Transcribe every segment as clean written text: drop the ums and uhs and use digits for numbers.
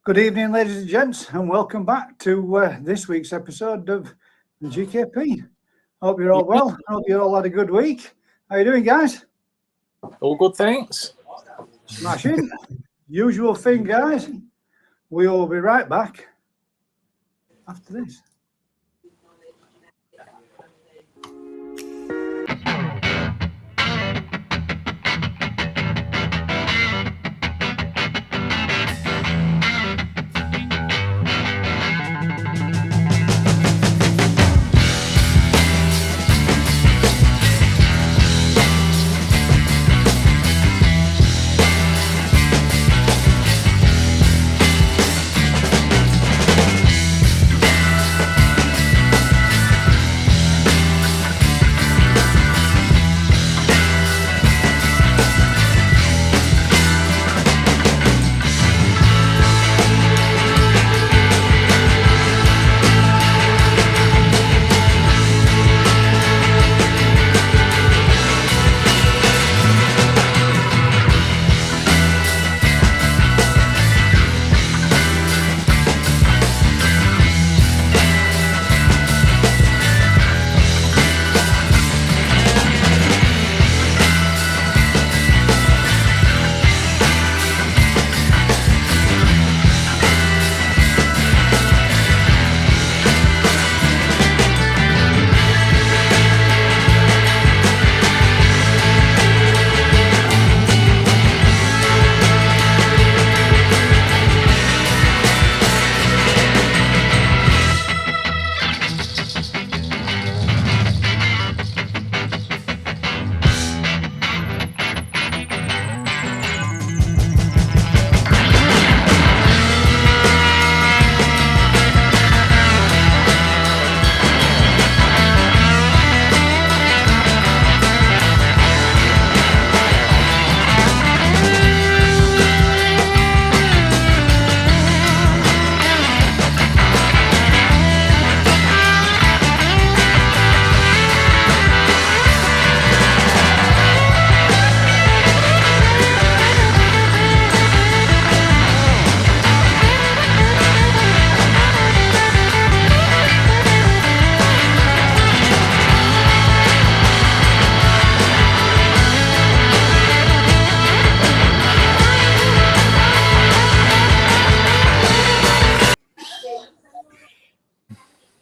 Good evening, ladies and gents, and welcome back to this week's episode of GKP. Hope you're all well. Hope you all had a good week. How you doing, guys? All good, thanks. Smashing. Usual thing, guys. We will be right back after this.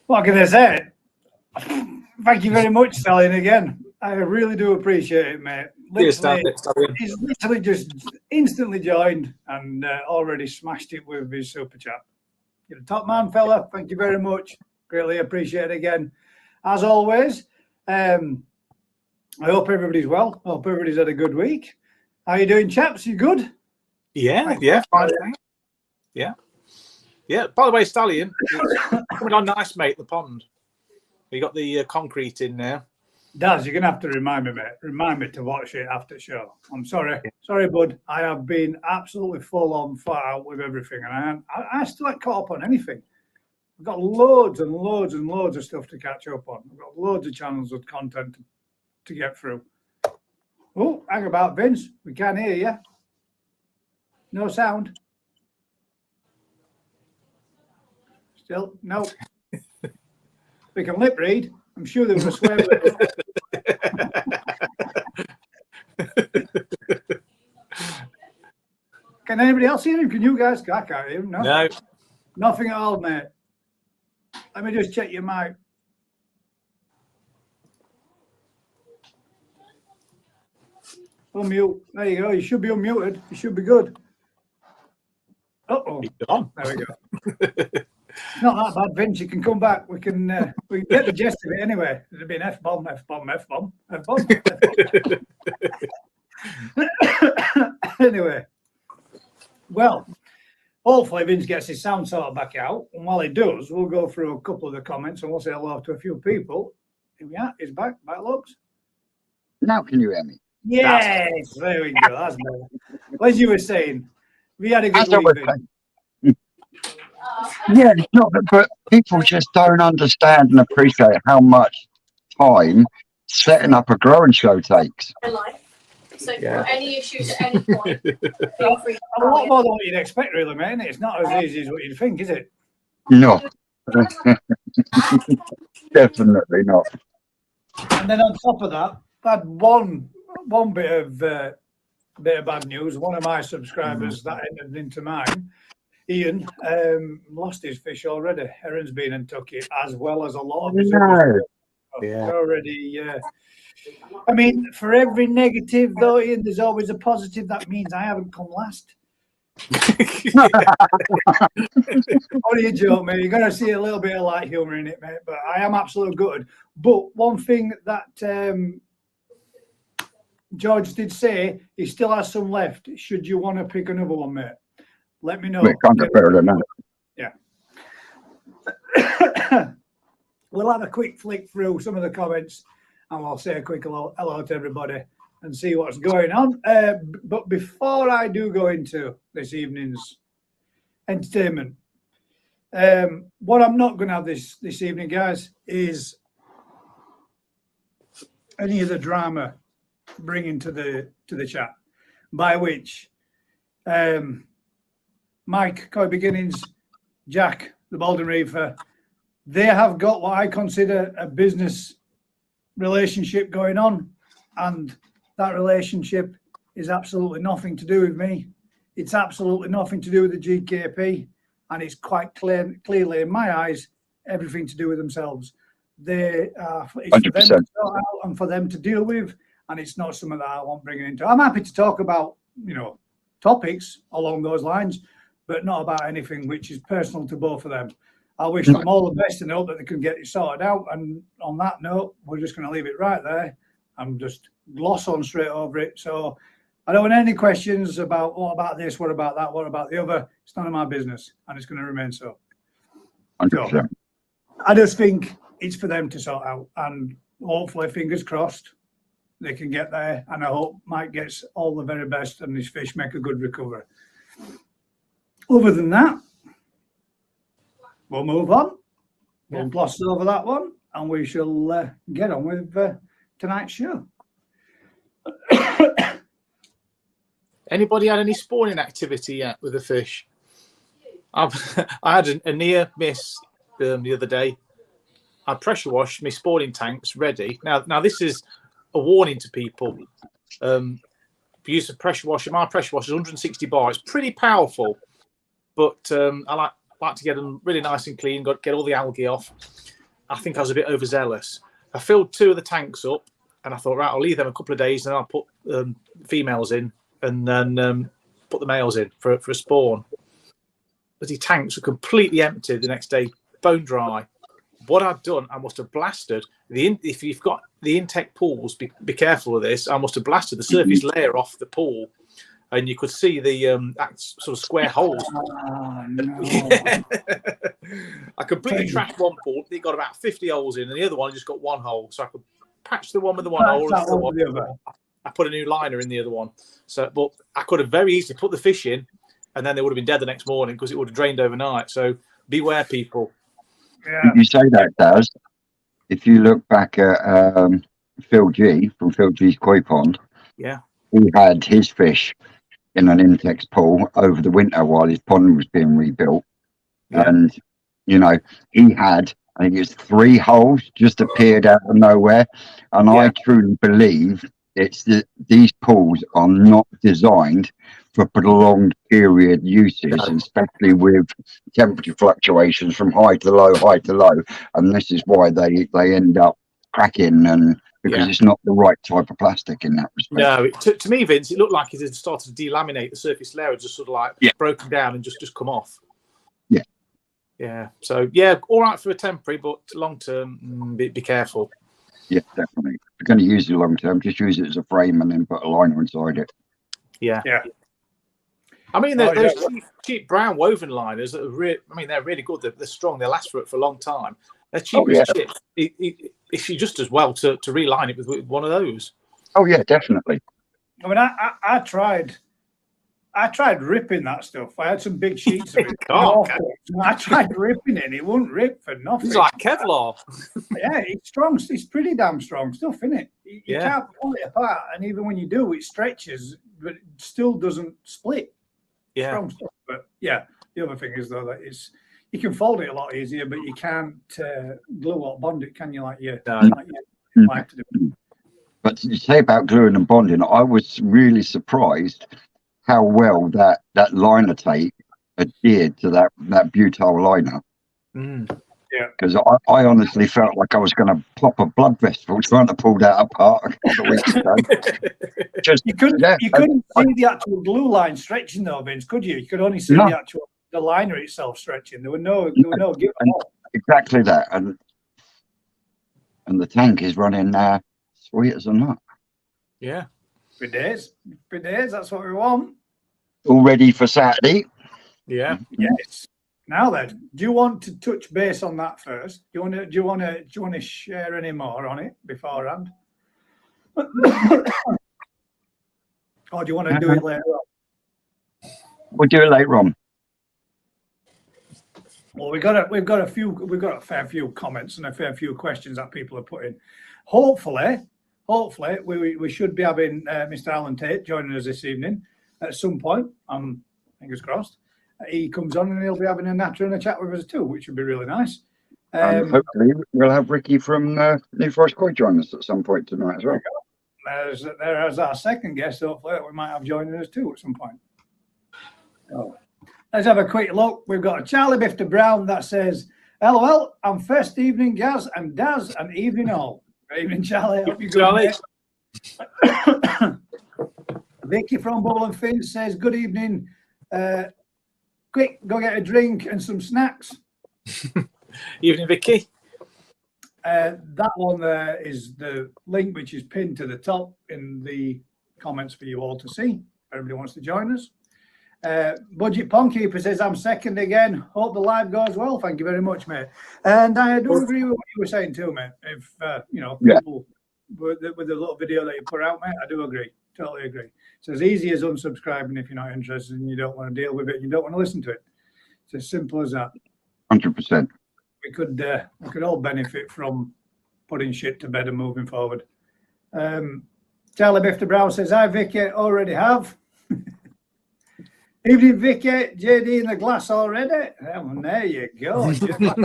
What can I say? Thank you very much, Stallion, again. I really do appreciate it, mate. He's literally just instantly joined and already smashed it with his super chat. You're a top man, fella. Thank you very much. Greatly appreciate it again. As always, I hope everybody's well. I hope everybody's had a good week. How you doing, chaps? You good? Yeah, fine. Yeah. By the way, Stallion, it's coming on nice, mate. The pond. You got the concrete in now. Daz, you're gonna have to remind me, mate. Remind me to watch it after show. I'm sorry, bud. I have been absolutely full on, flat out with everything, and I still ain't caught up on anything. I've got loads and loads and loads of stuff to catch up on. I've got loads of channels with content to get through. Oh, hang about, Vince. We can't hear you. No sound. Still, no. We can lip read. I'm sure there was a swear word. Can anybody else hear him? Can you guys? I can't hear him. No. Nothing at all, mate. Let me just check your mic. Unmute. There you go. You should be unmuted. You should be good. Uh-oh. There we go. It's not that bad, Vince. You can come back. We can get the gist of it anyway. There'll be an F-bomb. Anyway, well, hopefully Vince gets his sound sorted back out. And while he does, we'll go through a couple of the comments and we'll say hello to a few people. Here we are. He's back. Back looks. Now can you hear me? Yes. There we go. That's better. As you were saying, we had a good week. Yeah, it's not, but people just don't understand and appreciate how much time setting up a growing show takes. So if you've got any issues at any point, feel free to A lot more than what you'd expect, really, mate. It's not as easy as what you'd think, is it? No, definitely not. And then on top of that, I had one bit of bad news. One of my subscribers that entered into mine, Ian, lost his fish already. Erin's been and took it, as well as a lot of his others. Yeah. Already. I mean, for every negative, though, Ian, there's always a positive. That means I haven't come last. Only a joke, mate. You're going to see a little bit of light humour in it, mate. But I am absolutely gutted. But one thing that George did say, he still has some left. Should you want to pick another one, mate? Let me know. We can't get better than that. Yeah. We'll have a quick flick through some of the comments and we'll say a quick hello to everybody and see what's going on. But before I do go into this evening's entertainment, what I'm not going to have this evening, guys, is any of the drama bringing to the chat, by which Mike, Coy Beginnings, Jack, the Baldwin Reefer, they have got what I consider a business relationship going on, and that relationship is absolutely nothing to do with me. It's absolutely nothing to do with the GKP, and it's quite clearly, in my eyes, everything to do with themselves. It's for them to sort out and for them to deal with, and it's not something that I want bringing into. I'm happy to talk about, topics along those lines, but not about anything which is personal to both of them. I wish them all the best and hope that they can get it sorted out. And on that note, we're just going to leave it right there. I'm just gloss on straight over it. So I don't want any questions about what about this, what about that, what about the other. It's none of my business, and it's going to remain so. 100%. So I just think it's for them to sort out, and hopefully, fingers crossed, they can get there. And I hope Mike gets all the very best and his fish make a good recovery. Other than that, we'll move on. We'll gloss over that one, and we shall get on with tonight's show. Anybody had any spawning activity yet with the fish? I had a near miss the other day. I pressure washed my spawning tanks ready. Now this is a warning to people. Use of pressure washer. My pressure washer is 160 bar. It's pretty powerful, but I like to get them really nice and clean. Get all the algae off. I think I was a bit overzealous. I filled 2 of the tanks up, and I thought, right, I'll leave them a couple of days, and I'll put females in, and then put the males in for a spawn. But the tanks were completely empty the next day, bone dry. What I'd done, I must have blasted if you've got the intake pools, be careful of this. I must have blasted the surface layer off the pool, and you could see the sort of square holes. Oh, no. Yeah. I completely trashed one pool. It got about 50 holes in, and the other one just got 1 hole. So I could patch the one with the 1 hole. I put a new liner in the other one. So, but I could have very easily put the fish in, and then they would have been dead the next morning because it would have drained overnight. So beware, people. Yeah. You say that, Daz. If you look back at Phil G from Phil G's Koi Pond, yeah, he had his fish in an Intex pool over the winter while his pond was being rebuilt. Yeah. And, he had, I think it was 3 holes just appeared out of nowhere. And I truly believe it's that these pools are not designed for prolonged period usage, especially with temperature fluctuations from high to low, and this is why they end up cracking, and because it's not the right type of plastic in that respect. No, to me, Vince, it looked like it had started to delaminate. The surface layer had just sort of like broken down and just come off. Yeah. So all right for a temporary, but long term, be careful. Yeah, definitely. If you're going to use it long term, just use it as a frame and then put a liner inside it. Yeah. I mean, those cheap brown woven liners that are they're really good. They're strong. They last for a long time. They're cheap as shit. It's just as well to reline it with one of those. Oh yeah, definitely. I mean, I tried ripping that stuff. I had some big sheets of it. I tried ripping it. It wouldn't rip for nothing. It's like Kevlar. Yeah, it's strong. It's pretty damn strong stuff, isn't it? You can't pull it apart, and even when you do, it stretches, but it still doesn't split. Yeah. Strong stuff. But yeah, the other thing is though that you can fold it a lot easier, but you can't glue or bond it, can you? Like you like to do. But you say about gluing and bonding, I was really surprised how well that liner tape adhered to that butyl liner. Yeah, because I honestly felt like I was going to pop a blood vessel trying to pull that apart a couple of weeks ago. You couldn't see the actual glue line stretching though, Vince, could you? You could only see the liner itself stretching. There were no give at all. Exactly that, and the tank is running sweet as a nut. Yeah. 3 days. 3 days, that's what we want. All ready for Saturday. Yeah. Yes. Now then, do you want to touch base on that first? Do you want to share any more on it beforehand? Or do you want to do it later on? We'll do it later on. Well, we've got a fair few comments and a fair few questions that people are putting. Hopefully, we should be having Mr. Alan Tate joining us this evening at some point. Fingers crossed. He comes on and he'll be having a natter and a chat with us too, which would be really nice. Hopefully, we'll have Ricky from New Forest Court join us at some point tonight as well. There's our second guest. Hopefully, we might have joining us too at some point. So, let's have a quick look. We've got a Charlie Bifter Brown that says, "LOL, I'm first evening, Gaz and Daz, and evening all." Good evening, Charlie. Hope you're good. Charlie. Vicky from Bubble and Fin says, "Good evening. Quick, go get a drink and some snacks." Evening, Vicky. That one there is the link which is pinned to the top in the comments for you all to see. If everybody wants to join us. Budget Pondkeeper says, "I'm second again. Hope the live goes well. Thank you very much, mate." And I do agree with what you were saying too, mate. If people with the little video that you put out, mate, I do agree. Totally agree. It's as easy as unsubscribing if you're not interested and you don't want to deal with it and you don't want to listen to it. It's as simple as that. 100%. We could all benefit from putting shit to bed and moving forward. Charlie Bifter Brown says, "Hi, Vicky. Already have." Evening, Vicky. JD in the glass already. Well, there you go. Silver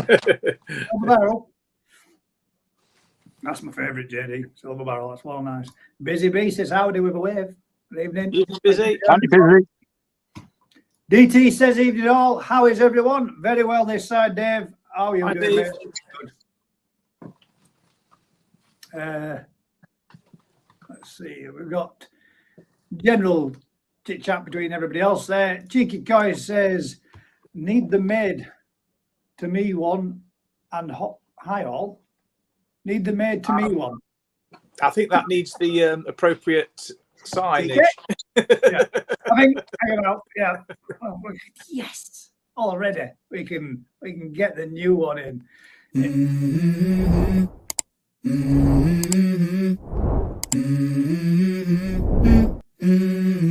barrel. That's my favourite, JD. Silver barrel. That's well nice. Busy B says, "Howdy with a wave." Good evening. Busy. Busy. DT says, "Evening all. How is everyone?" Very well this side, Dave. How are you doing, mate? Good. Let's see. We've got general chit chat between everybody else there. Cheeky Coy says, "Need the maid to me one and hi all. Need the maid to me one." I think that needs the appropriate signage. Yeah. I think, hang on, yeah. Oh, yes, already we can get the new one in.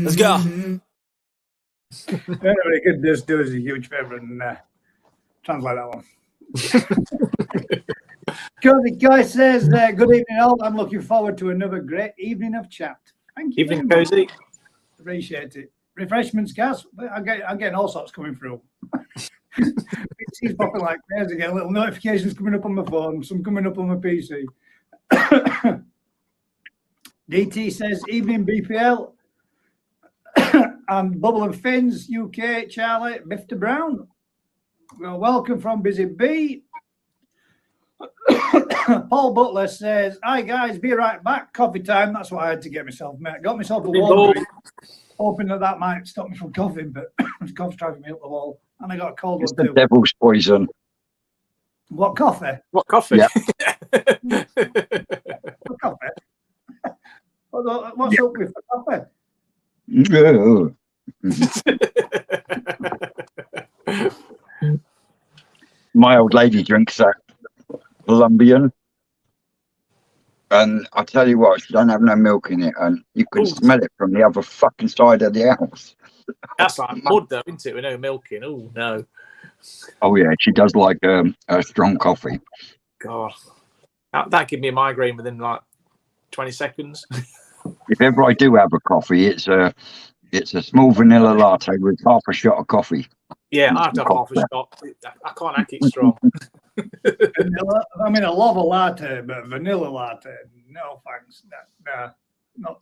Let's go. Anybody could just do us a huge favour and translate that one. Cozy Guy says, "Good evening all. I'm looking forward to another great evening of chat." Thank you. Evening, Cozy. Appreciate it. Refreshments, Gaz. I'm getting all sorts coming through. She's popping like crazy. Getting little notifications coming up on my phone, some coming up on my PC. DT says, "Evening, BPL." And Bubble and Fins, UK, Charlie, Bifter Brown. Well, welcome from Busy B. Paul Butler says, "Hi guys, be right back. Coffee time." That's what I had to get myself, mate. Got myself a warm drink, hoping that might stop me from coughing, but the cough's driving me up the wall. And I got a cold It's one the too. devil's poison. What coffee? What coffee? Yeah. What coffee? What's up with the coffee? My old lady drinks that Colombian, and I tell you what, she don't have no milk in it, and you can smell it from the other fucking side of the house. That's like mud, though, isn't it? With no milk in. Oh no. Oh yeah, she does like a strong coffee. God, that gave me a migraine within like 20 seconds. If ever I do have a coffee, it's a small vanilla latte with half a shot of coffee. Yeah, I have to have half a shot. I can't hack it strong. Vanilla, I mean, I love a latte, but vanilla latte, no thanks. No.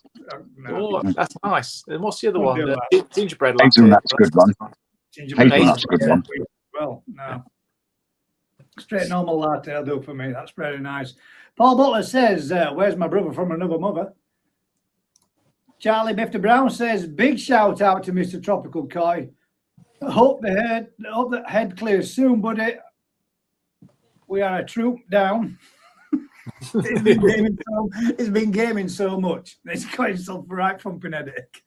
Oh, that's nice. And what's the other Won't one? do The gingerbread latte. Hazelnut's a good one. Gingerbread Hazelnut's a good one. Well, no. Straight normal latte will do for me. That's very nice. Paul Butler says, where's my brother from another mother? Charlie Bifter Brown says, big shout out to Mr. Tropical Koi. Hope the head clears soon, buddy. We are a troop down. He's been gaming so much. He's got himself a right thumping headache.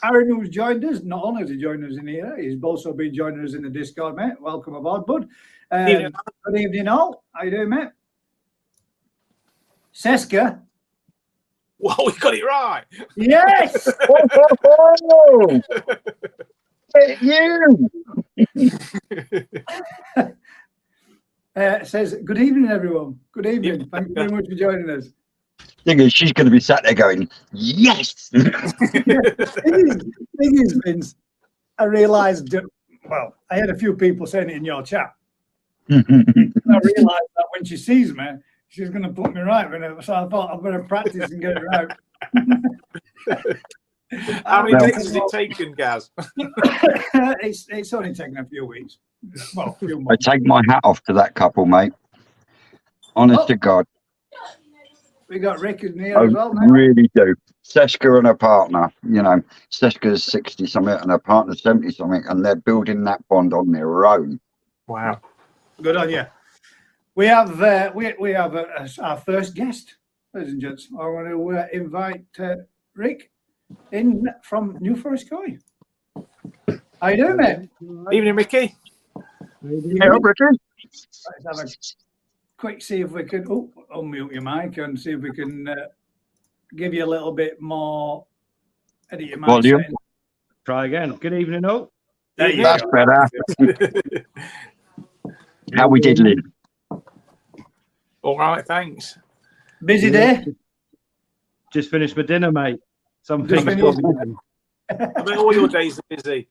Aaron, who's joined us, not only has he joined us in here, he's also been joining us in the Discord, mate. Welcome aboard, bud. Good evening, all. How you doing, mate? Seska. Wow, we got it right. Yes. Oh, you. Says, good evening, everyone. Good evening. Thank you very much for joining us. Thing is, she's going to be sat there going, yes. Thing is, Vince, I realised, well, I had a few people saying it in your chat. I realised that when she sees me, she's going to put me right. So I thought I'd better practice and get it right. How many days has it taken, Gaz? It's only taken a few weeks. Well, a few I months. take my hat off to that couple, mate. Honest to God. We got Rick in here I as well, mate. really do. Seska and her partner, you know, Seska's 60 something and her partner's 70 something, and they're building that bond on their own. Wow. Good on you. We have our first guest, ladies and gents. I want to invite Rick in from New Forest Koi. How you doing, mate? Evening, Ricky. Hey, Ricky. Let's have a quick see if we can unmute your mic and see if we can give you a little bit more edit your mic. Volume. Try again. Good evening, all. That's better. How we diddling? All right, thanks. Busy day? Just finished my dinner, mate. Something. Just finished. I bet all your days are busy.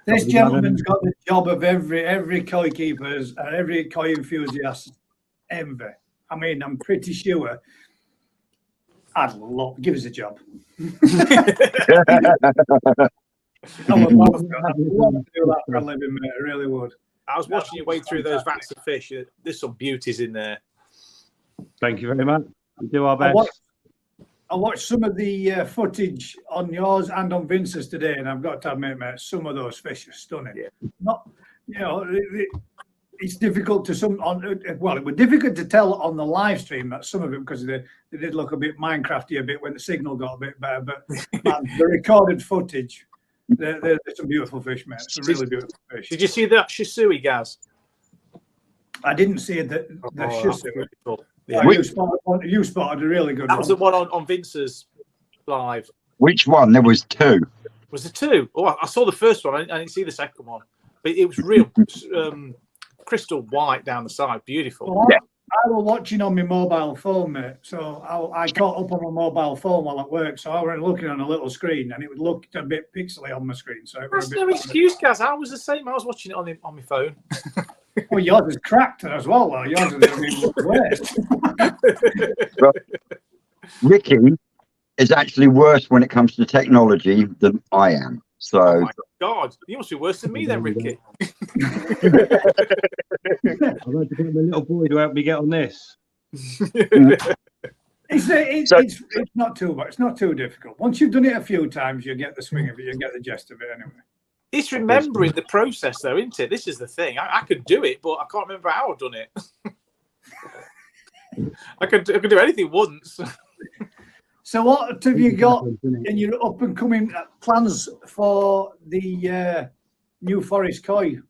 This gentleman's got the job of every koi keeper's and every koi enthusiast's envy. I mean, I'm pretty sure I'd give us a job. I would love to do that for a living, mate. I really would. I was watching you wade through those vats of fish. There's some beauties in there. Thank you very much. We do our best. I watched some of the footage on yours and on Vince's today, and I've got to admit, mate, some of those fish are stunning. Yeah. Not, it's difficult to it was difficult to tell on the live stream that some of them, because they did look a bit Minecrafty a bit when the signal got a bit better, but man, the recorded footage, they're some beautiful fish, mate. Some really beautiful fish. Did you see that Shisui, Gaz? I didn't see the Shisui. Yeah. You spotted a really good one. That was the one on Vince's live. Which one? There was two. Was there two? Oh, I saw the first one. I didn't see the second one. But it was real crystal white down the side. Beautiful. Well, I was watching on my mobile phone, mate. So I caught up on my mobile phone while at work. So I was looking on a little screen, and it looked a bit pixely on my screen. So that's no excuse, Gaz. I was the same. I was watching it on my phone. Well, yours is cracked as well, though. Yours is worse. Well, Ricky is actually worse when it comes to technology than I am. So, oh my God, you must be worse than me then, Ricky. I've had to get my little boy to help me get on this. It's not too much. It's not too difficult. Once you've done it a few times, you get the swing of it. You get the gist of it anyway. It's remembering the process, though, isn't it? This is the thing. I could do it, but I can't remember how I've done it. I could do anything once. So what have you got in your up and coming plans for the New Forest Koi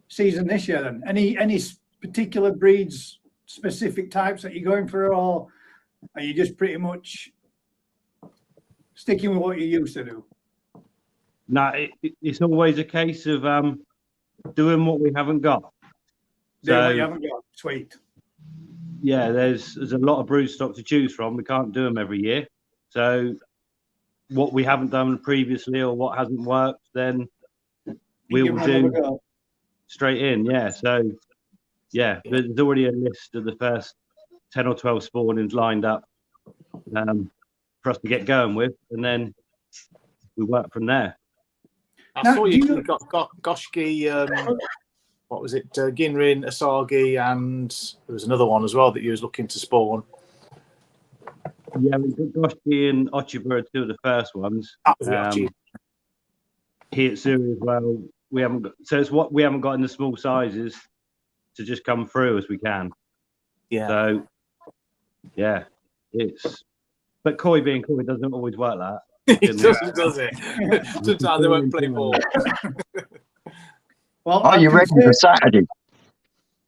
season this year then? Any particular breeds, specific types that you're going for, or are you just pretty much sticking with what you used to do? No, it's always a case of doing what we haven't got. So what you haven't got. Sweet. Yeah, there's a lot of brood stock to choose from. We can't do them every year. So what we haven't done previously or what hasn't worked, then we will do straight in. Yeah. So yeah, there's already a list of the first 10 or 12 spawnings lined up for us to get going with, and then we work from there. I saw you got Goshki, what was it? Ginrin, Asagi, and there was another one as well that you was looking to spawn. Yeah, we got Goshki and Ochiba are two of the first ones. Hitsuri as well. We haven't got, so it's what we haven't got in the small sizes to just come through as we can. Yeah. So yeah, but Koi being Koi doesn't always work like that. It doesn't, does it? Sometimes they won't play ball. Well, are you ready for Saturday?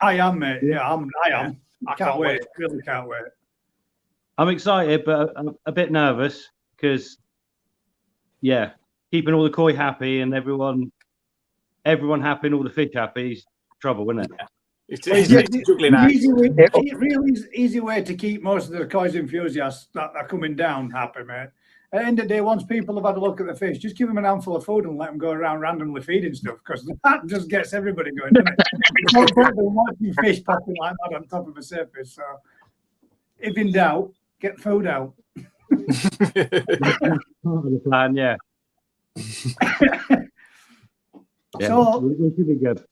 I am, mate. Yeah, I am. I can't wait. Really can't wait. I'm excited, but a bit nervous because, yeah, keeping all the koi happy and everyone happy and all the fish happy is trouble, isn't it? It's a really easy way to keep most of the koi enthusiasts that are coming down happy, mate. At the end of the day, once people have had a look at the fish, just give them an handful of food and let them go around randomly feeding stuff, because that just gets everybody going, doesn't it? Don't put them watching fish popping like that on top of a surface. So, if in doubt, get food out. The plan, yeah. So, we should be good.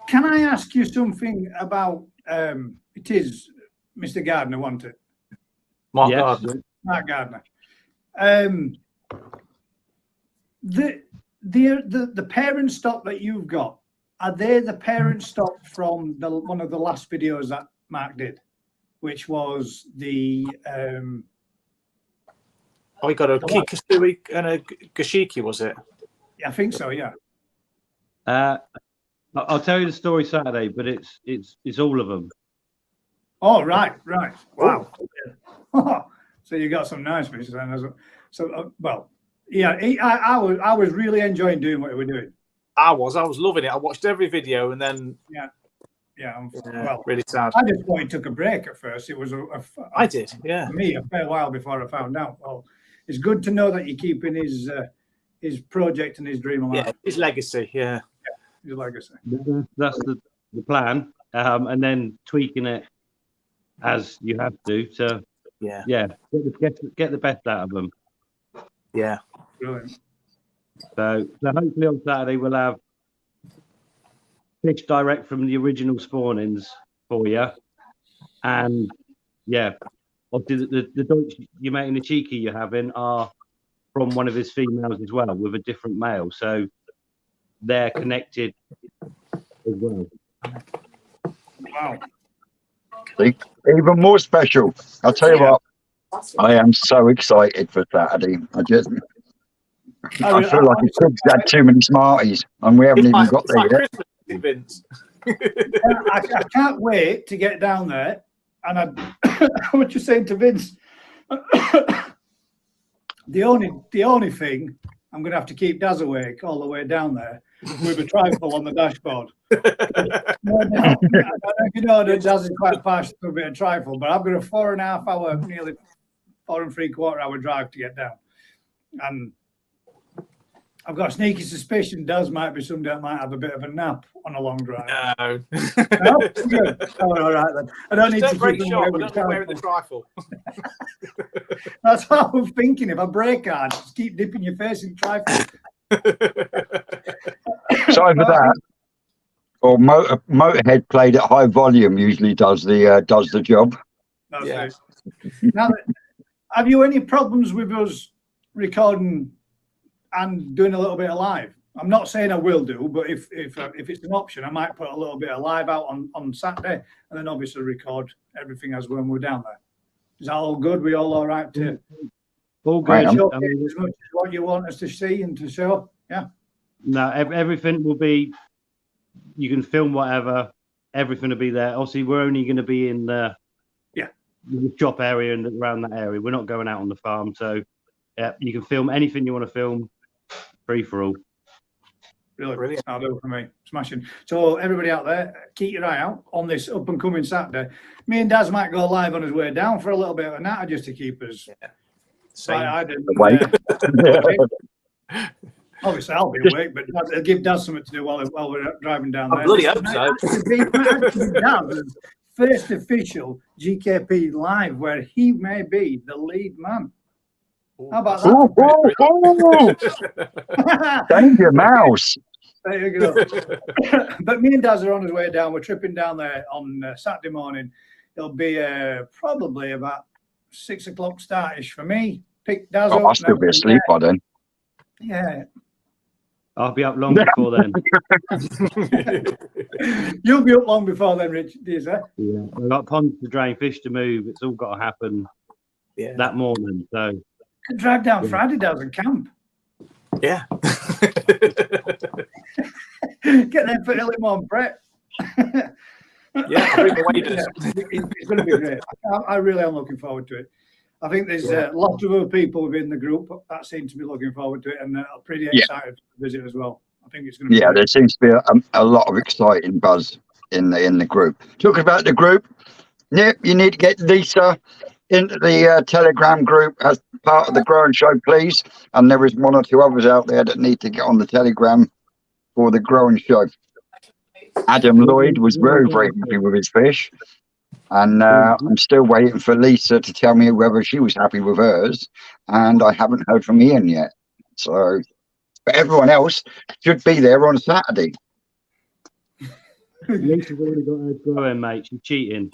Can I ask you something about? It is Mr. Gardner, wasn't it? Mark Gardner. Mark Gardner. The parent stock that you've got, are they the parent stock from one of the last videos that Mark did, which was the we got a Kikasui and a Gashiki, was it? Yeah, I think so, yeah. I'll tell you the story Saturday, but it's all of them. Oh, right. Wow. So you got some nice fish then. So well, yeah. I was really enjoying doing what we were doing. I was loving it. I watched every video and then well, really sad. I just thought he took a break at first. It was I did, yeah. For me, a fair while before I found out. Well, it's good to know that you're keeping his project and his dream alive. Yeah, his legacy. Yeah, his legacy. That's the plan, and then tweaking it as you have to. So get the best out of them. Yeah, brilliant. So hopefully on Saturday we'll have fish direct from the original spawnings for you, and obviously the Deutsch you're making, the cheeky you're having are from one of his females as well with a different male, so they're connected as well. Wow. Even more special. I'll tell you what, I am so excited for Saturday. I feel like the kids had too many Smarties and we haven't even got there yet. I can't wait to get down there. And I was just saying to Vince, the only thing, I'm going to have to keep Daz awake all the way down there with a trifle on the dashboard. I don't know if you know that Daz is quite partial to a bit of trifle, but I've got a 4.5 hour, nearly 4 3/4 hour drive to get down. And I've got a sneaky suspicion Daz might be somebody that might have a bit of a nap on a long drive. No. No? Good. Oh, all right then. I don't need to keep him wearing the trifle. That's what I'm thinking. If I break hard, just keep dipping your face in trifle. Sorry for that. Or Motorhead played at high volume usually does the job. That's it. Now, have you any problems with us recording and doing a little bit of live? I'm not saying I will do, but if it's an option, I might put a little bit of live out on Saturday, and then obviously record everything as when we're down there. Is that all good? We all right to all good? As much as what you want us to see and to show? Yeah. No, everything will be. You can film whatever. Everything will be there. Obviously, we're only going to be in the shop area and around that area. We're not going out on the farm, so you can film anything you want to film. Free for all. Brilliant. That'll do it for me. Smashing. So everybody out there, keep your eye out on this up and coming Saturday. Me and Daz might go live on his way down for a little bit of a natter just to keep us. Yeah. Same. I didn't. Obviously, I'll be awake, but it'll give Daz something to do while we're driving down there. I bloody hope so. Daz's first official GKP live where he may be the lead man. How about that? Danger mouse. There you go. But me and Daz are on his way down. We're tripping down there on Saturday morning. It'll be probably about 6 o'clock start-ish for me. Pick Daz up. I'll still be asleep by then. Yeah. I'll be up long before then. You'll be up long before then, Rich. Yeah. I've got ponds to drain, fish to move. It's all got to happen that morning. So drive down Friday, Daz, and camp. Yeah. Get there for early morning prep. Yeah, bring the waders. It's going to be great. I really am looking forward to it. I think there's lots of other people within the group that seem to be looking forward to it and are pretty excited to visit as well. I think it's going to be great. There seems to be a lot of exciting buzz in the group. Talking about the group, Nip, you need to get Lisa into the Telegram group as part of the Growing Show, please. And there is 1 or 2 others out there that need to get on the Telegram for the Growing Show. Adam Lloyd was very, very happy with his fish. And I'm still waiting for Lisa to tell me whether she was happy with hers. And I haven't heard from Ian yet. So, but everyone else should be there on Saturday. Lisa's already got her growing, mate. She's cheating.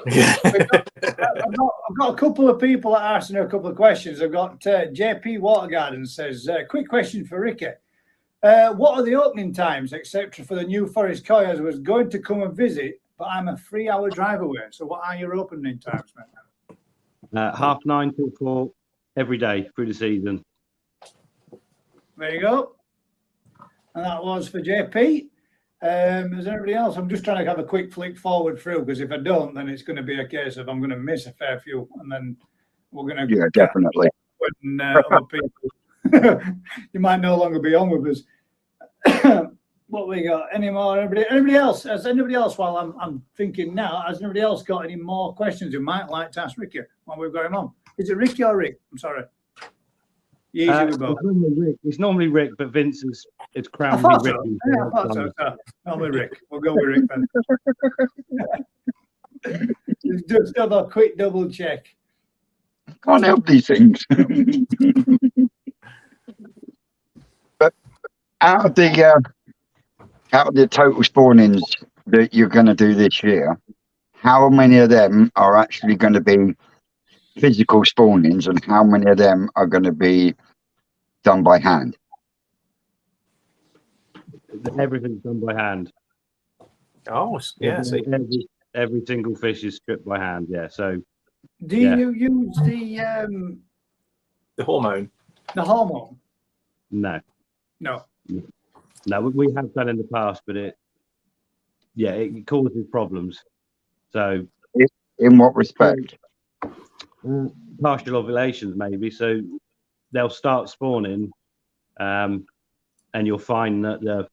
I've got a couple of people that are asking her a couple of questions. I've got JP Watergarden says, quick question for Ricky. What are the opening times, etc., for the new Forest Koi? As I was going to come and visit, but I'm a 3-hour drive away. So what are your opening times, mate? 9:30 till 4 every day through the season. There you go. And that was for JP. Is there anybody else? I'm just trying to have a quick flick forward through, because if I don't, then it's going to be a case of I'm going to miss a fair few, and then we're going to definitely. When other people, you might no longer be on with us. What we got? Any more? Anybody else? Has anybody else? While I'm thinking now, has anybody else got any more questions you might like to ask Ricky while we've got him on? Is it Ricky or Rick? I'm sorry. Easy with both. It's normally Rick, but Vince is crowned me Rick. Yeah, I thought so. Normally Rick. We'll go with Rick then. Just have a quick double check. Can't help these things. But out of the total spawnings that you're going to do this year, how many of them are actually going to be physical spawnings, and how many of them are going to be done by hand? Everything's done by hand. Oh, yeah. Every single fish is stripped by hand. Yeah. So, do you use the hormone? The hormone? No. No. No, we have done in the past, but it causes problems. So, in what respect? Partial ovulations, maybe. So they'll start spawning, and you'll find that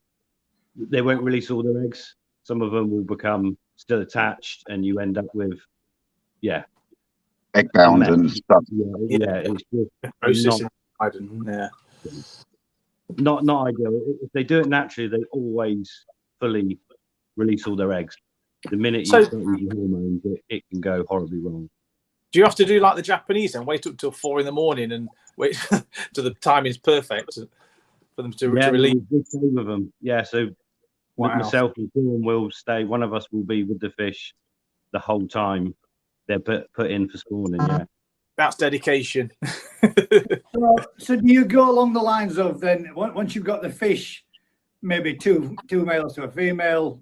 they won't release all their eggs. Some of them will become still attached, and you end up with egg bound and stuff. It's just not ideal. If they do it naturally, they always fully release all their eggs. The minute you start using hormones, it can go horribly wrong. Do you have to do like the Japanese and wait up till 4 a.m. and wait till the timing's perfect for them to release? With them. Yeah, so myself and Dawn will stay. One of us will be with the fish the whole time they're put in for spawning. Yeah, that's dedication. So do you go along the lines of then once you've got the fish, maybe two males to a female,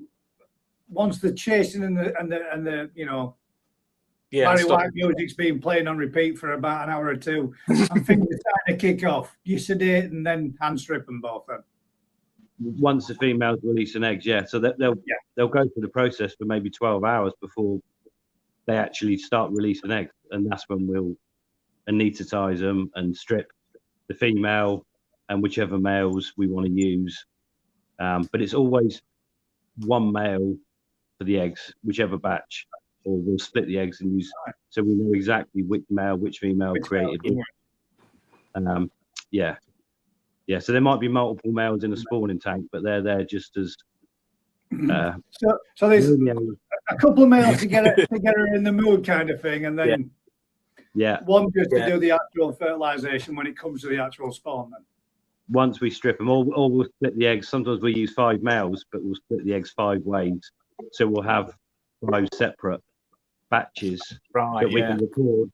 once the chasing and the Barry White music's been playing on repeat for about an hour or two, and things are starting to kick off, you sedate and then hand strip them both then? Once the females release an egg, so they'll go through the process for maybe 12 hours before they actually start releasing eggs, and that's when we'll anesthetize them and strip the female and whichever males we want to use But it's always one male for the eggs, whichever batch, or we'll split the eggs and use, so we know exactly which male, which female created which. Yeah. So there might be multiple males in a spawning tank, but they're there just as. So there's a couple of males to get her in the mood, kind of thing, and then one just to do the actual fertilization when it comes to the actual spawn. Then once we strip them, or we'll split the eggs. Sometimes we use 5 males, but we'll split the eggs 5 ways. So we'll have 5 separate batches that we can record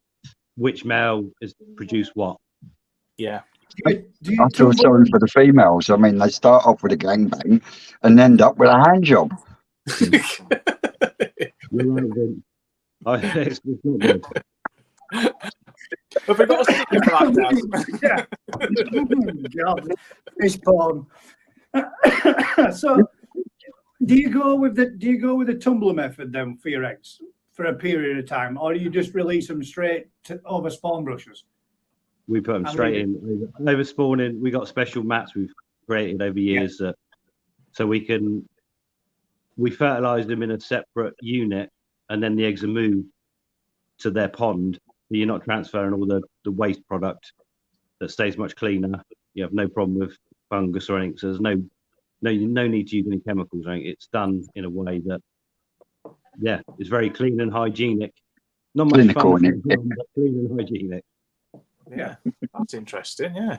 which male has produced what. Yeah. I feel sorry for the females. I mean, they start off with a gangbang and end up with a hand job. You're right, Vin. It's not good. Have we got a sticker for that, Dad? God, it's porn. So, do you go with the tumbler method then for your eggs for a period of time, or do you just release them straight over spawn brushes? We put them straight in over spawning. We got special mats we've created over years so we fertilize them in a separate unit, and then the eggs are moved to their pond. So you're not transferring all the waste product. That stays much cleaner. You have no problem with fungus or anything. So there's no need to use any chemicals or anything. It's done in a way that it's very clean and hygienic. Not much fun, but clean and hygienic. Yeah, that's interesting. Yeah,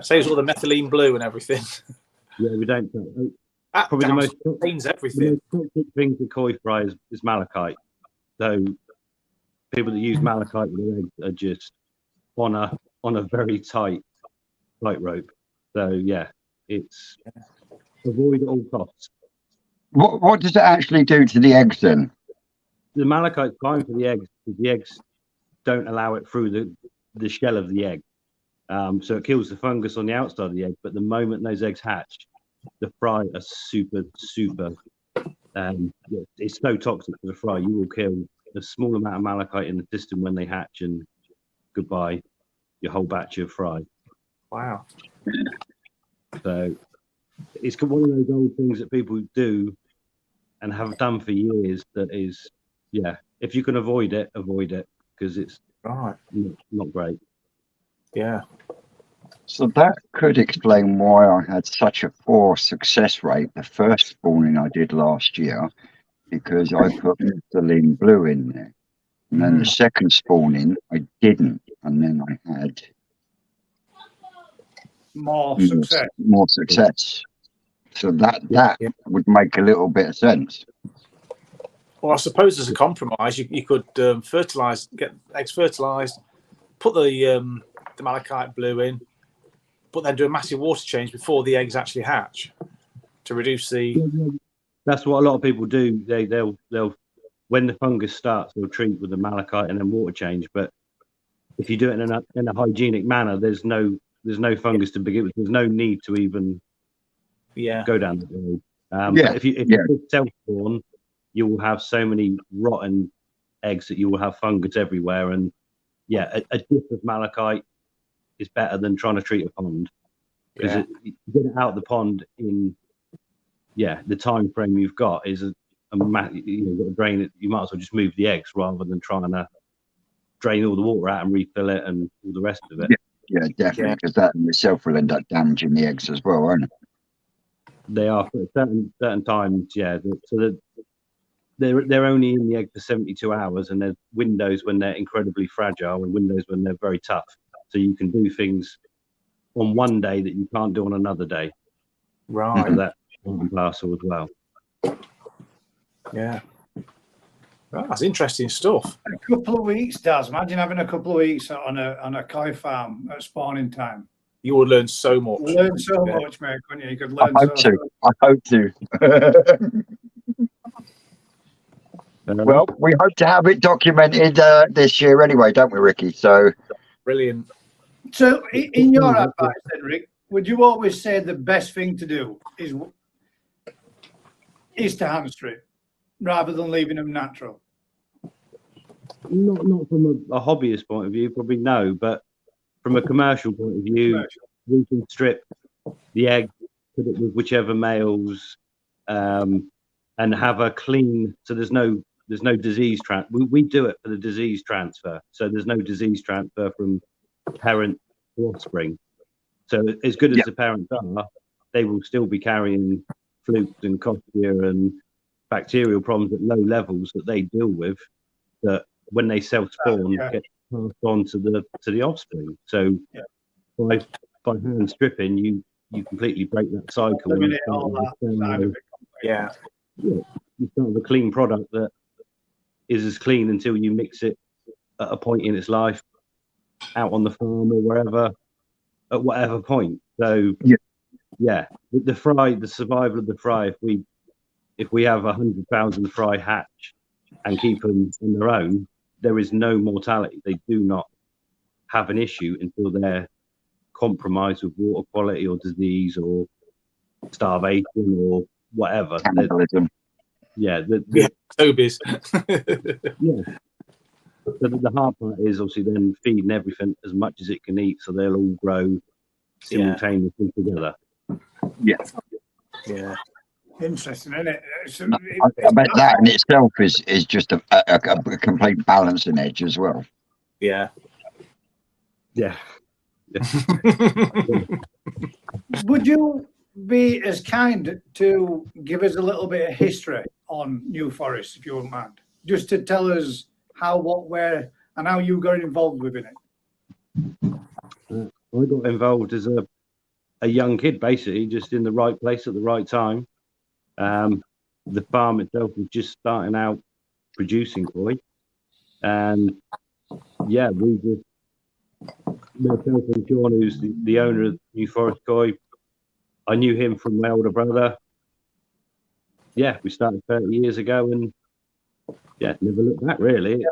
saves all the methylene blue and everything. Yeah, we don't. Probably the most cleans everything. The most toxic thing to koi fry is malachite. So people that use malachite with their eggs are just on a very tight rope. So it's avoid at all costs. What does it actually do to the eggs then? The malachite's fine for the eggs because the eggs don't allow it through the shell of the egg. So it kills the fungus on the outside of the egg, but the moment those eggs hatch, the fry are super it's so toxic for the fry. You will kill a small amount of malachite in the system when they hatch, and goodbye your whole batch of fry. Wow. So it's one of those old things that people do and have done for years. That is, if you can avoid it because it's not great. Yeah. So that could explain why I had such a poor success rate the first spawning I did last year, because I put methylene blue in there. And then the second spawning I didn't, and then I had more success. So that would make a little bit of sense. Well, I suppose as a compromise, you could get eggs fertilized, put the malachite blue in, but then do a massive water change before the eggs actually hatch to reduce the. That's what a lot of people do. They'll when the fungus starts, they'll treat with the malachite and then water change. But if you do it in a hygienic manner, there's no fungus to begin with. There's no need to even go down the road. But if you self-spawn, you will have so many rotten eggs that you will have fungus everywhere. And a dip of malachite is better than trying to treat a pond, because you get it out of the pond in the time frame you've got is you've got to drain it. You might as well just move the eggs rather than trying to drain all the water out and refill it and all the rest of it. Yeah, definitely, because that in itself will end up damaging the eggs as well, won't it? They are for certain times, so they're only in the egg for 72 hours, and there's windows when they're incredibly fragile and windows when they're very tough. So you can do things on one day that you can't do on another day. Right. So that's one parcel as well. Yeah. Well, that's interesting stuff. A couple of weeks, Daz. Imagine having a couple of weeks on a koi farm at spawning time. You would learn so much. Learn so much, mate, couldn't you? You could learn I hope to. Well, we hope to have it documented this year anyway, don't we, Ricky? So brilliant. So, in your advice, then, Rick, would you always say the best thing to do is to hand strip rather than leaving them natural? Not from a hobbyist point of view, probably no, but from a commercial point of view, we can strip the egg put it with whichever males, and have a clean. So there's no disease transfer. We do it for the disease transfer. So there's no disease transfer from parent to offspring. So as good as the parents are, they will still be carrying flukes and cochlear and bacterial problems at low levels that they deal with, that when they self-spawn get passed on to the offspring. So by hand stripping, you completely break that cycle. You start with a clean product that is as clean until you mix it at a point in its life, out on the farm or wherever, at whatever point. So the survival of the fry, if we have 100,000 fry hatch and keep them on their own, there is no mortality. They do not have an issue until they're compromised with water quality or disease or starvation or whatever. Cannibalism. Hobbyist. So the hard part is obviously then feeding everything as much as it can eat, so they'll all grow simultaneously together. Interesting, isn't it? I bet that in itself is just a complete balancing edge as well. Would you be as kind to give us a little bit of history on New Forest, if you wouldn't mind? Just to tell us how, what, where, and how you got involved within it. I got involved as a young kid, basically, just in the right place at the right time. The farm itself was just starting out producing koi, and we just, myself and Sean, who's the owner of New Forest Koi, I knew him from my older brother. We started 30 years ago, and never looked back, really.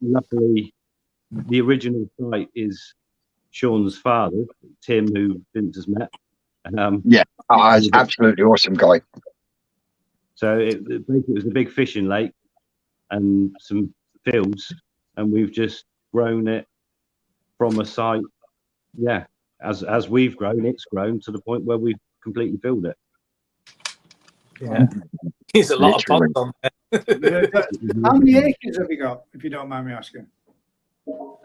Luckily, the original site is Sean's father, Tim, who Vince has met. He's an absolutely awesome guy. So it was a big fishing lake and some fields, and we've just grown it from a site. As we've grown, it's grown to the point where we've completely filled it. There's a lot of ponds on there. How many acres have you got, if you don't mind me asking? All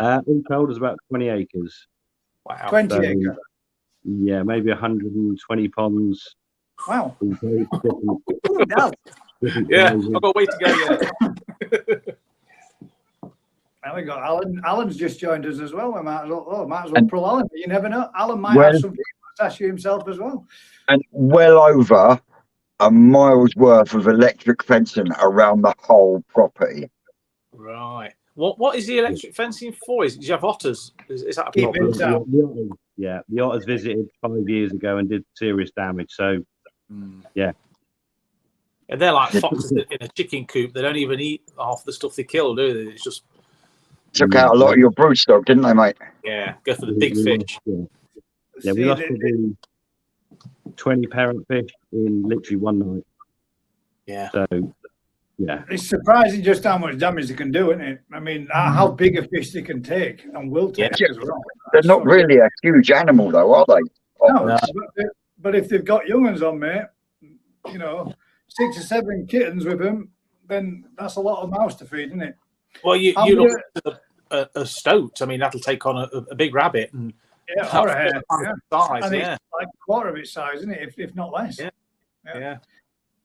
told is about 20 acres. Wow. 20 acres? Yeah, maybe 120 ponds. Wow. I've got a way to go yet. Now we got Alan. Alan's just joined us as well. We might as well pull Alan. You never know. Alan might have something to ask you himself as well. And well over a mile's worth of electric fencing around the whole property. Right. What is the electric fencing for? Is you have otters? Is that a Keep problem? it down. The otters visited 5 years ago and did serious damage. So, And they're like foxes in a chicken coop. They don't even eat half the stuff they kill, do they? It's just took out a lot of your brood stock, didn't they, mate? Go for the big fish. We lost probably 20 parent fish in literally one night. So, it's surprising just how much damage they can do, isn't it? I mean, how big a fish they can take and will take as well. They're not really a huge animal, though, are they? No. But if they've got young ones on, mate, 6 or 7 kittens with them, then that's a lot of mouths to feed, isn't it? Well, you look at a stoat. I mean, that'll take on a big rabbit and or a hare. Size, and it's like a quarter of its size, isn't it? If not less.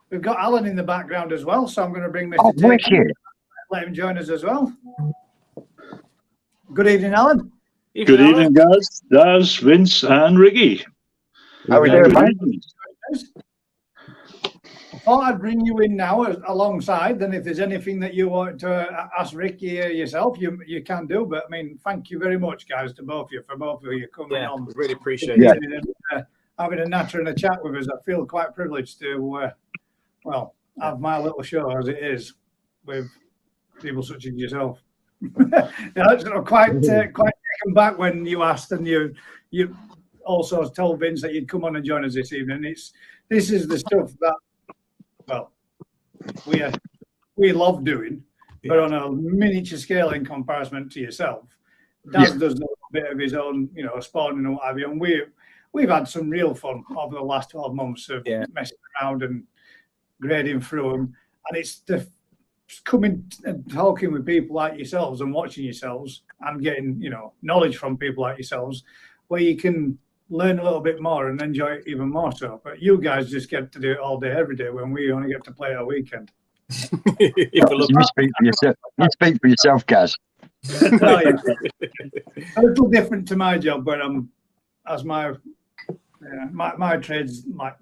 We've got Alan in the background as well, so I'm going to bring Mr. Tate. Let him join us as well. Good evening, Alan. Good evening, guys. Daz, Vince, and Ricky. How are we doing, mate? I thought I'd bring you in now alongside. Then, if there's anything that you want to ask Ricky yourself, you can do. But I mean, thank you very much, guys, to both of you coming on. We really appreciate it. And, having a natter and a chat with us. I feel quite privileged to, have my little show as it is with people such as yourself. I'm quite taken back when you asked, and you also told Vince that you'd come on and join us this evening. This is the stuff that we love doing, but on a miniature scale in comparison to yourself. Daz does a little bit of his own, spawning and what have you, and we've had some real fun over the last 12 months of messing around and grading through them. And it's the coming and talking with people like yourselves and watching yourselves and getting, knowledge from people like yourselves where you can learn a little bit more and enjoy it even more so. But you guys just get to do it all day, every day when we only get to play our weekend. You speak for yourself. You speak for yourself, Gaz. Well, yeah. A little different to my job, but as my trade's like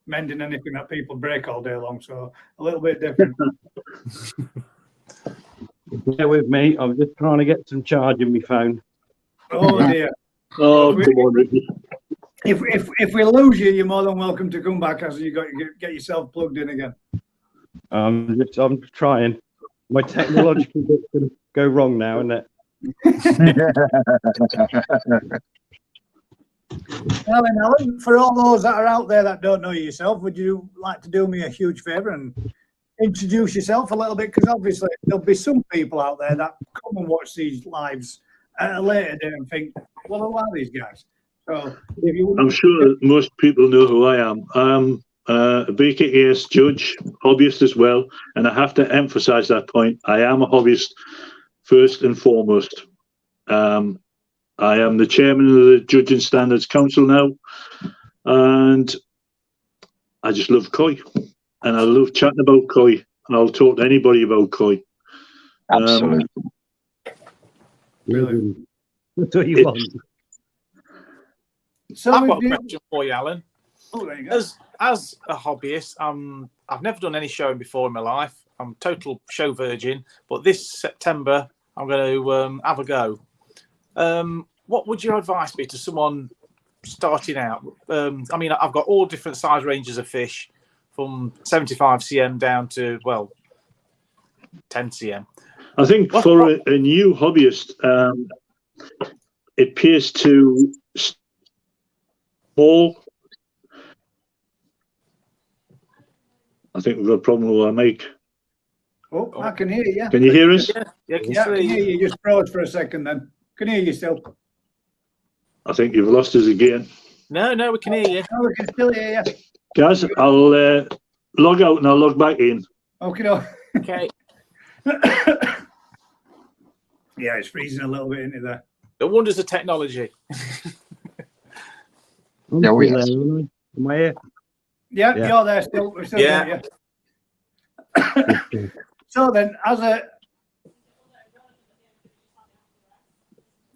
mending anything that people break all day long, so a little bit different. Bear with me. I'm just trying to get some charge in my phone. Oh dear. Oh, come on, Ricky. If we lose you, you're more than welcome to come back as you get yourself plugged in again. I'm trying. My technological bit's going to go wrong now, isn't it? Alan, for all those that are out there that don't know you yourself, would you like to do me a huge favour and introduce yourself a little bit? Because obviously there'll be some people out there that come and watch these lives at a later date and think, well, who are these guys? So if you I'm sure most people know who I am. I'm a BKS judge, hobbyist as well, and I have to emphasise that point. I am a hobbyist first and foremost. I am the chairman of the Judging Standards Council now, and I just love koi, and I love chatting about koi, and I'll talk to anybody about koi. Absolutely. Really? That's what you want. So I've got a question for you, Alan. Oh, there you go. As a hobbyist, I've never done any showing before in my life. I'm total show virgin, but this September I'm going to have a go. What would your advice be to someone starting out? I mean, I've got all different size ranges of fish, from 75 cm down to 10 cm. I think for a new hobbyist, it pays to small. I think we've got a problem with our mic. Oh, I can hear you. Can you hear us? Yeah, I can hear you. Just froze for a second then. Can hear you still. I think you've lost us again. No, we can hear you. No, we can still hear you. Guys, I'll log out and I'll log back in. Okay. Okay. Yeah, it's freezing a little bit into there. The wonders of technology. Yeah, we are. Am I here? Yeah, Yeah. you're there still. We're still Yeah. there, yeah. So then, as a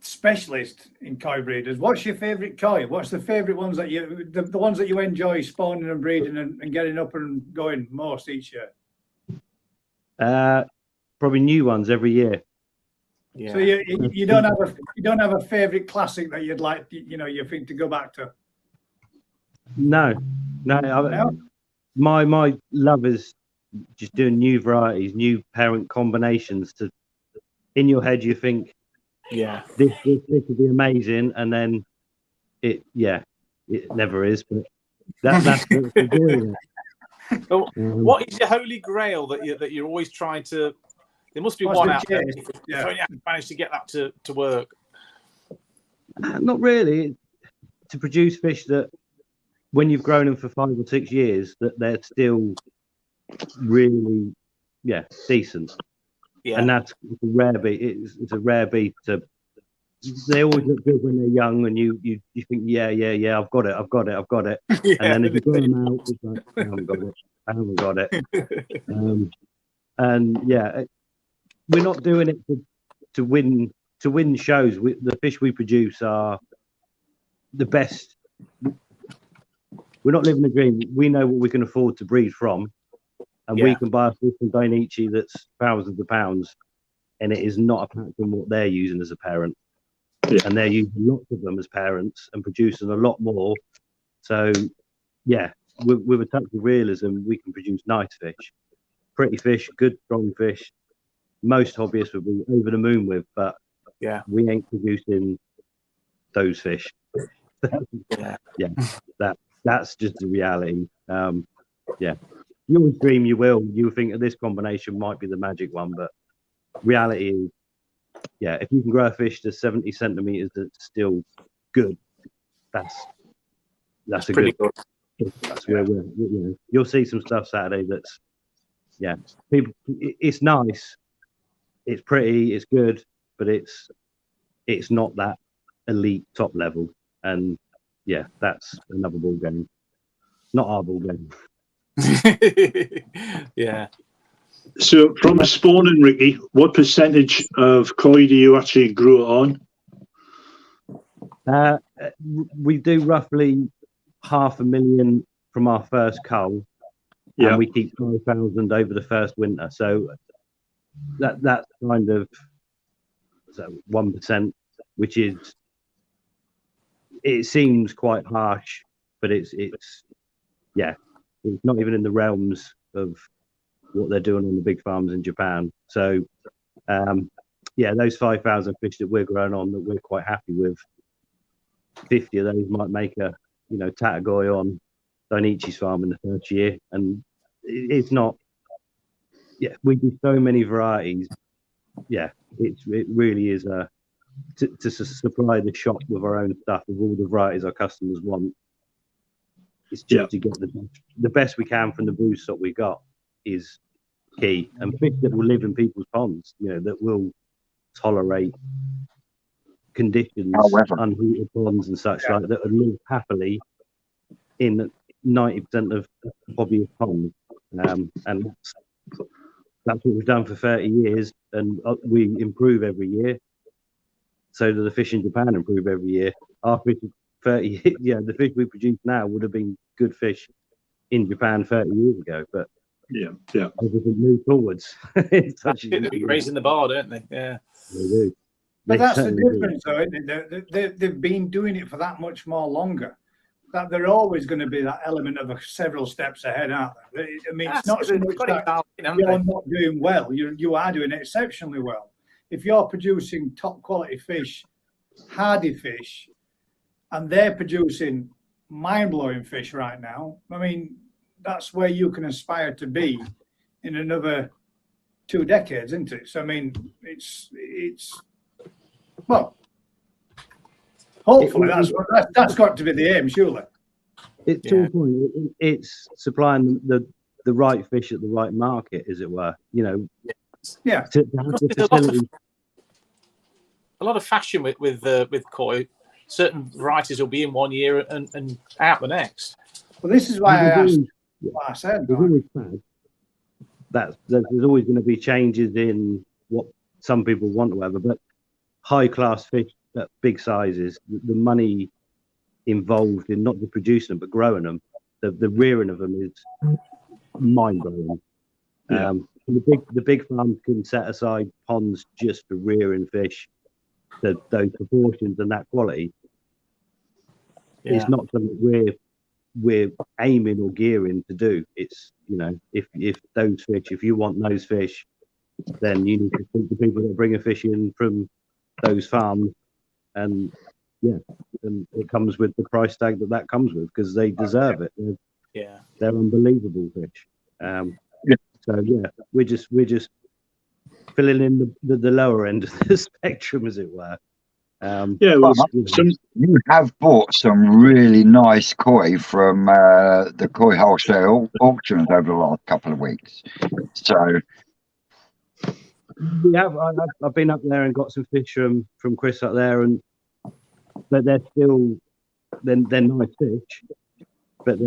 specialist in koi breeders, what's your favourite koi? What's the favourite ones that the ones that you enjoy spawning and breeding and getting up and going most each year? Probably new ones every year. Yeah. So you don't have a favourite classic that you'd like, you think to go back to? No. My love is just doing new varieties, new parent combinations. In your head, you think, Yeah. this would be amazing, and then it never is. But that's what's enjoying it. So what is your holy grail that you're always trying to? There must be one out there. If you only have to manage to get that to work. Not really. To produce fish that, when you've grown them for 5 or 6 years, that they're still really, decent. Yeah. And that's a rare beat. It's a rare beat. They always look good when they're young, and you think, yeah, I've got it. Yeah. And then if you grow them out, it's like, I haven't got it. And we're not doing it to win shows. The fish we produce are the best. We're not living a dream. We know what we can afford to breed from, and we can buy a fish from Dainichi that's thousands of pounds, and it is not a patch on what they're using as a parent. Yeah. And they're using lots of them as parents and producing a lot more. So, with a touch of realism, we can produce nice fish, pretty fish, good, strong fish. Most hobbyists would be over the moon with, but we ain't producing those fish. That's just the reality. You always dream you will. You think that this combination might be the magic one, but reality is, if you can grow a fish to 70 centimeters that's still good, that's a pretty good. good. That's where you'll see some stuff Saturday. That's people. It's nice, it's pretty, it's good, but it's not that elite top level. And that's another ball game. Not our ball game. Yeah. So from a spawning, Ricky, what percentage of koi do you actually grow it on? We do roughly 500,000 from our first cull, and we keep 5,000 over the first winter. So that's kind of 1%, which is, it seems quite harsh, but it's not even in the realms of what they're doing on the big farms in Japan. So those 5,000 fish that we're growing on, that we're quite happy with, 50 of those might make a Tatagoi on Dainichi's farm in the first year. And it's not, we do so many varieties. It really is to supply the shop with our own stuff, with all the varieties our customers want. It's just to get the best we can from the brood stock we got is key. And fish that will live in people's ponds, that will tolerate conditions, unheated ponds and such like that, and live happily in 90% of hobbyist ponds. And that's what we've done for 30 years, and we improve every year. So do the fish in Japan improve every year. Our fish 30, the fish we produce now would have been good fish in Japan 30 years ago, but as we move forwards, it's raising the bar, don't they? Yeah, they do. But that's the difference, though, isn't it? They've been doing it for that much more longer. That they're always going to be that element of several steps ahead, aren't they? I mean, it's not so much that you're not doing well. You are doing exceptionally well. If you're producing top quality fish, hardy fish, and they're producing mind-blowing fish right now, I mean, that's where you can aspire to be in another 2 decades, isn't it? So I mean, it's well, hopefully that's got to be the aim, surely. It's to a point. It's supplying the right fish at the right market, as it were. To have the facility. A lot of fashion with koi. Certain varieties will be in 1 year and out the next. Well, this is why I asked what I said. There's always going to be changes in what some people want, or whatever. But high class fish at big sizes, the money involved in not just producing them but growing them, the rearing of them is mind blowing. The big farms can set aside ponds just for rearing fish. Those proportions and that quality, it's not something we're aiming or gearing to do. It's if those fish, if you want those fish, then you need to speak to people that bring a fish in from those farms, and it comes with the price tag that comes with, because they deserve it. They're unbelievable fish. So we're just filling in the lower end of the spectrum, as it were. You have bought some really nice koi from the koi wholesale auctions over the last couple of weeks. So I've been up there and got some fish from Chris up there, and but they're nice fish, but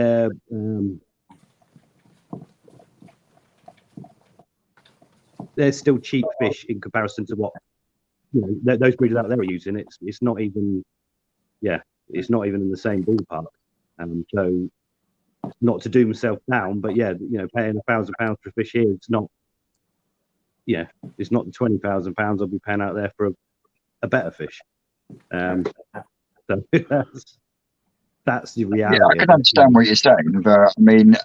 they're still cheap fish in comparison to what those breeders out there are using. It's not even in the same ballpark. So not to do myself down, but paying £1,000 for a fish here, it's not the £20,000 I'll be paying out there for a better fish. So that's the reality. I can understand what you're saying, but I mean,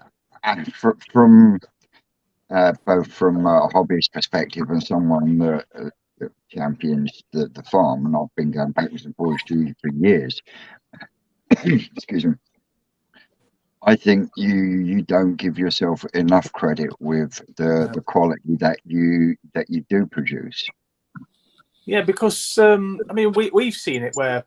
from both from a hobbyist perspective and someone that champions the farm, and I've been going backwards and forwards to you for years. Excuse me. I think you don't give yourself enough credit with the quality that you do produce. Yeah, because I mean, we've seen it where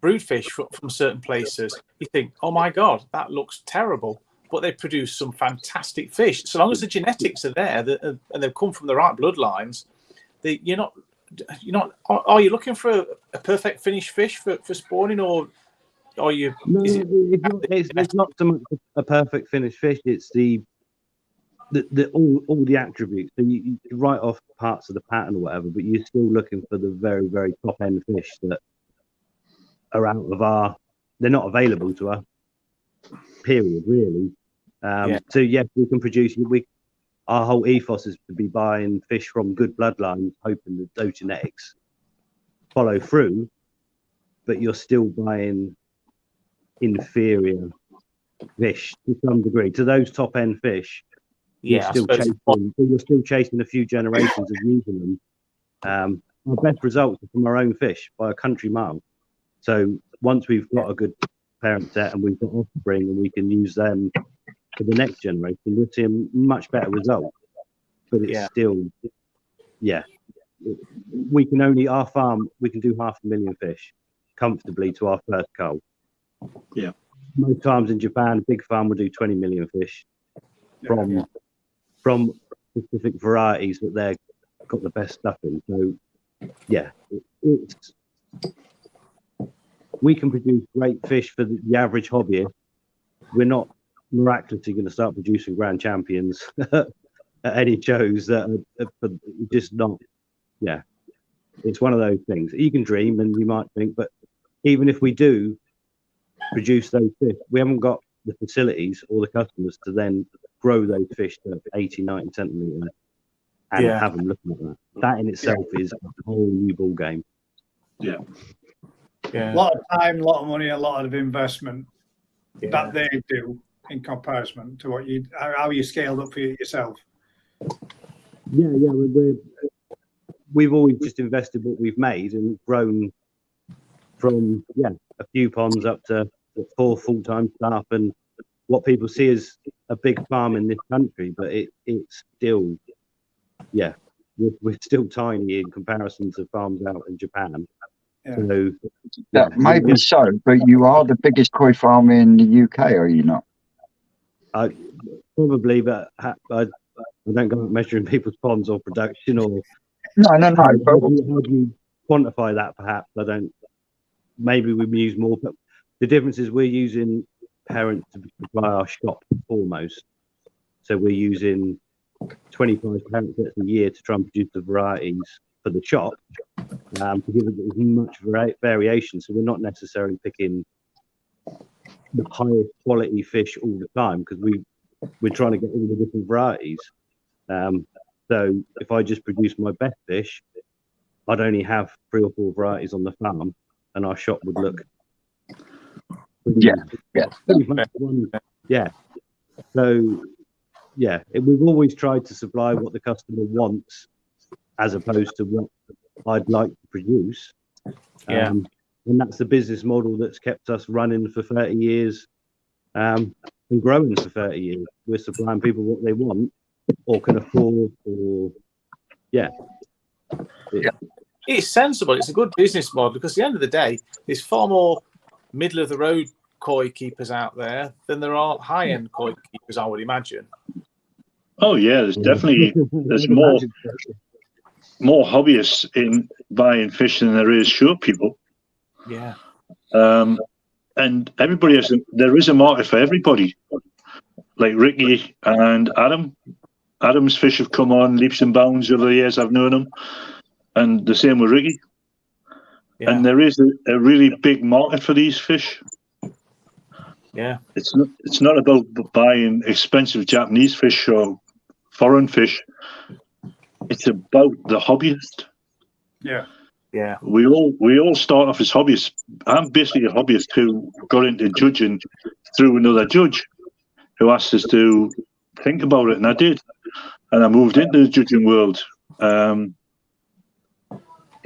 brood fish from certain places. You think, oh my God, that looks terrible. But they produce some fantastic fish. So long as the genetics are there and they've come from the right bloodlines, you're not. Are you looking for a perfect finished fish for spawning, or are you? No, it's not so much a perfect finished fish. It's all the attributes. So you write off parts of the pattern or whatever, but you're still looking for the very, very top end fish that are out of they're not available to us. Period, really. So yes, we can produce. Our whole ethos is to be buying fish from good bloodlines, hoping that those genetics follow through. But you're still buying inferior fish to some degree. To those top end fish, you're still chasing a few generations of using them. Our best results are from our own fish by a country mile. So once we've got a good parent set and we've got offspring and we can use them for the next generation, we're seeing much better results. But it's still, we can only, our farm, we can do 500,000 fish comfortably to our first cull. Yeah. Most times in Japan, a big farm will do 20 million fish from specific varieties that they've got the best stuff in. So, we can produce great fish for the average hobbyist. We're not miraculously going to start producing grand champions at any shows that are just not. Yeah, it's one of those things. You can dream and you might think, but even if we do produce those fish, we haven't got the facilities or the customers to then grow those fish to 80, 90 centimetres and have them looking at that. That in itself is a whole new ball game. Yeah. A lot of time, a lot of money, a lot of investment that they do in comparison to what how you scaled up for yourself. We've always just invested what we've made and grown from a few ponds up to 4 full-time staff and what people see as a big farm in this country, but it's still we're still tiny in comparison to farms out in Japan. So, maybe so, but you are the biggest koi farm in the UK, are you not? Probably, but I don't go out measuring people's ponds or production or. No. How do you quantify that? Perhaps I don't. Maybe we use more, but the difference is we're using parents to supply our shop foremost. So we're using 25 parent sets a year to try and produce the varieties for the shop to give it as much variation. So we're not necessarily picking the highest quality fish all the time because we're trying to get all the different varieties. So if I just produce my best fish, I'd only have 3 or 4 varieties on the farm, and our shop would look pretty much one. So we've always tried to supply what the customer wants, as opposed to what I'd like to produce. And that's the business model that's kept us running for 30 years and growing for 30 years. We're supplying people what they want or can afford, or it's sensible. It's a good business model because at the end of the day, there's far more middle of the road koi keepers out there than there are high end koi keepers, I would imagine. Oh yeah, there's more hobbyists in buying fish than there is short people. Yeah. And everybody there is a market for everybody. Like Ricky and Adam. Adam's fish have come on leaps and bounds over the years I've known them. And the same with Ricky. Yeah. And there is a really big market for these fish. Yeah. It's not about buying expensive Japanese fish or foreign fish. It's about the hobbyist. Yeah. Yeah. We all start off as hobbyists. I'm basically a hobbyist who got into judging through another judge who asked us to think about it, and I did. And I moved into the judging world. But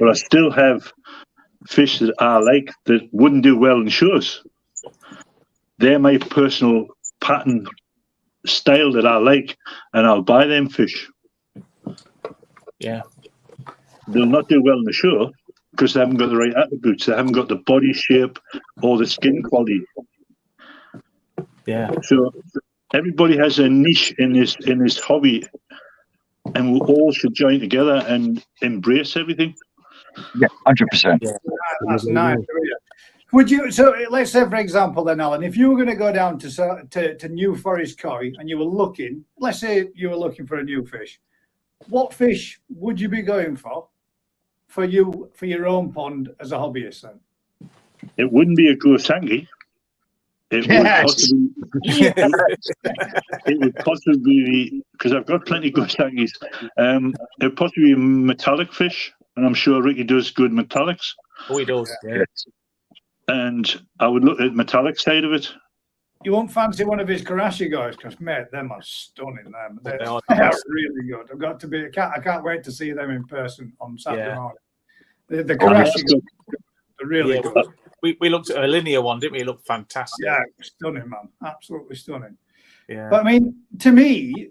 I still have fish that I like that wouldn't do well in shows. They're my personal pattern style that I like, and I'll buy them fish. Yeah. They'll not do well in the show, because they haven't got the right attributes. They haven't got the body shape or the skin quality. Yeah. So everybody has a niche in this hobby, and we all should join together and embrace everything. Yeah, 100%. Yeah. That's nice. Would you? So let's say, for example, then, Alan, if you were going to go down to New Forest Koi and you were looking, let's say you were looking for a new fish, what fish would you be going for your own pond as a hobbyist? Then It wouldn't be a Gosangi. It would possibly be, because I've got plenty of Gosangis. It would possibly be a metallic fish, and I'm sure Ricky does good metallics. Oh, he does. Yeah. And I would look at the metallic side of it. you won't fancy one of his Karashi guys, because mate, them are stunning. They're really good. I can't wait to see them in person on Saturday morning. The Karashi guys are really good. We looked at a linear one, didn't we? It looked fantastic. Yeah, stunning, man. Absolutely stunning. Yeah. But I mean, to me,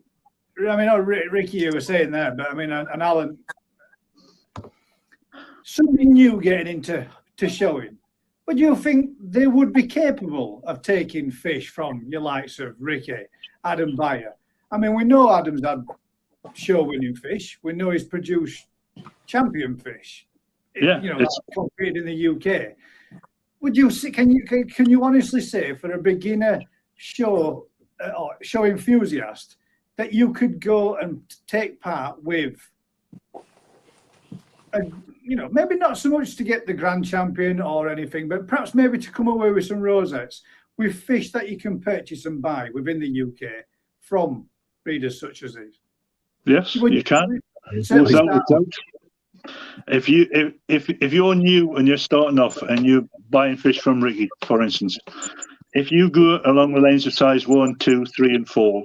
I mean, Ricky, you were saying there, but I mean, and Alan, somebody new getting into showing, would you think they would be capable of taking fish from your likes of Ricky, Adam Bayer? I mean, we know Adam's had show-winning fish. We know he's produced champion fish. Yeah, competed in the UK. Would you see? Can you honestly say, for a beginner show enthusiast, that you could go and take part with, maybe not so much to get the grand champion or anything, but perhaps maybe to come away with some rosettes with fish that you can purchase and buy within the UK from breeders such as these? Yes, you can. If you're new and you're starting off and you're buying fish from Ricky, for instance, if you go along the lines of size 1, 2, 3, and 4,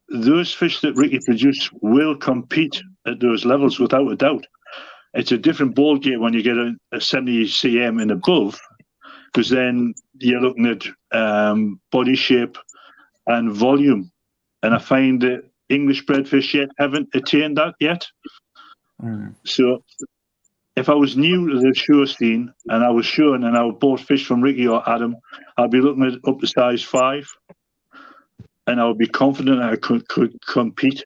those fish that Ricky produces will compete at those levels without a doubt. It's a different ball game when you get a 70 cm and above, because then you're looking at body shape and volume. And I find that English bred fish yet haven't attained that yet. So if I was new to the show scene and I was showing and I bought fish from Ricky or Adam, I'd be looking at up to size 5, and I would be confident I could compete.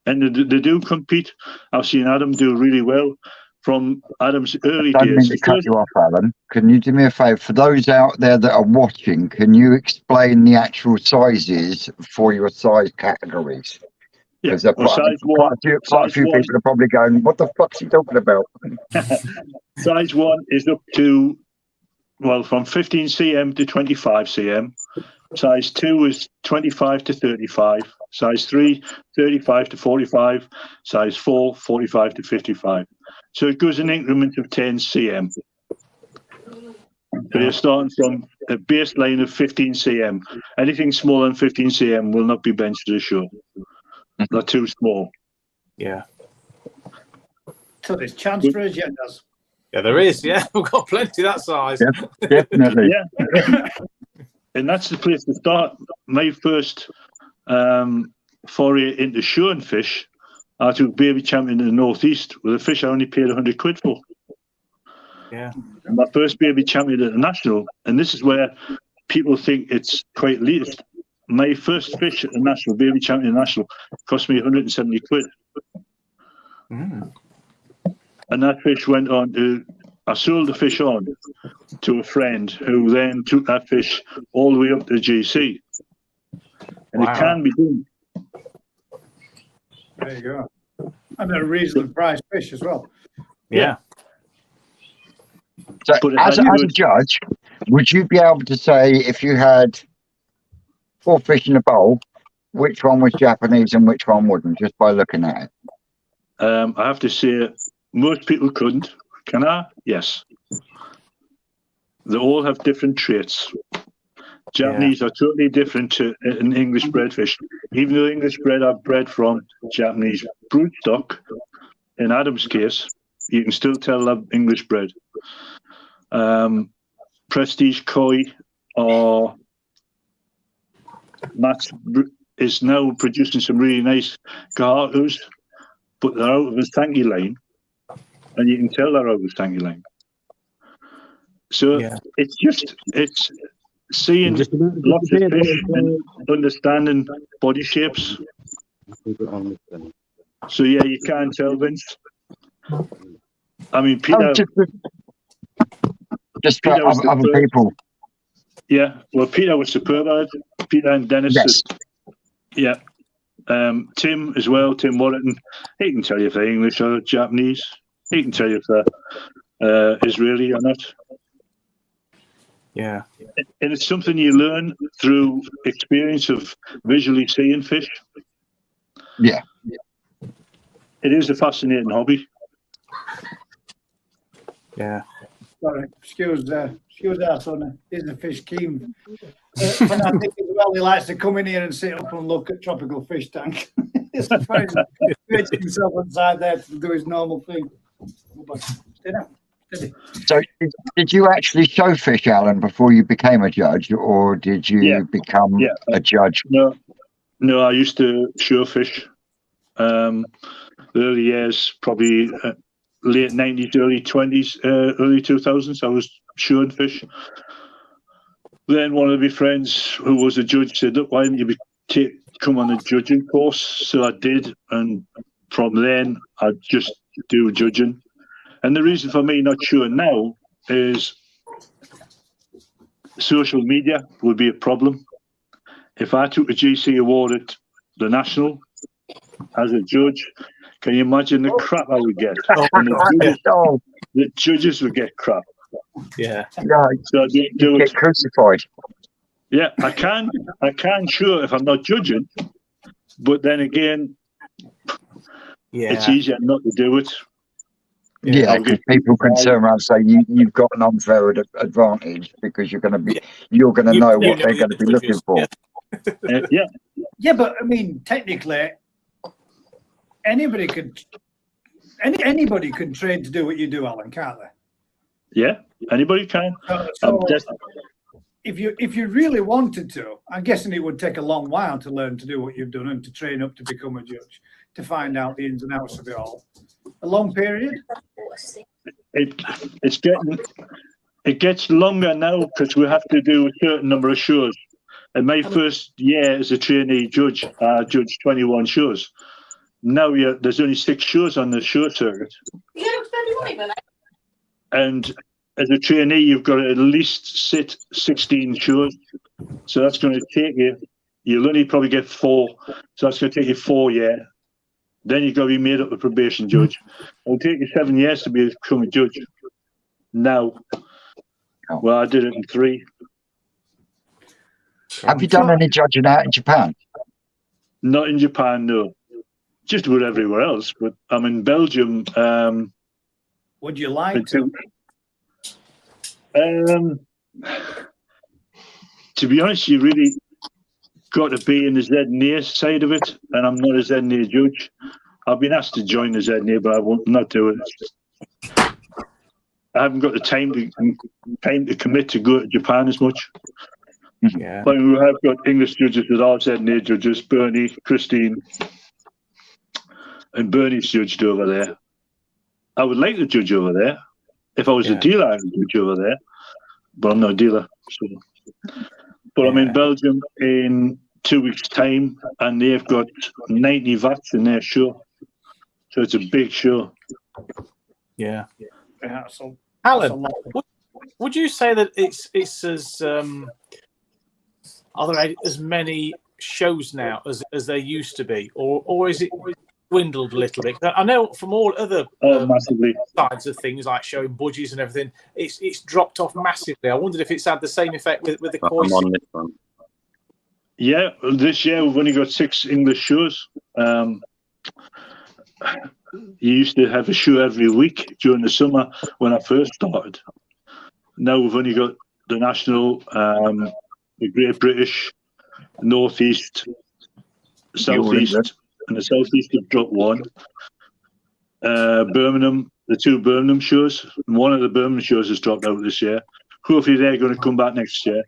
And they do compete. I've seen Adam do really well from Adam's early days. I don't mean to cut you off, Alan. Can you do me a favour? For those out there that are watching, can you explain the actual sizes for your size categories? Yeah, quite a few people are probably going, what the fuck's he talking about? Size 1 is up to, from 15 cm to 25 cm. Size 2 is 25 to 35. Size 3, 35 to 45. Size 4, 45 to 55. So it goes in increments of 10 cm. So you're starting from a baseline of 15 cm. Anything smaller than 15 cm will not be benched to the show. They're too small. Yeah. So there's chance for agendas. Yeah, there is. Yeah, we've got plenty that size. Yeah, definitely. Yeah. And that's the place to start. My first foray into showing fish, I took baby champion in the Northeast with a fish I only paid 100 quid for. Yeah. And my first baby champion at the National, and this is where people think it's quite elitist. My first fish at the National, baby champion National, cost me 170 quid. And that fish went on to, I sold the fish on to a friend who then took that fish all the way up to GC. And it can be done. There you go. And a reasonably priced fish as well. Yeah. So as a judge, would you be able to say, if you had 4 fish in a bowl, which one was Japanese and which one wouldn't, just by looking at it? I have to say, most people couldn't. Can I? Yes. They all have different traits. Japanese are totally different to an English bred fish. Even though English bred are bred from Japanese broodstock, in Adam's case, you can still tell they're English bred. Prestige Koi or Max is now producing some really nice Kahatus, but they're out of his tanky line. and you can tell they're out of tanky line. So it's seeing lots of fish and understanding body shapes. So yeah, you can't tell, Vince. I mean, Peter. Just for other people. Yeah, well, Peter was superb at it. Peter and Dennis. Yes. Yeah. Tim as well, Tim Warrington. He can tell you if they're English or Japanese. He can tell you if they're Israeli or not. Yeah. And it's something you learn through experience of visually seeing fish. Yeah. It is a fascinating hobby. Yeah. Sorry, excuse our son. He's a fish keen. And I think as well, he likes to come in here and sit up and look at tropical fish tank. He's himself inside there to do his normal thing. So, did you actually show fish, Alan, before you became a judge, or did you become a judge? No, I used to show fish. The early years, probably late 90s, early 20s, early 2000s, I was showing fish. Then one of my friends who was a judge said, look, why didn't you come on a judging course? So I did, and from then I just do judging. And the reason for me not showing now is social media would be a problem. If I took a GC award at the National as a judge, can you imagine the crap I would get? And the judges would get crap. Yeah. So you get crucified. Yeah, I can show if I'm not judging, but then again, it's easier not to do it. Yeah, because people can turn around and say you've got an unfair advantage because you're going to know what they're going to be looking for. Yeah, but I mean, technically, anybody can train to do what you do, Alan, can't they? Yeah, anybody can. So if you really wanted to, I'm guessing it would take a long while to learn to do what you've done and to train up to become a judge, to find out the ins and outs of it all. A long period. It gets longer now because we have to do a certain number of shows. In my first year as a trainee judge, I judged 21 shows. Now there's only 6 shows on the show circuit. And as a trainee, you've got to at least sit 16 shows. So that's going to take you'll only probably get 4. So that's going to take you 4 years. Then you've got to be made up a probation judge. It'll take you 7 years to become a judge. Now, well, I did it in 3. Have you done any judging out in Japan? Not in Japan, no. Just about everywhere else. But I'm in Belgium. Would you like to? To be honest, you really got to be in the ZNA side of it, and I'm not a ZNA judge. I've been asked to join the ZNA, but I won't not do it. I haven't got the time to commit to go to Japan as much. Yeah. But we have got English judges that are ZNA judges, Bernie, Christine, and Bernie's judged over there. I would like to judge over there. If I was a dealer, I would judge over there. But I'm not a dealer. So. But I'm in Belgium in 2 weeks' time, and they've got 90 vats in their show. So it's a big show. Yeah. So Alan, would you say that it's as are there as many shows now as there used to be, or is it dwindled a little bit? I know from all other massively sides of things like showing budgies and everything, it's dropped off massively. I wondered if it's had the same effect with the koi. I'm on this one. Yeah, this year we've only got 6 English shows. You used to have a show every week during the summer when I first started. Now we've only got the National, the Great British, Northeast, Southeast, and the Southeast have dropped 1. Birmingham, the 2 Birmingham shows, and one of the Birmingham shows has dropped out this year. Hopefully they're going to come back next year.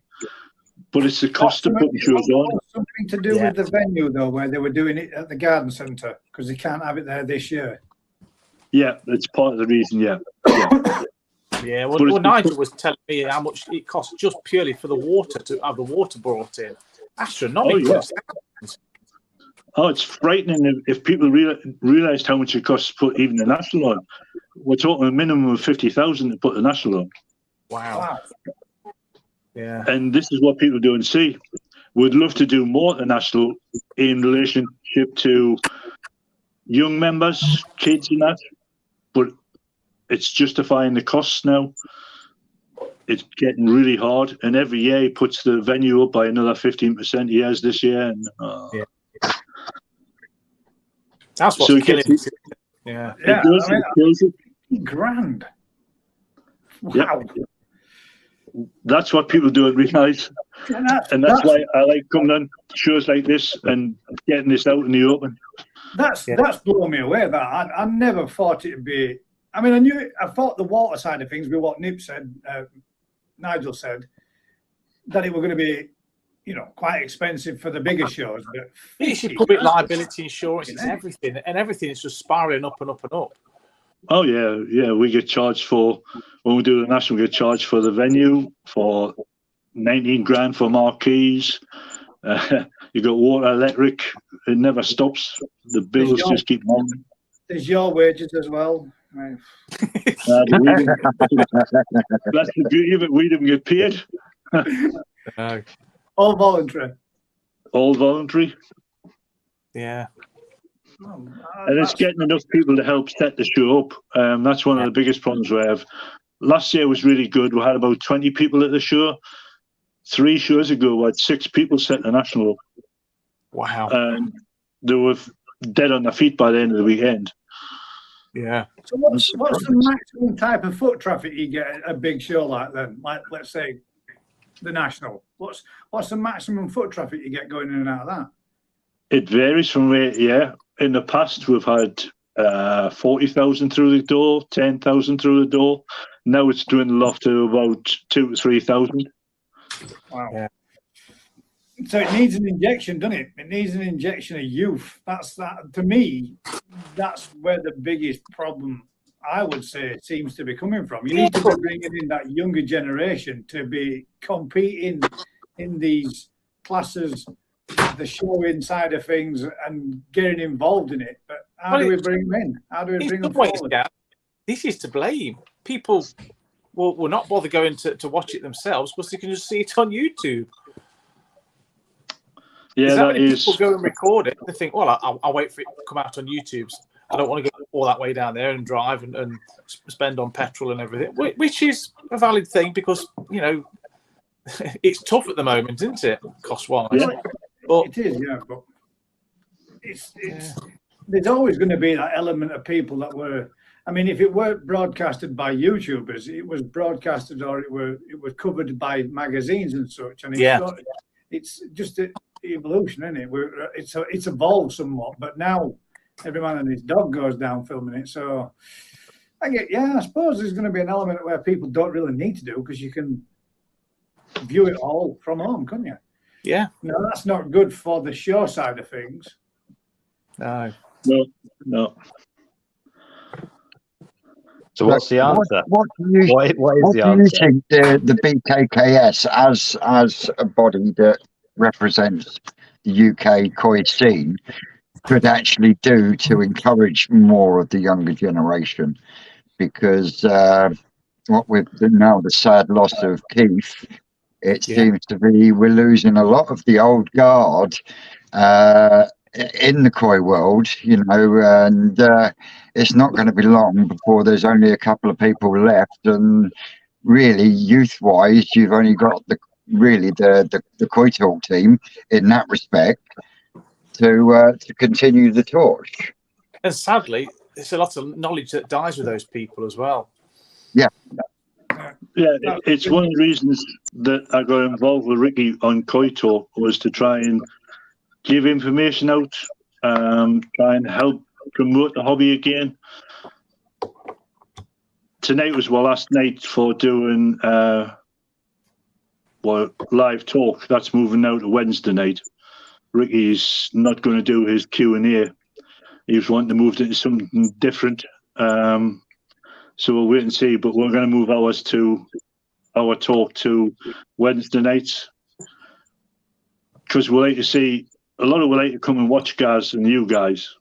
But it's the cost of putting shows on. Something to do with the venue, though, where they were doing it at the garden centre, because they can't have it there this year. Yeah, that's part of the reason. Yeah. Yeah, well, Nigel was telling me how much it costs just purely for the water to have the water brought in. Astronomical. Oh, it's frightening if people realised how much it costs to put even the national on. We're talking a minimum of 50,000 to put the national on. Wow. Yeah. And this is what people do and see. We'd love to do more at national in relationship to young members, kids and that, but it's justifying the costs now. It's getting really hard, and every year he puts the venue up by another 15%. He has this year, and that's what's killing it. Yeah, it does. It kills it. Grand. Wow. Yeah. That's what people don't realise, and that's why I like coming on shows like this and getting this out in the open. That's blown me away. That I never thought it'd be. I mean, I thought the water side of things, with what Nigel said, that it were going to be, quite expensive for the bigger shows. But it's your public liability insurance, it's everything, and everything is just spiraling up and up and up. Oh yeah. We get charged for when we do the national. We get charged for the venue for 19 grand for marquees. You got water, electric. It never stops. The bills just keep mounting. There's your wages as well. Right. That's the beauty of it. We didn't get paid. All voluntary. All voluntary. Yeah. And it's getting enough people to help set the show up. That's one of the biggest problems we have. Last year was really good. We had about 20 people at the show. 3 shows ago, we had 6 people set the national up. Wow. And they were dead on their feet by the end of the weekend. Yeah. So what's the maximum type of foot traffic you get at a big show like that? Like, let's say the national. What's the maximum foot traffic you get going in and out of that? It varies from where. Yeah. In the past, we've had 40,000 through the door, 10,000 through the door. Now it's dwindled off to about 2,000 to 3,000. Wow. Yeah. So it needs an injection, doesn't it? It needs an injection of youth. To me, that's where the biggest problem, I would say, seems to be coming from. You need to be bringing in that younger generation to be competing in these classes, the showing side of things, and getting involved in it. But how do we bring them in? How do we bring them forward? This is to blame. People will not bother going to watch it themselves because they can just see it on YouTube. Yeah, that is. People go and record it. They think, well, I'll wait for it to come out on YouTube. I don't want to go all that way down there and drive and spend on petrol and everything, which is a valid thing because, it's tough at the moment, isn't it, cost-wise? Yeah. But it is, yeah. But there's always going to be that element of people that were. I mean, if it weren't broadcasted by YouTubers, it was broadcasted or it was covered by magazines and such. And it's just an evolution, isn't it? It's evolved somewhat, but now every man and his dog goes down filming it. So I suppose there's going to be an element where people don't really need to do because you can view it all from home, couldn't you? Yeah. No, that's not good for the show side of things. No. So what's the answer? What is the answer? You think the BKKS, as a body that represents the UK koi scene, could actually do to encourage more of the younger generation? Because what with now the sad loss of Keith, it seems to be we're losing a lot of the old guard in the koi world, and it's not going to be long before there's only a couple of people left. And really, youth-wise, you've only got the koi talk team in that respect to continue the torch. And sadly, there's a lot of knowledge that dies with those people as well. Yeah. Yeah, it's one of the reasons that I got involved with Ricky on Koi Talk was to try and give information out, try and help promote the hobby again. Tonight was my last night for doing live talk. That's moving now to Wednesday night. Ricky's not going to do his Q&A. He was wanting to move into something different. So we'll wait and see. But we're going to move our talk to Wednesday nights, because we like to see a lot of we like to come and watch guys and you guys.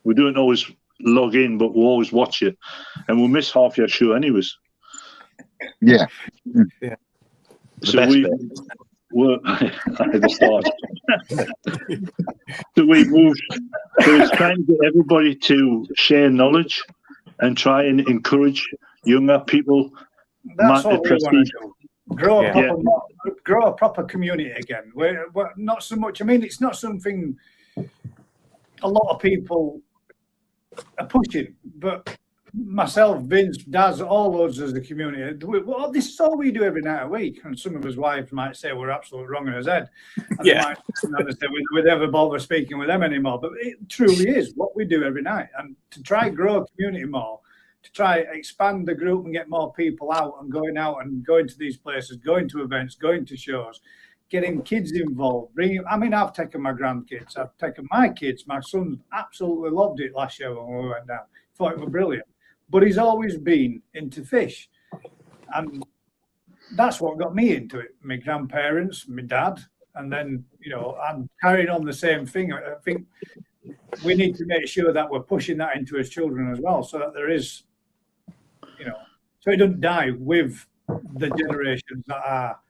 We don't always log in, but we'll always watch it, and we'll miss half your show anyways. Yeah. So we're at the start. So we moved. So it's trying to get everybody to share knowledge and try and encourage younger people. That's what we want to do. Grow a proper community again. We're not so much. I mean, it's not something a lot of people are pushing, but myself, Vince, Daz, all those as a community. This is all we do every night a week. And some of us wives might say we're absolutely wrong in his head. And they might say we never bother speaking with them anymore. But it truly is what we do every night. And to try grow a community more, to try expand the group and get more people out and going to these places, going to events, going to shows, getting kids involved. I've taken my grandkids. I've taken my kids. My son absolutely loved it last year when we went down. Thought it was brilliant. But he's always been into fish. And that's what got me into it. My grandparents, my dad, and then, I'm carrying on the same thing. I think we need to make sure that we're pushing that into his children as well, so that there is, so it doesn't die with the generations that are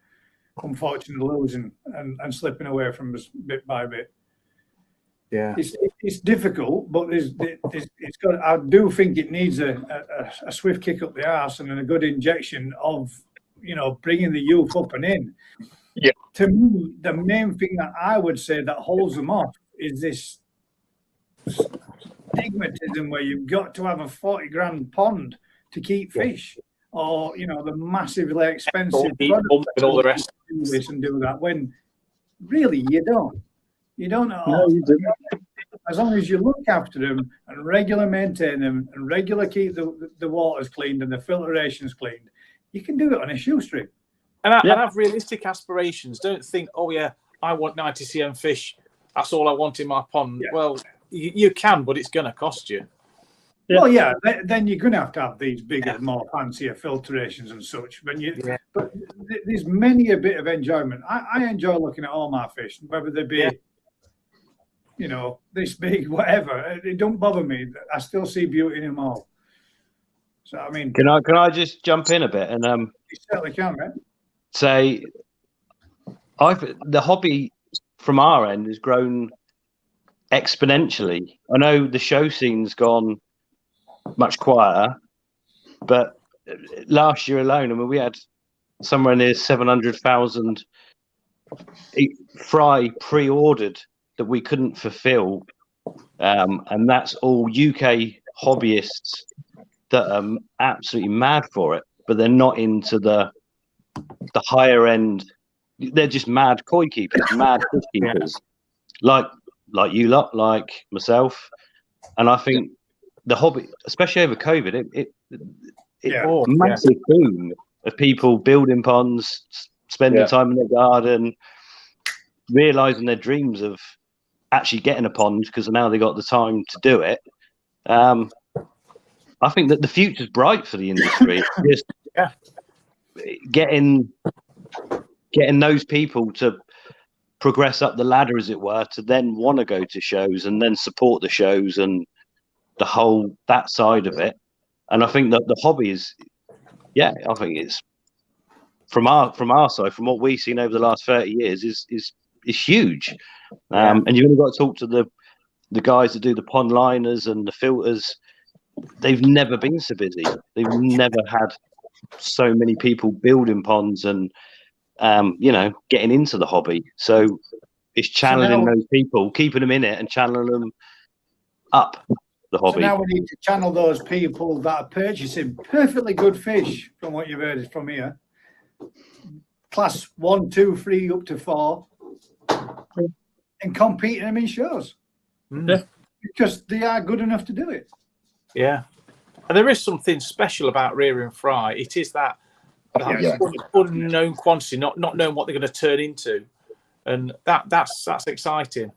unfortunately losing and slipping away from us bit by bit. Yeah, it's difficult, but it's got. I do think it needs a swift kick up the arse and a good injection of, bringing the youth up and in. Yeah. To me, the main thing that I would say that holds them off is this stigmatism where you've got to have a 40 grand pond to keep fish, or the massively expensive product and all the rest. Do this and do that, when really you don't. You don't at all. No, you don't. As long as you look after them and regular maintain them and regular keep the waters cleaned and the filtrations cleaned, you can do it on a shoestring. And have realistic aspirations. Don't think, I want 90 cm fish. That's all I want in my pond. Yeah. Well, you can, but it's going to cost you. Yeah. Well, then you're going to have these bigger, more fancier filtrations and such. But there's many a bit of enjoyment. I enjoy looking at all my fish, whether they be, this big, whatever. It don't bother me. I still see beauty in them all. So, I mean... Can I just jump in a bit? And you certainly can, man. Say, the hobby from our end has grown exponentially. I know the show scene's gone much quieter, but last year alone, we had somewhere near 700,000 fry pre-ordered that we couldn't fulfill, and that's all UK hobbyists that are absolutely mad for it, but they're not into the higher end. They're just mad koi keepers, mad fish keepers, like you lot, like myself. And I think the hobby, especially over COVID, it a massive boom of people building ponds, spending time in their garden, realizing their dreams of actually getting a pond because now they got the time to do it. I think that the future's bright for the industry. Just getting those people to progress up the ladder, as it were, to then want to go to shows and then support the shows and the whole that side of it. And I think that the hobby is, I think it's from our side, from what we've seen over the last 30 years, is huge. And you've only got to talk to the guys that do the pond liners and the filters. They've never been so busy. They've never had so many people building ponds and getting into the hobby. So it's channeling those people, keeping them in it and channeling them up the hobby. So now we need to channel those people that are purchasing perfectly good fish, from what you've heard from here. Class 1, 2, 3 up to 4, and competing them in shows. Because they are good enough to do it. Yeah. And there is something special about rearing fry. It is that unknown quantity, not knowing what they're going to turn into. And that's exciting.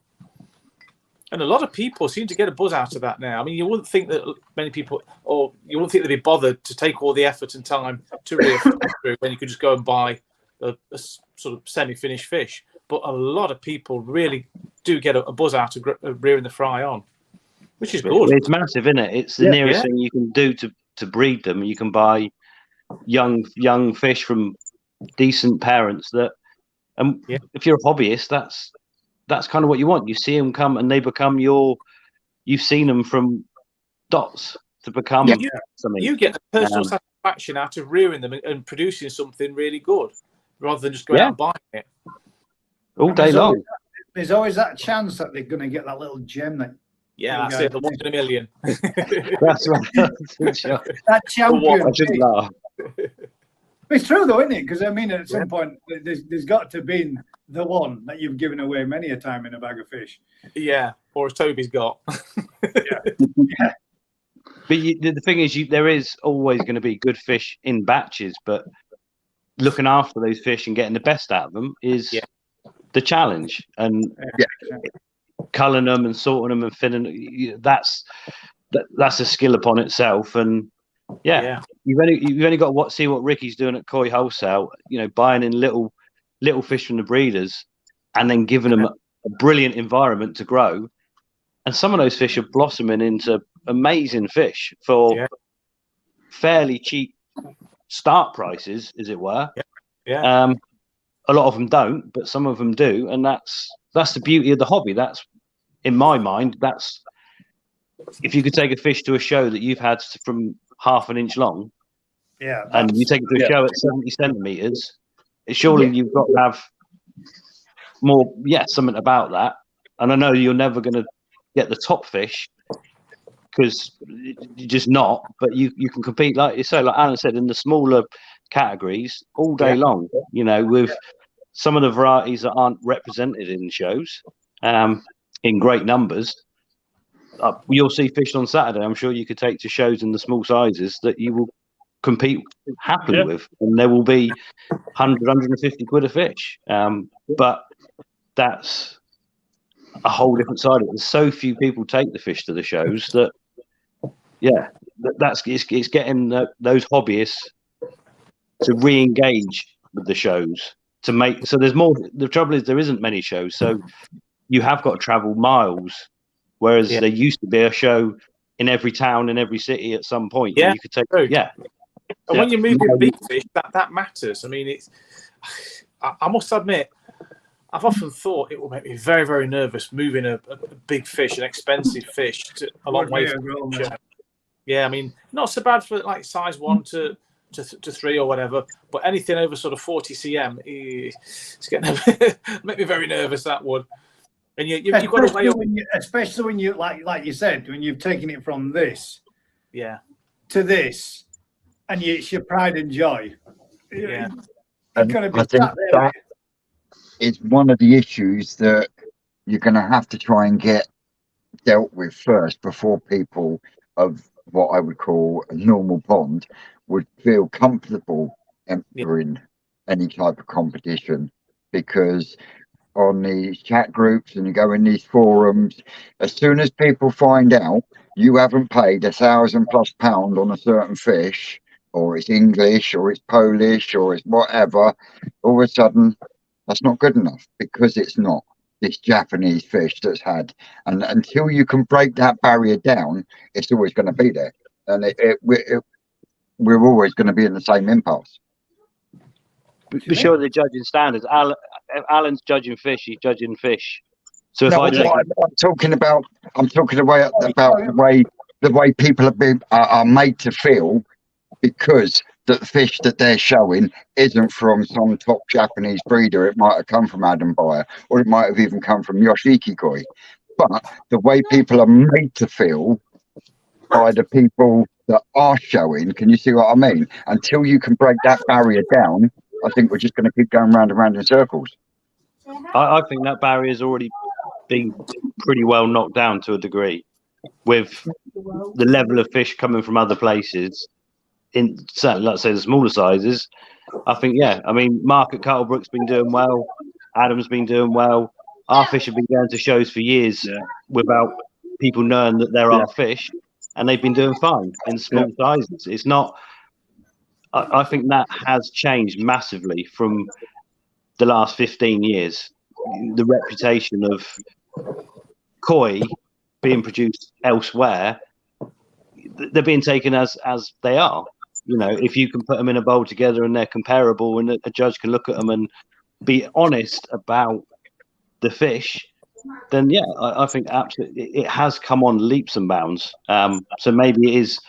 And a lot of people seem to get a buzz out of that now. I mean, you wouldn't think that many people, or you wouldn't think they'd be bothered to take all the effort and time to rear fish when you could just go and buy a sort of semi-finished fish. But a lot of people really do get a buzz out of rearing the fry on, which is good. It's massive, isn't it? It's the nearest thing you can do to breed them. You can buy young fish from decent parents that, if you're a hobbyist, that's kind of what you want. You see them come and they become you've seen them from dots to become something. You get a personal satisfaction out of rearing them and producing something really good, rather than just going out and buying it all day long. There's always that chance that they're going to get that little gem that. Yeah, that's it. The 1 in a million. That's right. That champion. I shouldn't laugh. It's true though, isn't it? Because I mean, at some point, there's got to be the one that you've given away many a time in a bag of fish. Yeah, or as Toby's got. Yeah. But the thing is, there is always going to be good fish in batches, but looking after those fish and getting the best out of them is the challenge. And culling them and sorting them and finning, that's a skill upon itself. And you've only got to see what Ricky's doing at Koi Wholesale. You know, buying in little fish from the breeders and then giving them a brilliant environment to grow. And some of those fish are blossoming into amazing fish for fairly cheap start prices, as it were. A lot of them don't, but some of them do, and that's the beauty of the hobby. That's, in my mind, that's if you could take a fish to a show that you've had from half an inch long, and you take it to a show at 70 centimeters, surely you've got to have more, something about that. And I know you're never going to get the top fish because you're just not, but you can compete, like you say, like Alan said, in the smaller categories all day long, you know, with some of the varieties that aren't represented in shows in great numbers. You'll see fish on Saturday, I'm sure you could take to shows in the small sizes that you will compete happily with, and there will be 100, 150 quid a fish. But that's a whole different side of it. There's so few people take the fish to the shows that, it's getting those hobbyists to re-engage with the shows to make. So there's more. The trouble is there isn't many shows, so you have got to travel miles. Whereas there used to be a show in every town in every city at some point. You could take. And when you move with big fish, that matters. I mean, I must admit, I've often thought it will make me very, very nervous moving a big fish, an expensive fish, a long way from the show. Yeah, I mean, not so bad for like size 1 to 3 or whatever, but anything over sort of 40 cm, it's going to make me very nervous. That would. And you've got to weigh up, especially when you like you said, when you've taken it from this, to this, and it's your pride and joy. And I think that is one of the issues that you're going to have to try and get dealt with first before people of what I would call a normal pond would feel comfortable entering any type of competition, because on these chat groups and you go in these forums, as soon as people find out you haven't paid £1,000+ on a certain fish, or it's English or it's Polish or it's whatever, all of a sudden that's not good enough, because it's not this Japanese fish that's had. And until you can break that barrier down, it's always going to be there, and we're always going to be in the same impasse. For sure, they're judging standards. Alan's judging fish. He's judging fish. So if I'm talking about the way people are made to feel, because the fish that they're showing isn't from some top Japanese breeder. It might have come from Adam Bayer, or it might have even come from Yoshiki Koi. But the way people are made to feel by the people that are showing, can you see what I mean? Until you can break that barrier down, I think we're just going to keep going round and round in circles. I think that barrier's already been pretty well knocked down to a degree, with the level of fish coming from other places. In certainly, let's say the smaller sizes, I think, I mean, Mark at Cuttlebrook's been doing well. Adam's been doing well. our fish have been going to shows for years without people knowing that there are fish, and they've been doing fine in small sizes. It's not. I think that has changed massively from the last 15 years. The reputation of koi being produced elsewhere, they're being taken as they are. You know, if you can put them in a bowl together and they're comparable, and a judge can look at them and be honest about the fish, then I think absolutely it has come on leaps and bounds. So maybe it is,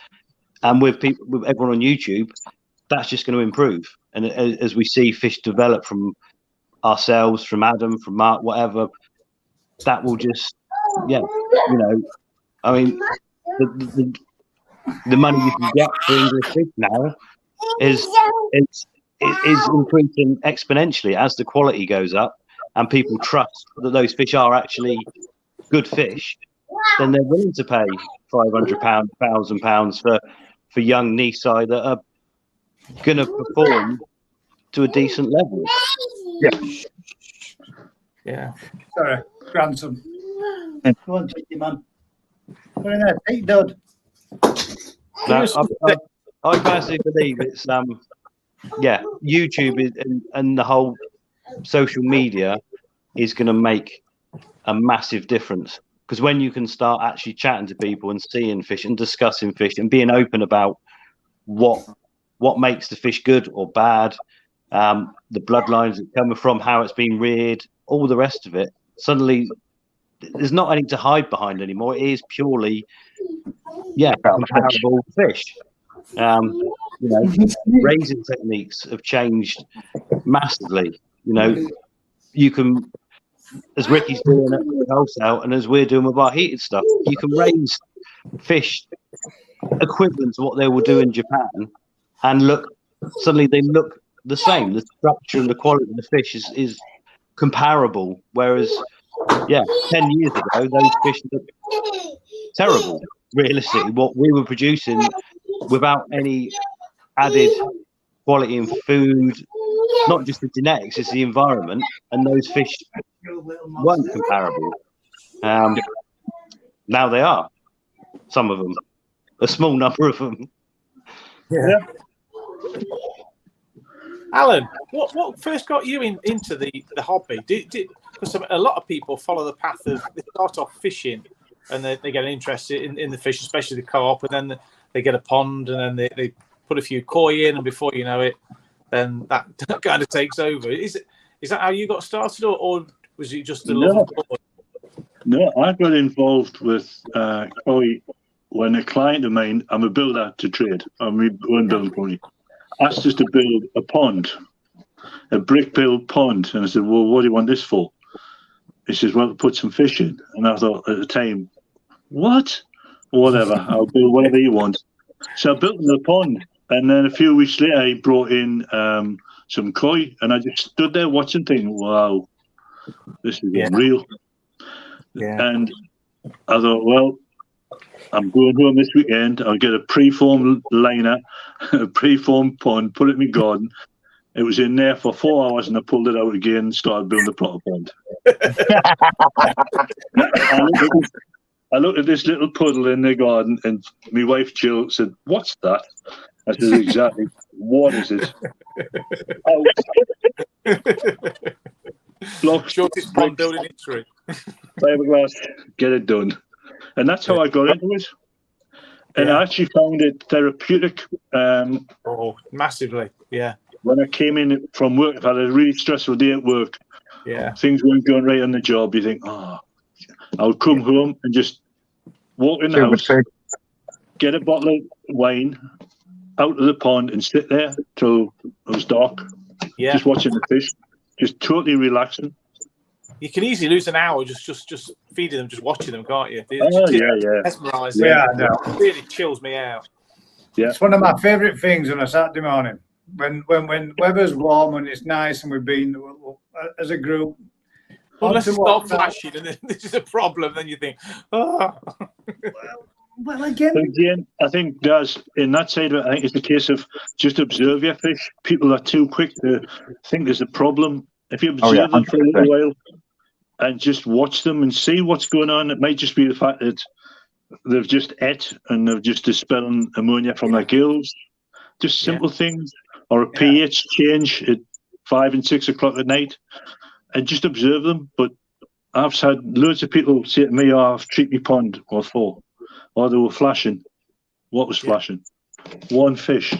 and with everyone on YouTube, that's just going to improve. And as we see fish develop from ourselves, from Adam, from Mark, whatever, that will just, I mean, the money you can get for English fish now is increasing exponentially as the quality goes up, and people trust that those fish are actually good fish. Then they're willing to pay £500, £1,000 for young Nisai that are going to perform to a decent level. Yeah. Sorry, grandson. Go on, take your man. Put in there, take Dud. No, I personally believe it's YouTube and the whole social media is going to make a massive difference, because when you can start actually chatting to people and seeing fish and discussing fish and being open about what makes the fish good or bad, the bloodlines it's coming from, how it's been reared, all the rest of it, suddenly there's not anything to hide behind anymore. It is purely comparable fish. Raising techniques have changed massively. You can, as Ricky's doing at wholesale and as we're doing with our heated stuff, you can raise fish equivalent to what they will do in Japan, and suddenly they look the same. The structure and the quality of the fish is comparable, whereas 10 years ago those fish looked terrible. Realistically, what we were producing without any added quality in food, not just the genetics, it's the environment, and those fish weren't comparable. Now they are. Some of them, a small number of them. Yeah. Alan, what first got you into the hobby? Because a lot of people follow the path of, they start off fishing and they get interested in the fish, especially the co-op, and then they get a pond, and then they put a few koi in, and before you know it, then that kind of takes over. Is that how you got started, or was it just a love of koi? No, I got involved with koi when a client of mine, I'm a builder to trade, I'm one building company, asked us to build a pond, a brick-built pond. And I said, well, what do you want this for? He says, well, to put some fish in. And I thought at the time, what? Whatever, I'll build whatever you want. So I built the pond. And then a few weeks later, he brought in some koi. And I just stood there watching, thinking, wow, this is unreal. Yeah. And I thought, well, I'm going home this weekend. I'll get a preformed liner, a preformed pond, put it in my garden. It was in there for 4 hours, and I pulled it out again and started building the proper pond. I looked at this little puddle in the garden, and my wife Jill said, "What's that?" I said, "Exactly. What is it?" Blocks, shortest pond building history. Fiberglass, get it done. And that's how I got into it. And I actually found it therapeutic. Massively, yeah. When I came in from work, I had a really stressful day at work. Yeah. Things weren't going right on the job. You think, I would come home and just walk in the house, get a bottle of wine out of the pond and sit there till it was dark. Yeah. Just watching the fish, just totally relaxing. You can easily lose an hour just feeding them, just watching them, can't you? Mesmerising. Yeah, I know. It really chills me out. Yeah. It's one of my favourite things on a Saturday morning. When weather's warm and it's nice and we've been as a group. Unless it's not flashing and then this is a problem, then you think, oh. Well, again, I think there's, in that side of it, I think it's the case of just observe your fish. People are too quick to think there's a problem. If you observe them for a little while, and just watch them and see what's going on. It might just be the fact that they've just ate and they're just dispelling ammonia from their gills. Just simple things, or a pH change at 5 and 6 o'clock at night, and just observe them. But I've had loads of people say to me, "Oh, I've treated my pond or 4, or they were flashing." What was flashing? One fish.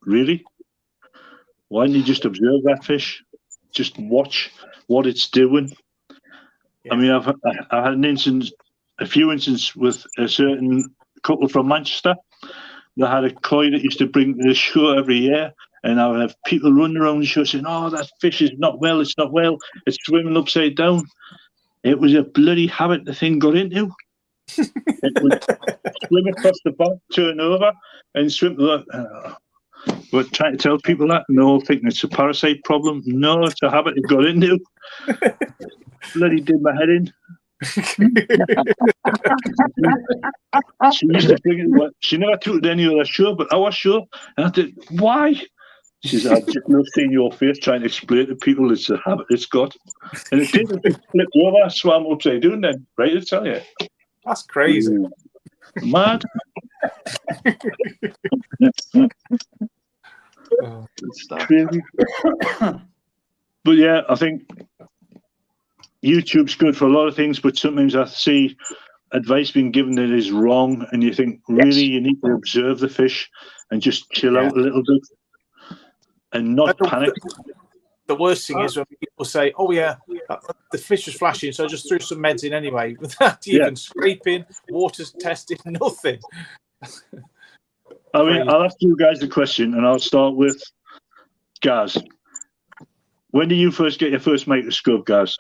Really? Why didn't you just observe that fish? Just watch what it's doing. I mean, I've had a few instances with a certain couple from Manchester. They had a koi that used to bring to the show every year, and I would have people running around the show saying, "Oh, that fish is not well, it's not well, it's swimming upside down." It was a bloody habit the thing got into. It would swim across the back, turn over, and swim. We're trying to tell people that, and they're all thinking it's a parasite problem. No, it's a habit it got into. Bloody did my head in. She used to bring it. She never took it to any other show, but our show. And I said, "Why?" She said, "I've just not seen your face trying to explain to people it's a habit it's got." And it didn't flip over, swam upside down then, right? I tell you. That's crazy. Mad. It's crazy. But yeah, I think YouTube's good for a lot of things, but sometimes I see advice being given that is wrong, and you think, really, you need to observe the fish and just chill out a little bit and not panic. The worst thing is when people say, "Oh yeah, the fish was flashing, so I just threw some meds in anyway," without even scraping, water's tested, nothing. I mean, I'll ask you guys a question, and I'll start with Gaz. When did you first get your first microscope, Gaz?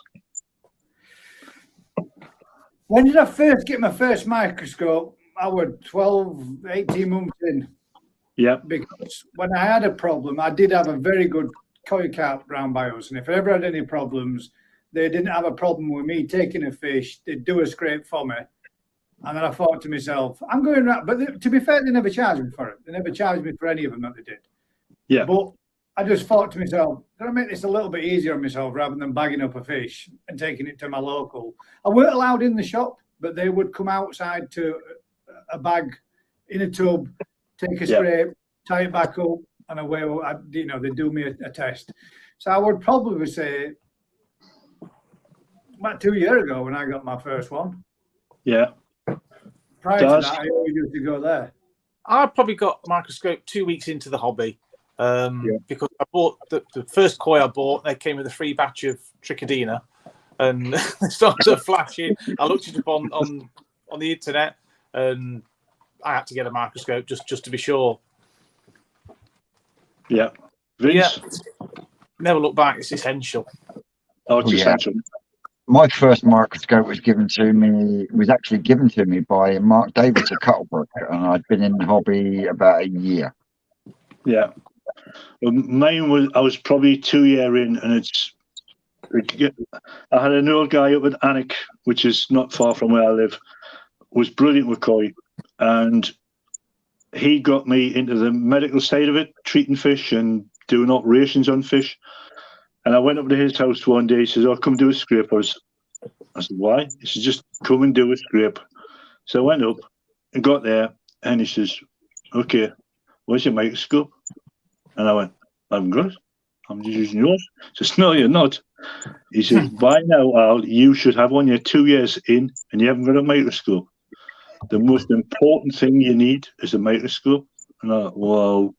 When did I first get my first microscope? I was 12, 18 months in. Yeah. Because when I had a problem, I did have a very good koi carp round by us. And if I ever had any problems, they didn't have a problem with me taking a fish. They'd do a scrape for me. And then I thought to myself, I'm going around. But to be fair, they never charged me for it. They never charged me for any of them that they did. Yeah. But I just thought to myself, can I make this a little bit easier on myself rather than bagging up a fish and taking it to my local? I weren't allowed in the shop, but they would come outside to a bag in a tub, take a scrape, tie it back up, and away. They do me a test. So I would probably say about 2 years ago when I got my first one. Yeah. Prior to that, I always used to go there. I probably got a microscope 2 weeks into the hobby. Because I bought the first koi I bought, they came with a free batch of Trichodina, and they started flashing. I looked it up on the internet, and I had to get a microscope just to be sure. Yeah, Vince? Never look back. It's essential. Oh, it's essential. My first microscope was actually given to me by Mark Davis at Cuttlebrook, and I'd been in the hobby about a year. Yeah. Well, mine I was probably 2 years in, and I had an old guy up at Alnwick, which is not far from where I live, was brilliant with koi, and he got me into the medical side of it, treating fish and doing operations on fish. And I went up to his house one day. He says, "Oh, come do a scrape." I said, "Why?" He said, "Just come and do a scrape." So I went up and got there, and he says, "Okay, where's your microscope?" And I went, "I haven't got it. I'm just using yours." He says, "No, you're not." He says, "By now, Al, you should have one. You're 2 years in, and you haven't got a microscope. The most important thing you need is a microscope." And I thought, "Well,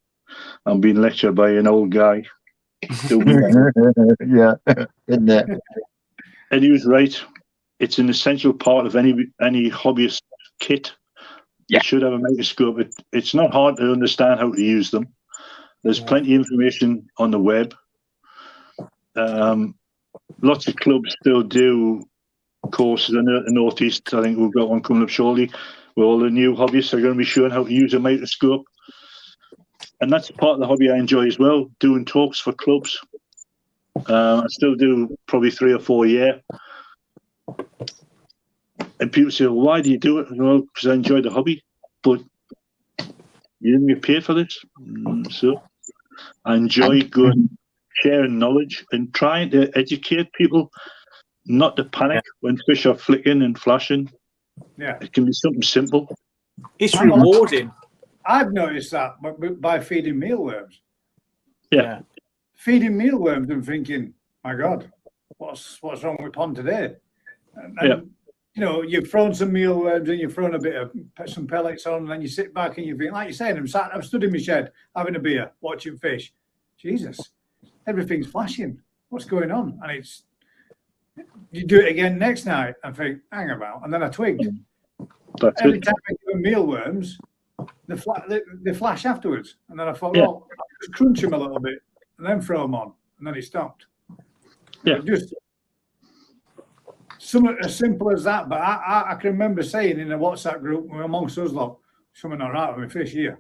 I'm being lectured by an old guy." Yeah, isn't it? And he was right. It's an essential part of any hobbyist kit. You should have a microscope. It's not hard to understand how to use them. There's plenty of information on the web. Lots of clubs still do courses in the Northeast. I think we've got one coming up shortly where all the new hobbyists are going to be showing how to use a microscope. And that's part of the hobby I enjoy as well, doing talks for clubs. I still do probably 3 or 4 a year. And people say, "Well, why do you do it?" Well, because I enjoy the hobby. But you didn't get paid for this. So I enjoy going, sharing knowledge and trying to educate people, not to panic when fish are flicking and flashing. Yeah. It can be something simple. It's rewarding. I've noticed that by feeding mealworms. Yeah. Feeding mealworms and thinking, my God, what's wrong with pond today? And you know, you've thrown some mealworms and you've thrown a bit of some pellets on, and then you sit back and you think, like you're saying, I'm stood in my shed having a beer, watching fish. Jesus, everything's flashing. What's going on? And you do it again next night and think, hang about, and then I twigged. Every time I give them mealworms, they flash afterwards. And then I thought, well, I'll just crunch them a little bit and then throw them on. And then it stopped. Yeah. Just something as simple as that. But I can remember saying in a WhatsApp group amongst us, like, something all right with my fish here.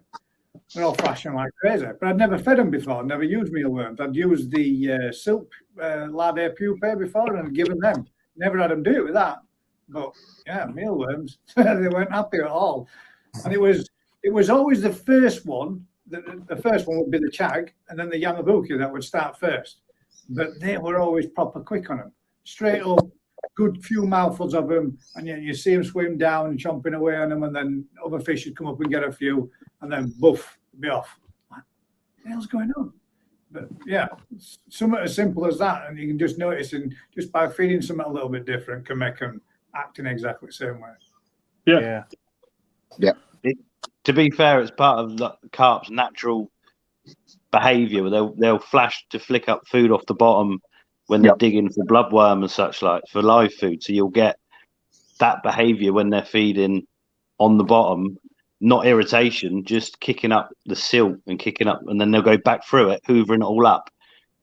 They're all flashing like crazy. But I'd never fed them before. I'd never used mealworms. I'd used the silk lard pupae before and given them. Never had them do it with that. But yeah, mealworms, they weren't happy at all. And it was always the first one. The first one would be the chag, and then the yamabuki that would start first. But they were always proper quick on them. Straight up, good few mouthfuls of them, and you see them swim down and chomping away on them, and then other fish would come up and get a few, and then boof, be off. What the hell's going on? But yeah, something as simple as that, and you can just notice, and just by feeding something a little bit different can make them act in exactly the same way. Yeah. To be fair, it's part of the carp's natural behaviour. They'll flash to flick up food off the bottom when they're digging for bloodworm and such, like for live food. So you'll get that behaviour when they're feeding on the bottom, not irritation, just kicking up the silt and kicking up, and then they'll go back through it, hoovering it all up.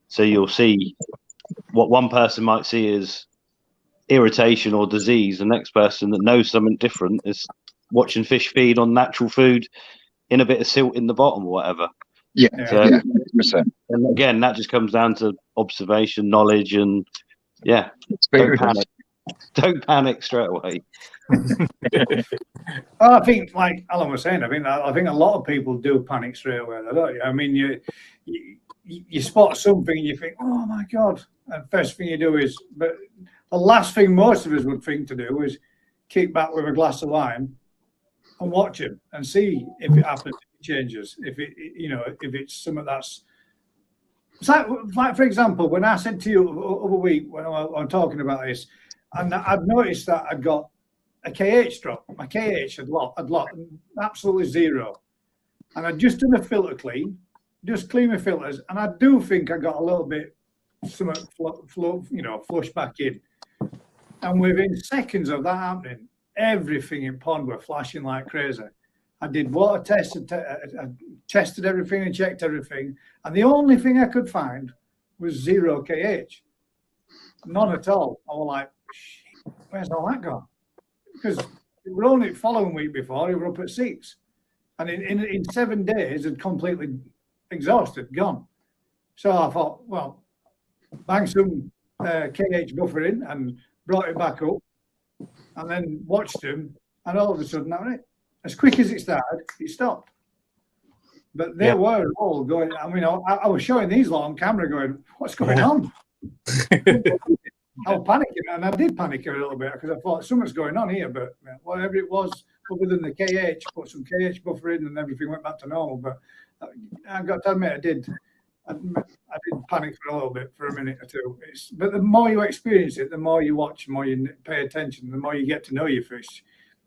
So you'll see what one person might see as irritation or disease. The next person that knows something different is watching fish feed on natural food in a bit of silt in the bottom or whatever. Yeah, so, 100%. And again, that just comes down to observation, knowledge, and don't panic. Don't panic straight away. I think, like Alan was saying, I think a lot of people do panic straight away, don't you? I mean, you spot something and you think, oh my God, and first thing you do is, but the last thing most of us would think to do is kick back with a glass of wine and watch him and see if it happens, if it changes, if it's something that's. It's like for example, when I said to you over a week when I'm talking about this, and I'd noticed that I'd got a KH drop. My KH had lot, absolutely zero, and I'd just done a filter clean, just clean my filters, and I do think I got a little bit something flush back in, and within seconds of that happening, everything in pond were flashing like crazy. I did water tests, I tested everything and checked everything, and the only thing I could find was 0 KH. None at all. I was like, shit, where's all that gone? Because we were only following week before, we were up at 6. And in 7 days, had completely exhausted, gone. So I thought, well, bang some KH buffer in and brought it back up, and then watched him, and all of a sudden, that was it. As quick as it started, it stopped. But they were all going. I mean, I was showing these lot on camera, going, "What's going on?" I was panicking, and I did panic a little bit because I thought something's going on here. But whatever it was, other than the KH, put some KH buffer in, and everything went back to normal. But I got to admit, I did panic for a little bit, for a minute or two. But the more you experience it, the more you watch, the more you pay attention, the more you get to know your fish.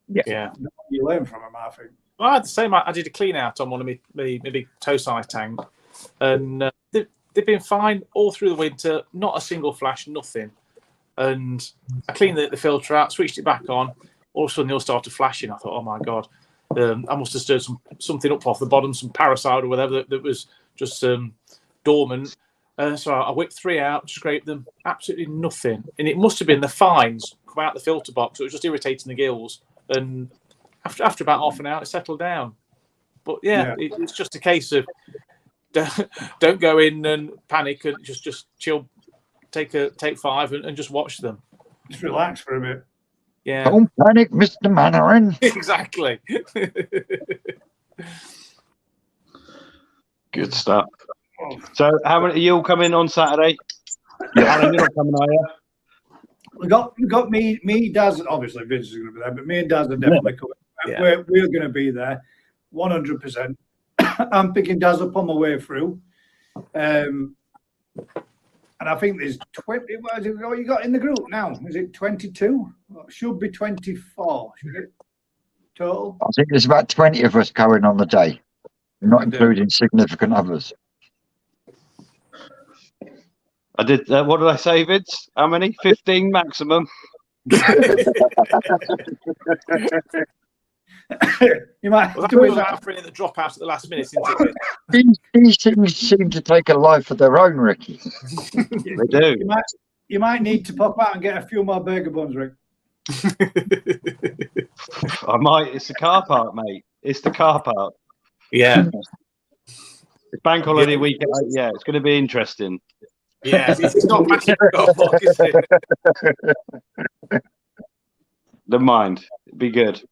Yeah. The more you learn from them, I think. Well, I had the same. I did a clean out on one of my big toe size tank, and they've been fine all through the winter. Not a single flash, nothing. And I cleaned the filter out, switched it back on. All of a sudden, they all started flashing. I thought, oh my God, I must have stirred something up off the bottom, some parasite or whatever that was just dormant. So I whipped 3 out, scraped them, absolutely nothing. And it must have been the fines come out the filter box. It was just irritating the gills. And after about half an hour, it settled down. But it's just a case of don't go in and panic and just chill, take 5 and just watch them. Just relax for a bit. Yeah. Don't panic, Mr. Mannering. Exactly. Good stuff. So, how many are you all coming on Saturday? Alan, you're not coming, are you? We got me, Daz. Obviously, Vince is going to be there, but me and Daz are definitely coming. Yeah. We're going to be there, 100%. I'm picking Daz up on my way through, and I think there's 20. What you got in the group now? Is it 22? Well, it should be 24. Should it total? I think there's about 20 of us going on the day, not including significant others. I did. What did I say, Vince? How many? 15 maximum. You might Well, have to that for the drop out at the last minute, isn't it? These things seem to take a life of their own, Ricky. They do. You might need to pop out and get a few more burger buns, Rick. I might. It's the car park, mate. It's the car park. Yeah. It's bank holiday weekend. Yeah, it's going to be interesting. Yeah, it's not massive car park, is it? Never mind. It'd be good.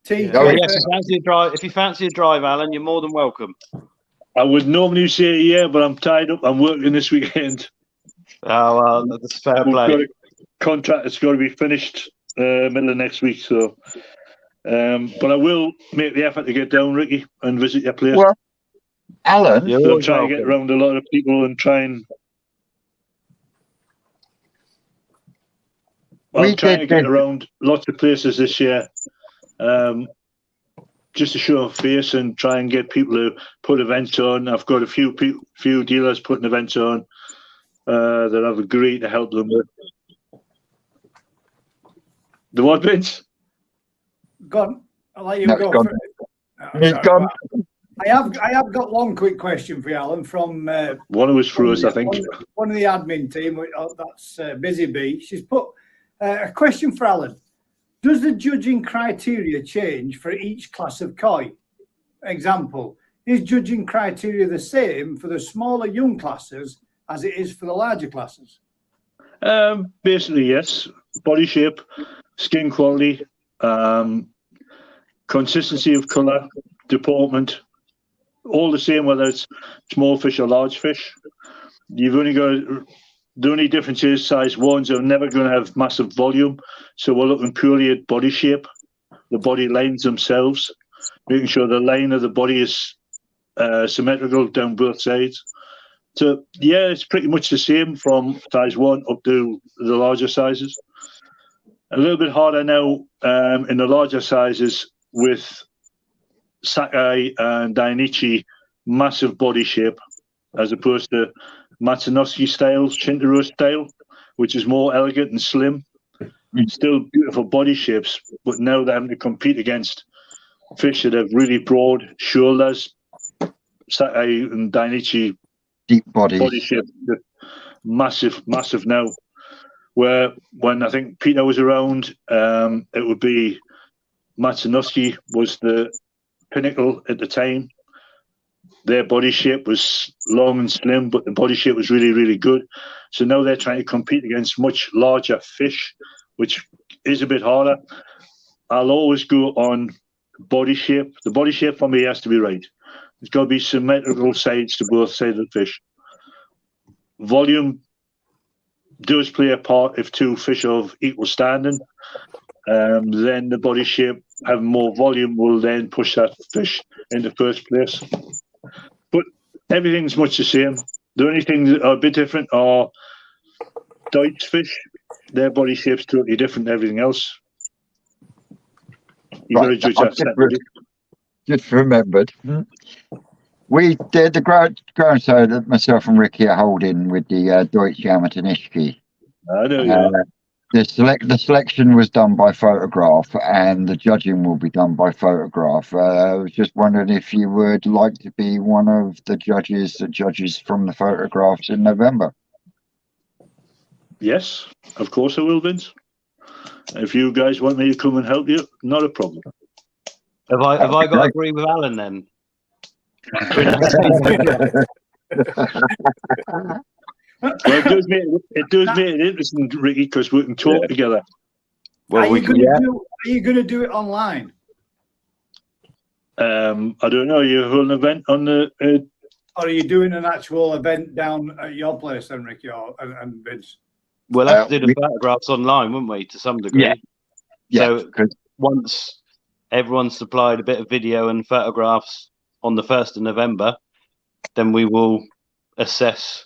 Yes, If you fancy a drive, Alan, you're more than welcome. I would normally say yeah, but I'm tied up. I'm working this weekend. Oh, well, that's fair We've play. got a contract that's got to be finished middle of next week. So, but I will make the effort to get down, Ricky, and visit your place. Well, Alan, I'll try and get around a lot of people and try and. I'm trying to get around lots of places this year, just to show a face and try and get people to put events on. I've got a few dealers putting events on that I've agreed to help them with. The what, Vince? Gone. I'll let you go. Gone. He's gone. I have got one quick question for you, Alan, from one of us froze, I think. One of the admin team. That's Busy Bee. She's put a question for Alan. Does the judging criteria change for each class of koi? Example, is judging criteria the same for the smaller young classes as it is for the larger classes? Basically, yes. Body shape, skin quality, consistency of colour, deportment, all the same whether it's small fish or large fish. You've only got the only difference is size ones are never going to have massive volume, so we're looking purely at body shape, the body lines themselves, making sure the line of the body is symmetrical down both sides. So yeah, it's pretty much the same from size 1 up to the larger sizes. A little bit harder now in the larger sizes with Sakai and Dainichi, massive body shape, as opposed to Matsunosuke style, Shintaro style, which is more elegant and slim. Still beautiful body shapes, but now they're having to compete against fish that have really broad shoulders. Sakai and Dainichi, deep body shape, massive now. Where when I think Peter was around, it would be Matsunosuke was the pinnacle at the time. Their body shape was long and slim, but the body shape was really, really good. So now they're trying to compete against much larger fish, which is a bit harder. I'll always go on body shape. The body shape for me has to be right. It's got to be symmetrical sides to both sides of the fish. Volume does play a part if two fish are of equal standing. Then the body shape, having more volume, will then push that fish into first place. But everything's much the same. The only things that are a bit different are Deutsch fish. Their body shape's totally different than everything else. You've got to judge that separately. Just remembered. We did the ground show that myself and Ricky are holding with the Deutsch Yamatanishiki. I know, yeah. The selection was done by photograph, and the judging will be done by photograph. I was just wondering if you would like to be one of the judges from the photographs in November. Yes, of course I will, Vince. If you guys want me to come and help you, not a problem. Have I got to agree with Alan then? Well, it does make it interesting, Ricky, because we can talk together. Well, are you going to do it online? I don't know. You hold an event on the. Or are you doing an actual event down at your place, then, Ricky and Vince? we'll have to do the photographs online, won't we, to some degree? Yeah. Yeah. So once everyone's supplied a bit of video and photographs on the 1st of November, then we will assess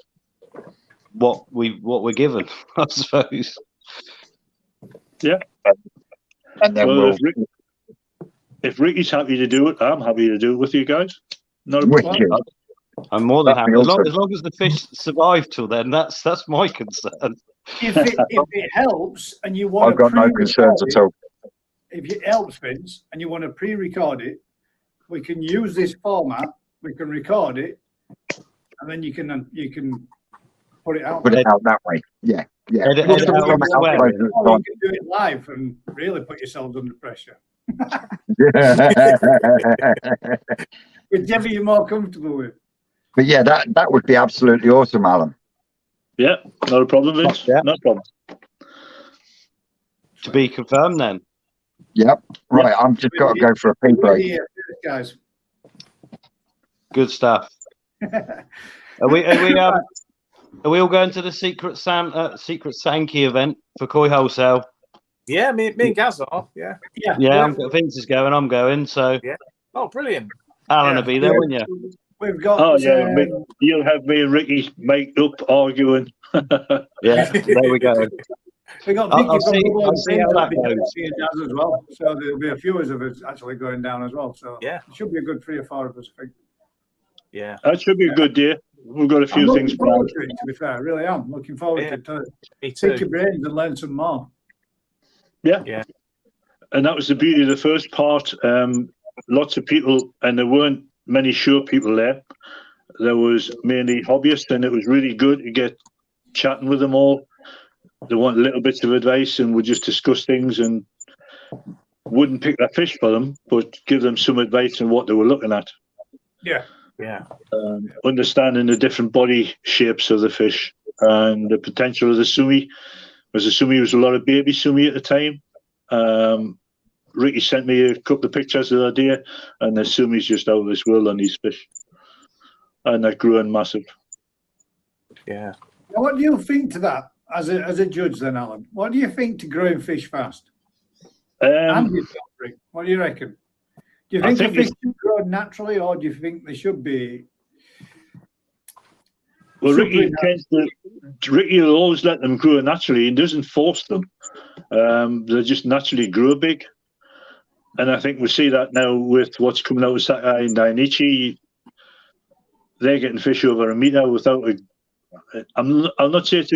what we're given, I suppose. Yeah. And then Well, if Ricky's happy to do it, I'm happy to do it with you guys. Not a problem. I'm more than happy. As long as the fish survive till then, that's my concern. If it helps and you want I've got no concerns at all. If it helps, Vince, and you want to pre-record it, we can use this format. We can record it, and then you can put it out. Put it out that way. Yeah. Yeah. You can do it live and really put yourselves under pressure. Whichever you're more comfortable with. But yeah, that would be absolutely awesome, Alan. Yeah, not a problem, Vince. Yeah. No problem. To be confirmed then. Yep. Right, I'm just got to go for a pee break. Yeah, guys. Good stuff. Are we all going to the Secret Sankey event for Koi Wholesale? Yeah, me and Gaz are. Yeah. Yeah. Vince is going. I'm going. So. Yeah. Oh, brilliant. Alan will be there, won't you? We've got. Oh yeah, you'll have me and Ricky make up arguing. Yeah. There we go. We got I'll see how that goes. As well, so there'll be a few of us actually going down as well. So yeah, it should be a good 3 or 4 of us, I think. Yeah, that should be a good day. We've got a few things planned. To be fair, I really am looking forward to pick your brains and learn some more. Yeah. And that was the beauty of the first part. Lots of people, and there weren't many sure people there. There was mainly hobbyists, and it was really good to get chatting with them all. They want little bits of advice, and we'd just discuss things and wouldn't pick that fish for them, but give them some advice on what they were looking at. Yeah. Understanding the different body shapes of the fish and the potential of the sumi. Because the sumi was a lot of baby sumi at the time. Ricky sent me a couple of pictures the other day, and the sumi's just out of this world on these fish. And they're growing massive. Yeah. Now, what do you think to that as a judge then, Alan? What do you think to growing fish fast? And yourself, Rick, what do you reckon? Do you think the fish should grow naturally, or do you think they should be? Well, Ricky will always let them grow naturally. He doesn't force them. They just naturally grow big. And I think we see that now with what's coming out of Sakai and Dainichi. They're getting fish over a metre without I'll not say it's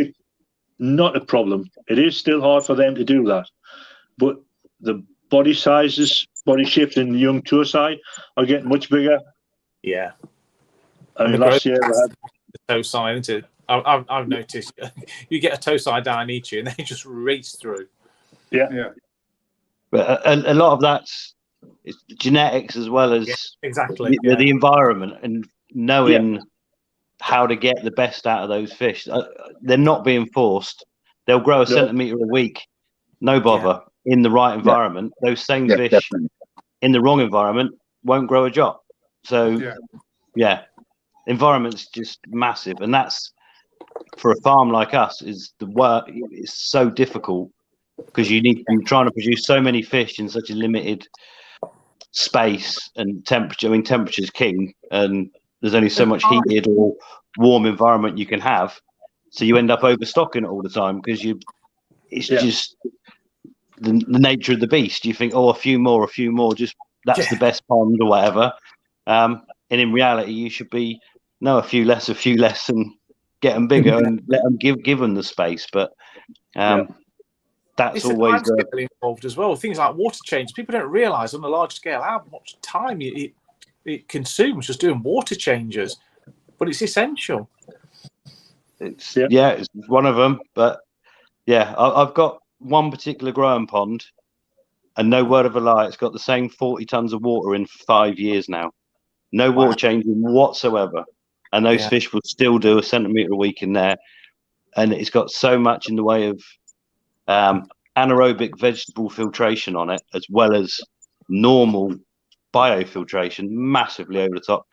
not a problem. It is still hard for them to do that. But the body sizes, body shapes in the young Tursai are getting much bigger. Yeah. I mean, last year we had the toe side, isn't it? I've noticed you get a toe side down each year and they just race through. Yeah. But a lot of that's genetics as well as exactly the environment and knowing how to get the best out of those fish. They're not being forced. They'll grow a centimetre a week, no bother, in the right environment. Those same fish in the wrong environment won't grow a jot. So, environment's just massive. And that's, for a farm like us, is the work is so difficult because you're trying to produce so many fish in such a limited space and temperature. I mean, temperature's king, and there's only so much heated or warm environment you can have. So you end up overstocking it all the time because it's just the nature of the beast. You think, a few more, just that's the best pond or whatever. And in reality, you should be, a few less, and get them bigger and let them give them the space. But that's always involved as well. Things like water change. People don't realise on a large scale how much time it consumes just doing water changes, but it's essential. It's one of them. But I've got one particular growing pond, and no word of a lie, it's got the same 40 tons of water in 5 years now. No water changing whatsoever, and those fish will still do a centimetre a week in there. And it's got so much in the way of anaerobic vegetable filtration on it, as well as normal biofiltration, massively over the top.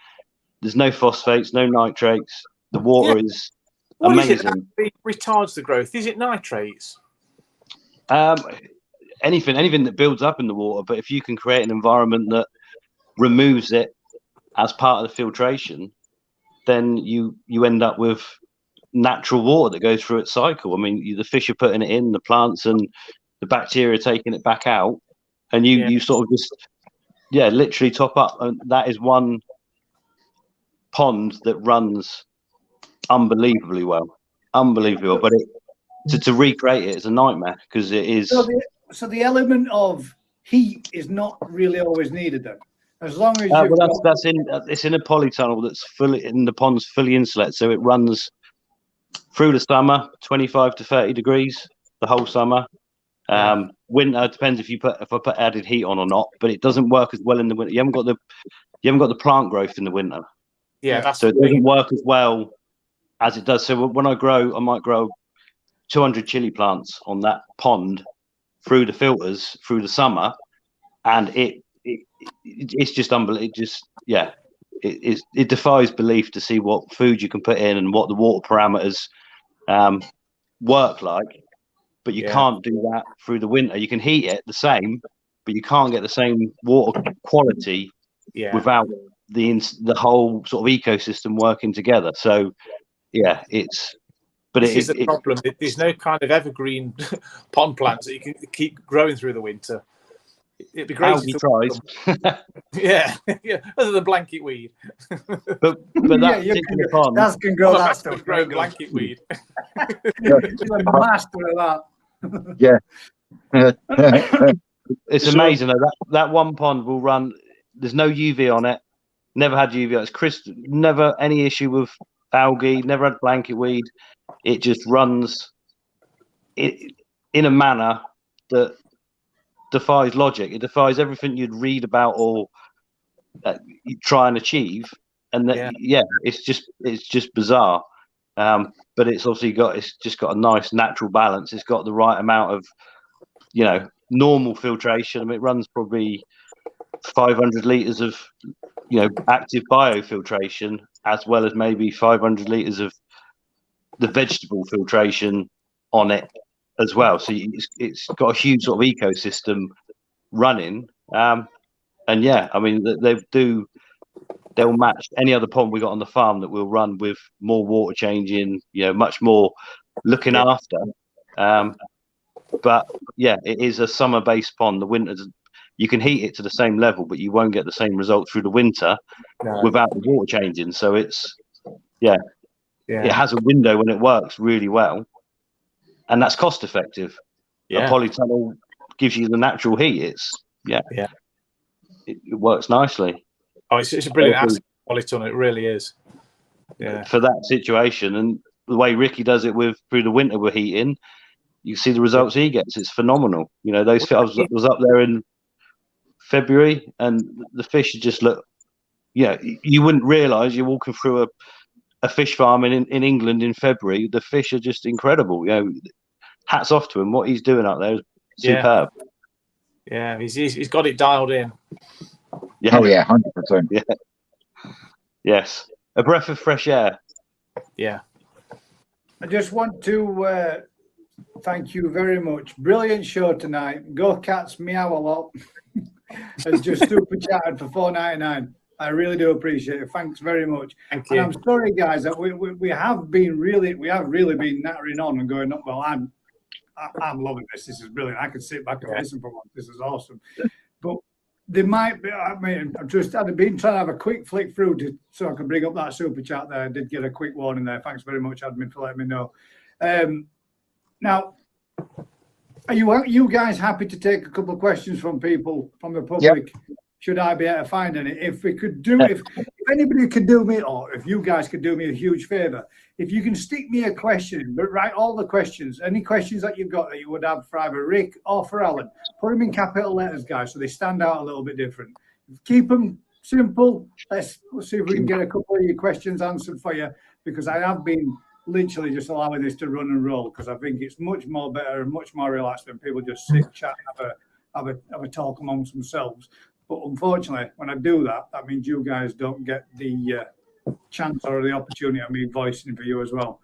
There's no phosphates, no nitrates. The water is amazing. It retards the growth? Is it nitrates? Anything that builds up in the water, but if you can create an environment that removes it as part of the filtration, then you end up with natural water that goes through its cycle. I mean, the fish are putting it in, the plants and the bacteria taking it back out, and you sort of just literally top up. And that is one pond that runs unbelievably well, but to recreate it is a nightmare because it is. So the element of heat is not really always needed then, as long as it's in a polytunnel that's fully in the pond's fully insulated, so it runs through the summer, 25 to 30 degrees the whole summer. Winter depends if I put added heat on or not, but it doesn't work as well in the winter. You haven't got the plant growth in the winter. So it doesn't work as well as it does. So when I might grow 200 chili plants on that pond through the filters through the summer, and it's just unbelievable. It defies belief to see what food you can put in and what the water parameters work like. But you can't do that through the winter. You can heat it the same, but you can't get the same water quality without the whole sort of ecosystem working together. So this is the problem. There's no kind of evergreen pond plants that you can keep growing through the winter. It'd be great. Algae tries. Other than blanket weed. but that particular pond, that can grow that stuff. Grow blanket weed. You're a master of that. It's amazing though. That one pond will run. There's no UV on it. Never had UV. It's crystal. Never any issue with algae. Never had blanket weed. It just runs in a manner that defies logic. It defies everything you'd read about or you try and achieve. And it's just bizarre. But it's obviously just got a nice natural balance. It's got the right amount of, normal filtration. I mean, it runs probably 500 litres of, active biofiltration, as well as maybe 500 litres of the vegetable filtration on it as well. So it's got a huge sort of ecosystem running. I mean, they'll match any other pond we got on the farm that will run with more water changing, much more looking after. But it is a summer-based pond. The winter, you can heat it to the same level, but you won't get the same result through the winter without the water changing. So it's, it has a window when it works really well, and that's cost effective. A polytunnel gives you the natural heat. It works nicely. Oh, it's a brilliant asset, polytunnel. It really is. Yeah. For that situation, and the way Ricky does it through the winter we're heating, you see the results he gets. It's phenomenal. I was up there in February, and the fish just look. You wouldn't realise you're walking through a fish farm in England in February. The fish are just incredible. Hats off to him. What he's doing out there is superb. Yeah, he's got it dialed in. Yeah. Oh yeah, 100%. Yeah. Yes, a breath of fresh air. Yeah. I just want to thank you very much. Brilliant show tonight. Go Cats, meow a lot. And just super chatted for $4.99. I really do appreciate it. Thanks very much. Thank you. And I'm sorry, guys, that we have really been nattering on and going, well, I'm loving this. This is brilliant. I can sit back and listen for once. This is awesome. But there might be, I'd been trying to have a quick flick through so I could bring up that super chat there. I did get a quick warning there. Thanks very much, admin, for letting me know. Now, are you guys happy to take a couple of questions from people, from the public? Yep. Should I be able to find any? If anybody could do me, or if you guys could do me a huge favor, if you can stick me a question, but write all the questions, any questions that you've got that you would have for either Rick or for Alan, put them in capital letters, guys, so they stand out a little bit different. Keep them simple. Let's see if we can get a couple of your questions answered for you, because I have been literally just allowing this to run and roll, because I think it's much more better and much more relaxed than people just sit, chat, have a talk amongst themselves. But unfortunately, when I do that, that means you guys don't get the chance or the opportunity of me voicing for you as well.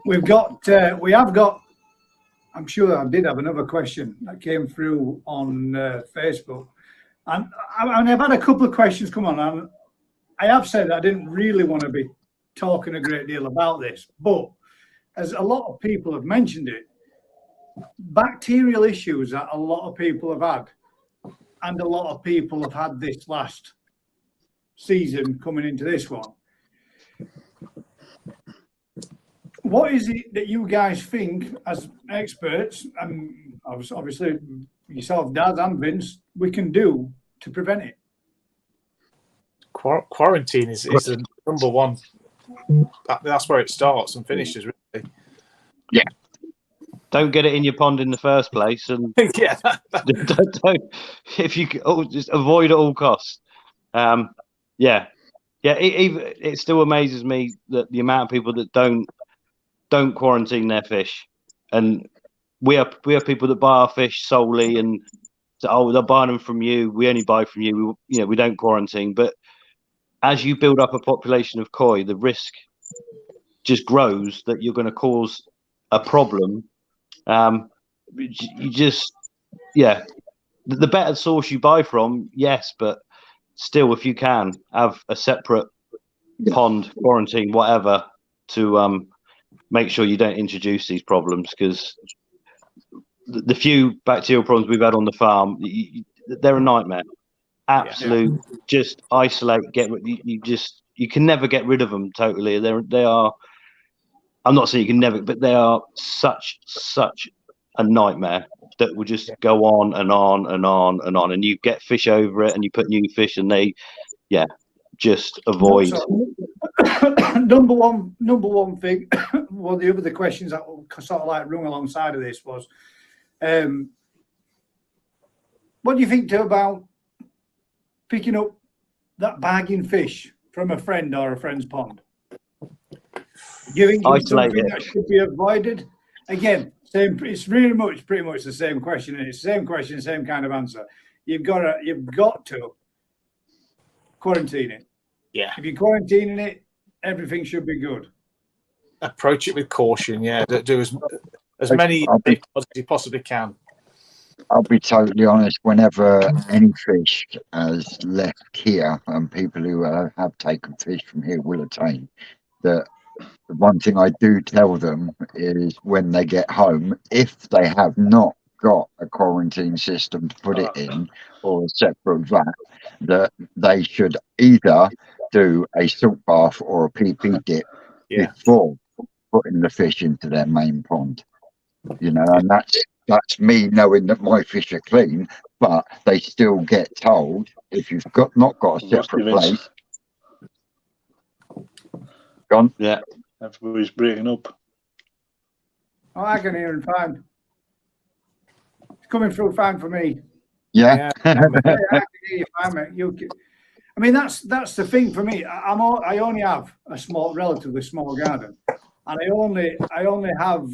We have got. I'm sure I did have another question that came through on Facebook, and I've had a couple of questions come on, and I have said I didn't really want to be talking a great deal about this, but as a lot of people have mentioned it, bacterial issues that a lot of people have had, and a lot of people have had this last season coming into this one. What is it that you guys think, as experts, and obviously yourself, Dad, and Vince, we can do to prevent it? Quarantine is the number one. That's where it starts and finishes, really. Yeah. Don't get it in your pond in the first place, and Yeah. don't, if you just avoid at all costs. It still amazes me that the amount of people that don't quarantine their fish, and we have people that buy our fish solely and say, oh, they're buying them from you. We only buy from you. We don't quarantine. But as you build up a population of koi, the risk just grows that you're going to cause a problem. The better source you buy from, yes, but still, if you can have a separate pond, quarantine, whatever, to make sure you don't introduce these problems, because the few bacterial problems we've had on the farm, they're a nightmare. Absolute, just isolate, you can never get rid of them totally. They are. I'm not saying you can never, but they are such a nightmare that will just go on and on and on and on, and you get fish over it, and you put new fish, and they, just avoid. Number one thing. Well, the other questions that sort of like rung alongside of this was, what do you think about picking up that bagging fish from a friend or a friend's pond? Do you think it's something that should be avoided? Again, it's really pretty much the same question, and it's the same question, same kind of answer. You've got to quarantine it. Yeah. If you're quarantining it, everything should be good. Approach it with caution. Yeah. Do as many as you possibly can. I'll be totally honest. Whenever any fish has left here, and people who have taken fish from here will attain that. The one thing I do tell them is when they get home, if they have not got a quarantine system to put it in, or a separate vat, that they should either do a salt bath or a PP dip before putting the fish into their main pond. And that's me knowing that my fish are clean, but they still get told, if you've not got a separate place. Gone? Yeah. Everybody's breaking up. Oh, I can hear him fine. It's coming through fine for me. Yeah. I can hear you fine, mate. I mean, that's the thing for me. I only have a relatively small garden, and I only have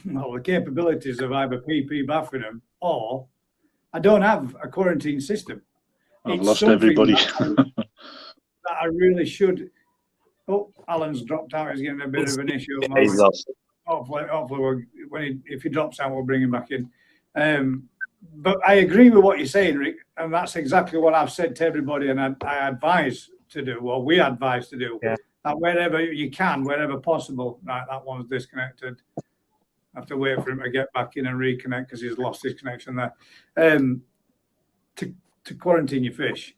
the capabilities of either PP bathing them, or I don't have a quarantine system. I've lost everybody. that I really should. Oh, Alan's dropped out. He's getting a bit of an issue. He's lost. Hopefully if he drops out, we'll bring him back in. But I agree with what you're saying, Rick, and that's exactly what I've said to everybody, and I advise to do, or we advise to do, that wherever you can, wherever possible, right, that one's disconnected. I have to wait for him to get back in and reconnect because he's lost his connection there. To quarantine your fish.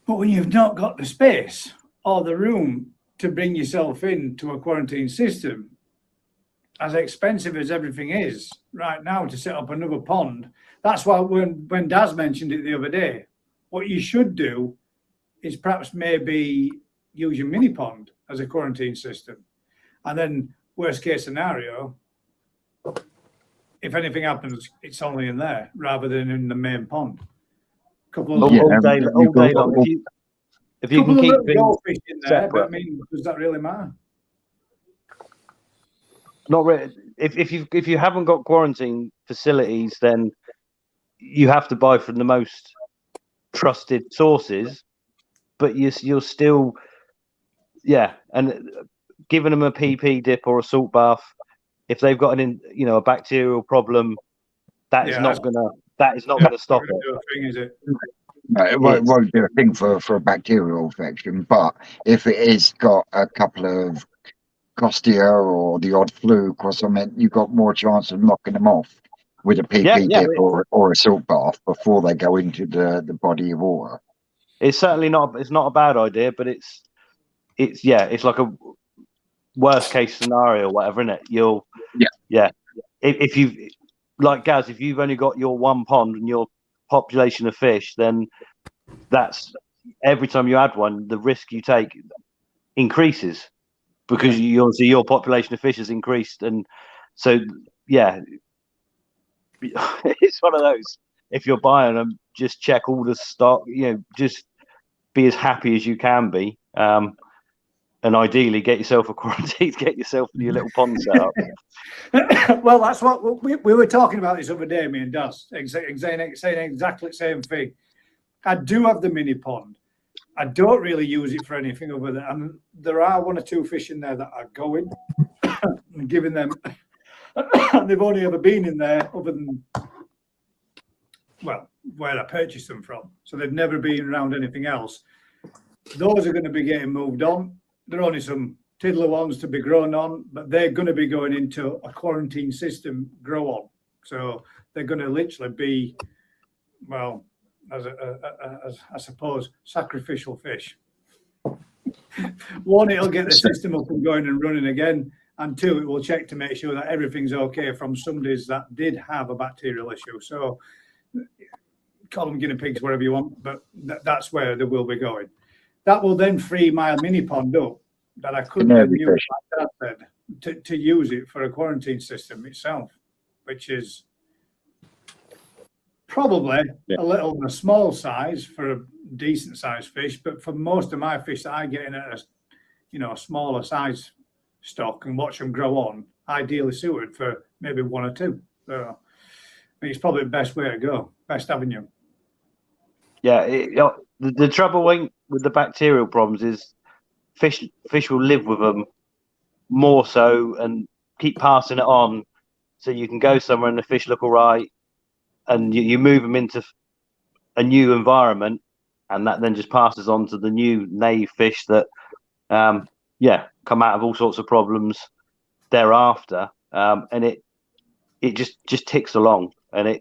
But when you've not got the space or the room to bring yourself into a quarantine system, as expensive as everything is right now to set up another pond, that's why when Daz mentioned it the other day, what you should do is perhaps maybe use your mini pond as a quarantine system. And then worst case scenario, if anything happens, it's only in there rather than in the main pond. All day long. If you can keep goldfish in there, separate. But I mean, does that really matter? Not really. If you haven't got quarantine facilities, then you have to buy from the most trusted sources. but you're still, and giving them a PP dip or a salt bath, if they've got a bacterial problem, that is not gonna stop it. Thing, is it? No, it won't do a thing for a bacterial infection, but if it is got a couple of costia or the odd fluke or something, you've got more chance of knocking them off with a PP dip or a salt bath before they go into the body of water. It's certainly not. It's not a bad idea, but it's like a worst case scenario, or whatever, isn't it? If you've like Gaz, if you've only got your one pond and your population of fish, then that's every time you add one, the risk you take increases because your population of fish has increased, and so it's one of those. If you're buying them, just check all the stock. Just be as happy as you can be, and ideally get yourself a quarantine, get yourself your little pond set up. Well, that's what we were talking about this other day, me and Daz, saying exactly the same thing. I do have the mini pond. I don't really use it for anything other than, and there are one or two fish in there that are going and giving them. They've only ever been in there other than, well, where I purchased them from. So they've never been around anything else. Those are going to be getting moved on. There are only some tiddler ones to be grown on, but they're going to be going into a quarantine system grow on. So they're going to literally be, well, as I suppose, sacrificial fish. One, it'll get the system up and going and running again. And two, it will check to make sure that everything's okay from somebody's that did have a bacterial issue. So call them guinea pigs, whatever you want, but that's where they will be going. That will then free my mini pond up that I couldn't use, like Dad said, to use it for a quarantine system itself, which is probably a little on a small size for a decent sized fish, but for most of my fish that I get in at a smaller size stock and watch them grow on, ideally suited for maybe one or two. So I think it's probably the best way to go, best avenue. Yeah, the trouble with the bacterial problems is fish will live with them more so and keep passing it on. So you can go somewhere and the fish look all right, and you move them into a new environment, and that then just passes on to the new naive fish that, come out of all sorts of problems thereafter. And it just ticks along. And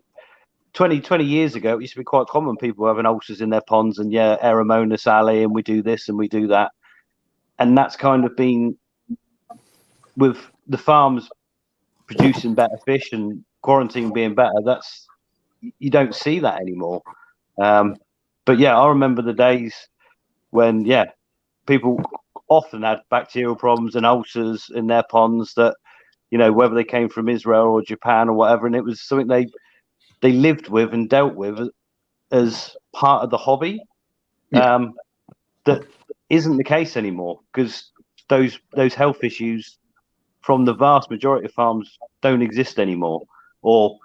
20 years ago, it used to be quite common, people having ulcers in their ponds and Aeromonas alley, and we do this and we do that. And that's kind of been with the farms producing better fish and quarantine being better. You don't see that anymore. But I remember the days when, people often had bacterial problems and ulcers in their ponds that, whether they came from Israel or Japan or whatever, and it was something they lived with and dealt with as part of the hobby. That isn't the case anymore, because those health issues from the vast majority of farms don't exist anymore, or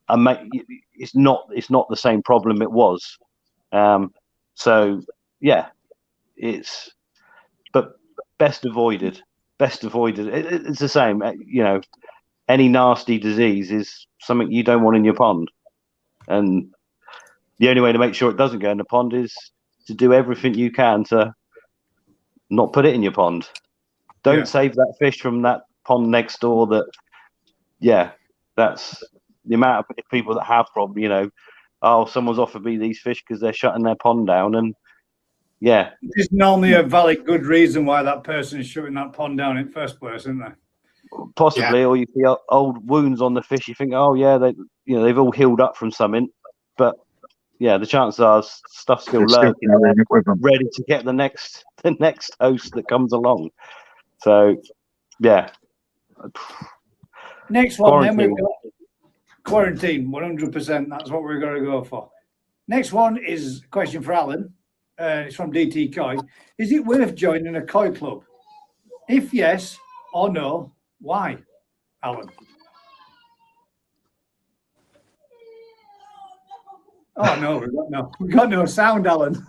it's not the same problem it was. It's but best avoided. It's the same. Any nasty disease is something you don't want in your pond, and the only way to make sure it doesn't go in the pond is to do everything you can to not put it in your pond. Don't save that fish from that pond next door. That's the amount of people that have problems. Someone's offered me these fish because they're shutting their pond down, and there's normally a valid good reason why that person is shutting that pond down in the first place, isn't there? Possibly, or you see old wounds on the fish. You think, they've all healed up from something, but the chances are stuff's still lurking, ready to get the next host that comes along. So, Next one, quarantine. Then we've got quarantine, 100%. That's what we're going to go for. Next one is a question for Alan. It's from DT Koi. Is it worth joining a koi club? If yes or no, why, Alan? Oh no, we've got no sound, Alan.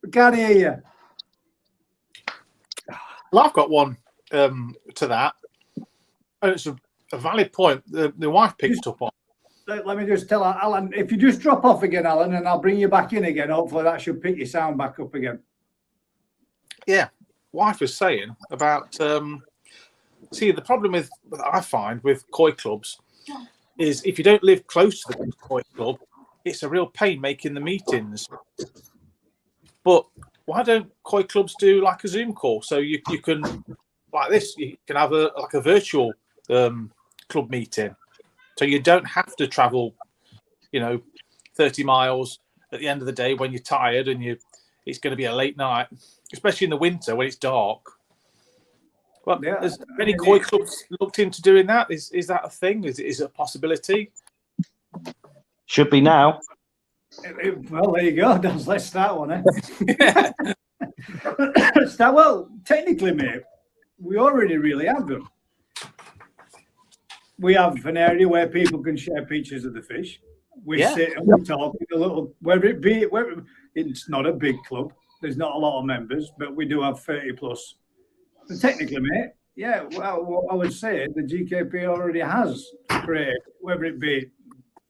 We can't hear you. Well, I've got one to that. And it's a valid point the wife picked up on. Let me just tell Alan, if you just drop off again, Alan, and I'll bring you back in again. Hopefully that should pick your sound back up again. Yeah, wife was saying about see, the problem with I find with koi clubs is if you don't live close to the koi club, it's a real pain making the meetings. But why don't koi clubs do like a Zoom call so you can like this? You can have a virtual club meeting, so you don't have to travel, 30 miles at the end of the day when you're tired and it's going to be a late night, especially in the winter when it's dark. Well, Yeah, has many koi clubs looked into doing that? Is that a thing? Is it a possibility? Should be now. Well, there you go. Let's start one. Eh? Well, technically, mate, we already really have them. We have an area where people can share pictures of the fish. We sit and we talk in a little, it's not a big club. There's not a lot of members, but we do have 30 plus. So technically, mate, yeah, well, I would say the GKP already has created, whether it be,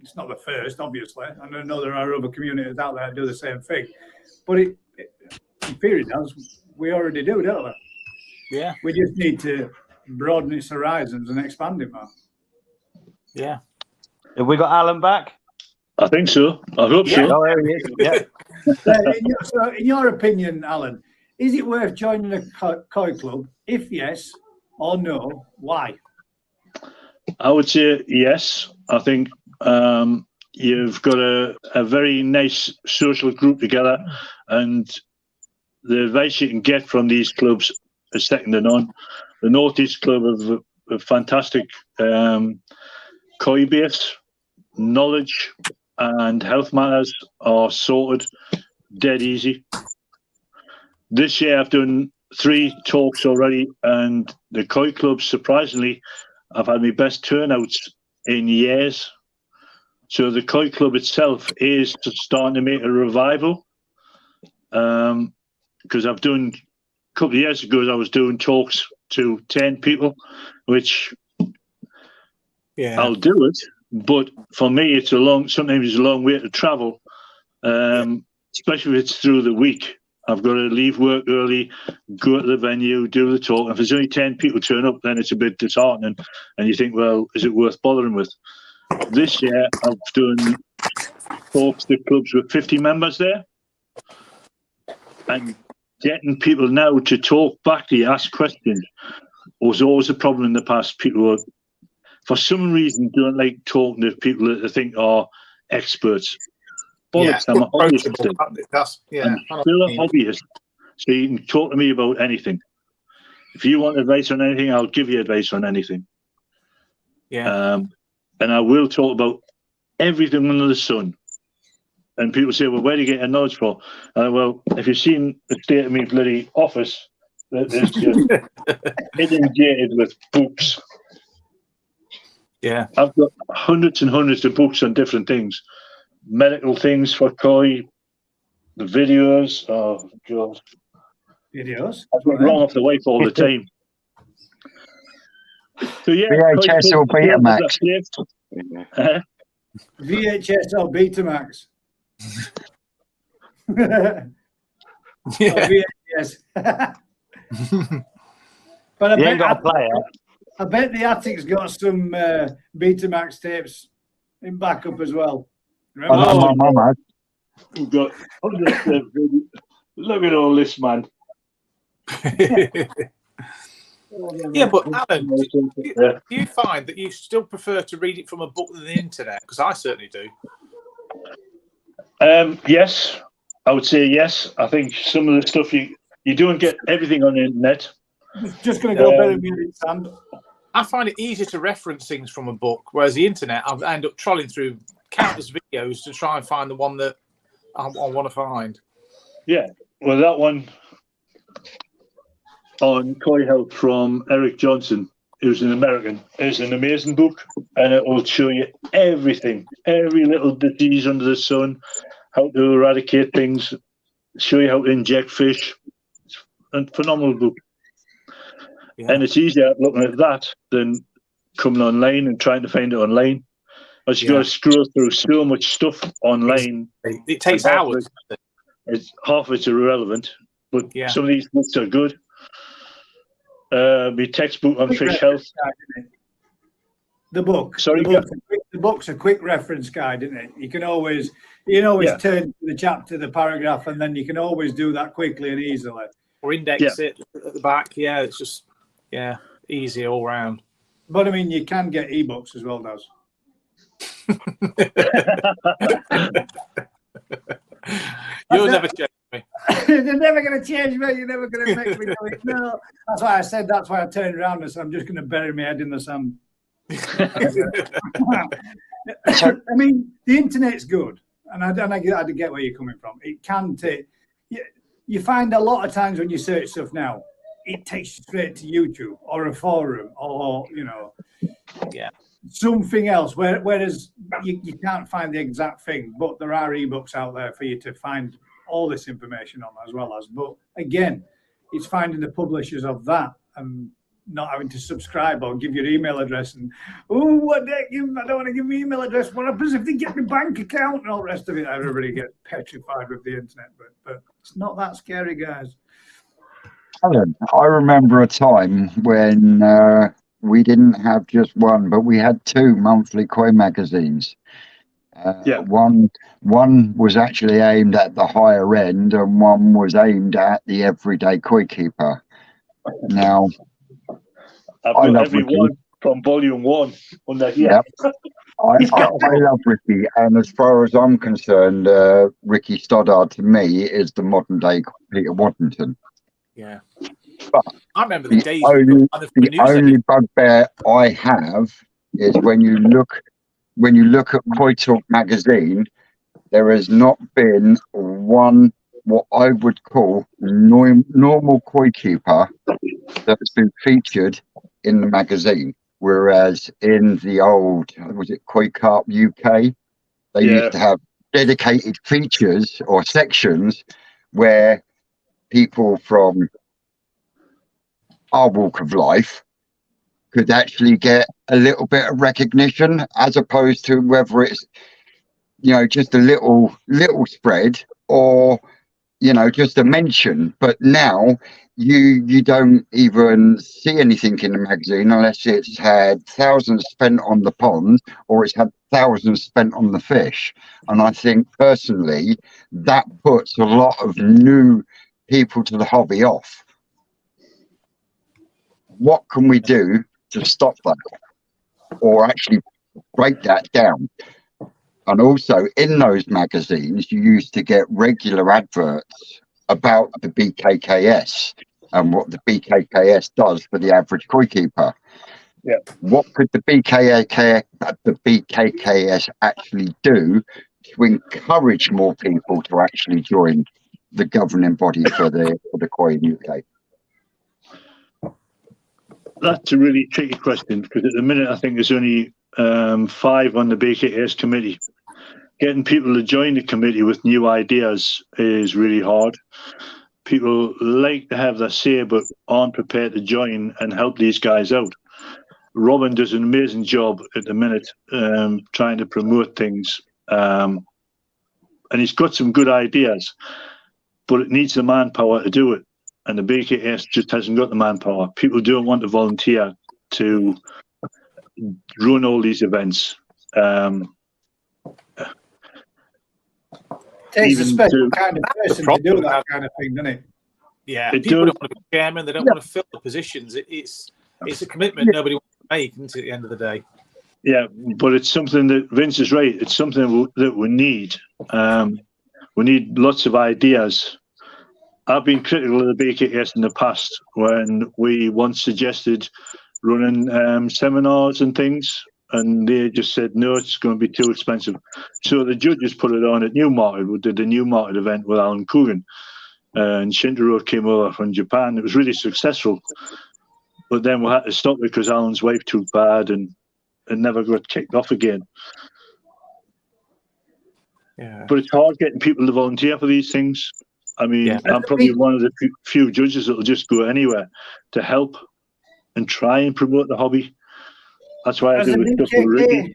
it's not the first, obviously. And I know there are other communities out there that do the same thing. But in theory, we already do, don't we? Yeah. We just need to broaden its horizons and expand it, man. Yeah. Have we got Alan back? I think so. I hope so. Oh, there he is. Yeah. So, in your opinion, Alan, is it worth joining a koi club? If yes or no, why? I would say yes. I think you've got a very nice social group together, and the advice you can get from these clubs is second to none. The Northeast Club have a fantastic koi base, knowledge and health matters are sorted dead easy. This year I've done 3 talks already, and the koi club, surprisingly, I've had my best turnouts in years. So the koi club itself is starting to make a revival. Because I've done, a couple of years ago, I was doing talks to 10 people, which I'll do it. But for me, sometimes it's a long way to travel, especially if it's through the week. I've got to leave work early, go to the venue, do the talk. If there's only 10 people turn up, then it's a bit disheartening. And you think, well, is it worth bothering with? This year, I've done talks to clubs with 50 members there. And getting people now to talk back to you, ask questions, was always a problem in the past. People were, for some reason, don't like talking to people that they think are experts. Bollocks, I'm a hobbyist. I'm still a hobbyist, so you can talk to me about anything. If you want advice on anything, I'll give you advice on anything. Yeah. And I will talk about everything under the sun. And people say, well, where do you get your knowledge from? Well, if you've seen the state of my bloody office, that is just inundated with books. Yeah. I've got hundreds and hundreds of books on different things. Medical things for koi, the videos. Oh, God. Videos? I've got wrong off the wife all the time. So, yeah. VHS or Betamax. VHS or Betamax. Yeah. VHS. But You ain't got a player. I bet the attic's got some Betamax tapes in backup as well. My mum has. We've got hundreds of videos. Look at all this, man. Yeah, but Alan, do you find that you still prefer to read it from a book than the internet? Because I certainly do. Yes, I would say yes. I think some of the stuff you don't get everything on the internet. Just going to go better than Sam. I find it easier to reference things from a book, whereas the internet, I end up trolling through countless videos to try and find the one that I want to find. Yeah, well, that one on koi health from Eric Johnson, who's an American, is an amazing book, and it will show you everything, every little disease under the sun, how to eradicate things. show you how to inject fish. It's a phenomenal book. Yeah. And it's easier looking at that than coming online and trying to find it online. As you got to scroll through so much stuff online. It takes hours. Half of it's irrelevant, but some of these books are good. My textbook on fish health. The book. Sorry, the book's a quick reference guide, isn't it? You can always turn to the chapter, the paragraph, and then you can always do that quickly and easily. Or index it at the back. Yeah, it's just easy all round. But I mean, you can get ebooks as well, Daz. You'll never change me. You're never going to change me. You're never going to make me do it. No, that's why I said. That's why I turned around and said, "I'm just going to bury my head in the sand." I mean, the internet's good, and I get where you're coming from. It can take. You find a lot of times when you search stuff now, it takes you straight to YouTube or a forum or something else. Whereas you can't find the exact thing, but there are ebooks out there for you to find all this information on as well as. But again, it's finding the publishers of that and not having to subscribe or give your email address and I don't want to give my email address. What happens if they get my bank account and all the rest of it? Everybody gets petrified with the internet, but it's not that scary, guys. Alan, I remember a time when we didn't have just one, but we had 2 monthly koi magazines. One was actually aimed at the higher end, and one was aimed at the everyday koi keeper. Now, I've got every one from volume 1 on that. Yeah, I love Ricky, and as far as I'm concerned, Ricky Stoddard to me is the modern day Peter Waddington. Yeah, but I remember the days. The only bugbear I have is when you look at Koi Talk magazine, there has not been one what I would call normal koi keeper that's been featured in the magazine. Whereas in the old, was it Koi Carp UK, they used to have dedicated features or sections where people from our walk of life could actually get a little bit of recognition, as opposed to whether it's just a little spread or just a mention. But now you don't even see anything in the magazine unless it's had thousands spent on the pond or it's had thousands spent on the fish. And I think personally that puts a lot of new people to the hobby off. What can we do to stop that or actually break that down? And also in those magazines, you used to get regular adverts about the BKKS and what the BKKS does for the average koi keeper. Yeah. What could the BKKS actually do to encourage more people to actually join the governing body for the koi in UK? That's a really tricky question, because at the minute I think there's only 5 on the BKS committee. Getting people to join the committee with new ideas is really hard. People like to have their say but aren't prepared to join and help these guys out. Robin does an amazing job at the minute trying to promote things, and he's got some good ideas, but it needs the manpower to do it. And the BKS just hasn't got the manpower. People don't want to volunteer to run all these events. Takes a special kind of person to do that kind of thing, doesn't it? Yeah, people don't want to be chairman. They don't want to fill the positions. It's a commitment nobody wants to make, isn't it, at the end of the day? Yeah, but it's something that Vince is right. It's something that we need. We need lots of ideas. I've been critical of the BKS in the past when we once suggested running seminars and things, and they just said, no, it's going to be too expensive. So the judges put it on at Newmarket. We did the Newmarket event with Alan Coogan, and Shintaro came over from Japan. It was really successful. But then we had to stop it because Alan's wife took bad and it never got kicked off again. Yeah. But it's hard getting people to volunteer for these things. I mean, Yeah. I'm probably one of the few judges that will just go anywhere to help and try and promote the hobby. That's why I do the stuff with Ricky.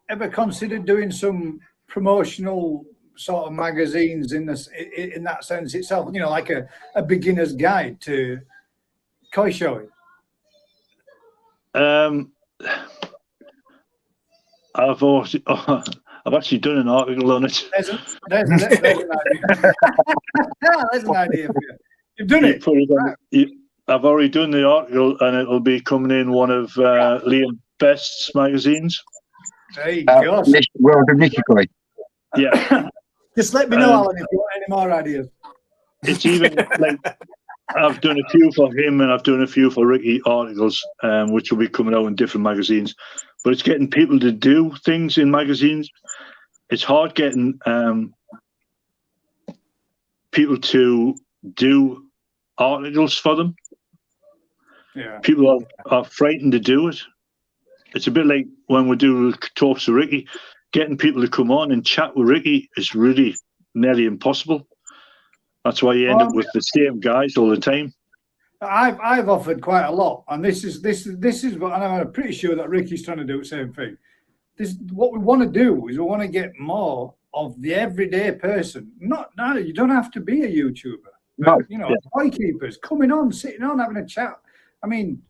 Ever considered doing some promotional sort of magazines in that sense itself? You know, like a beginner's guide to koi showing. I've actually done an article on it. There's an idea. There's an idea for you. You've done it. Right. I've already done the article, and it'll be coming in one of Liam Best's magazines. There you go. World of Nishikoi. Yeah. Just let me know, Alan, if you want any more ideas. It's even like I've done a few for him, and I've done a few for Ricky articles, which will be coming out in different magazines. But it's getting people to do things in magazines. It's hard getting people to do articles for them. Yeah. People are frightened to do it. It's a bit like when we do talks to Ricky. Getting people to come on and chat with Ricky is really nearly impossible. That's why you end up with the same guys all the time. I've offered quite a lot, and this is what, and I'm pretty sure that Ricky's trying to do the same thing. What we want to do is we want to get more of the everyday person. You don't have to be a YouTuber. No, koi keepers coming on, sitting on, having a chat. I mean,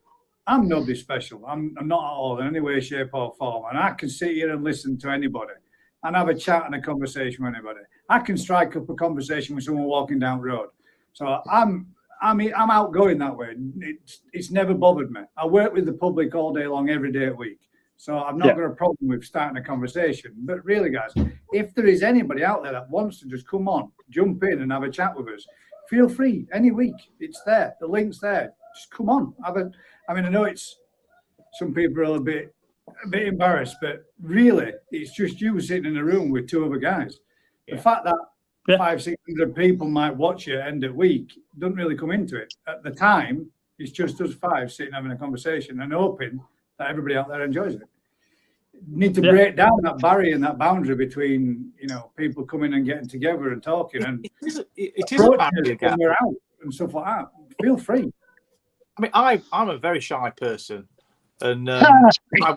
I'm nobody special. I'm not at all in any way, shape, or form, and I can sit here and listen to anybody and have a chat and a conversation with anybody. I can strike up a conversation with someone walking down the road. So I'm outgoing that way. It's never bothered me. I work with the public all day long, every day a week. So I've not got a problem with starting a conversation. But really, guys, if there is anybody out there that wants to just come on, jump in and have a chat with us, feel free any week. It's there. The link's there. Just come on. I know it's some people are a bit embarrassed, but really, it's just you sitting in a room with two other guys. The fact that 500-600 people might watch you end of week doesn't really come into it. At the time, it's just us five sitting having a conversation and hoping that everybody out there enjoys it. Need to break down that barrier and that boundary between people coming and getting together and talking and it is a barrier when we're out and stuff like that. Feel free. I mean, I'm a very shy person, and I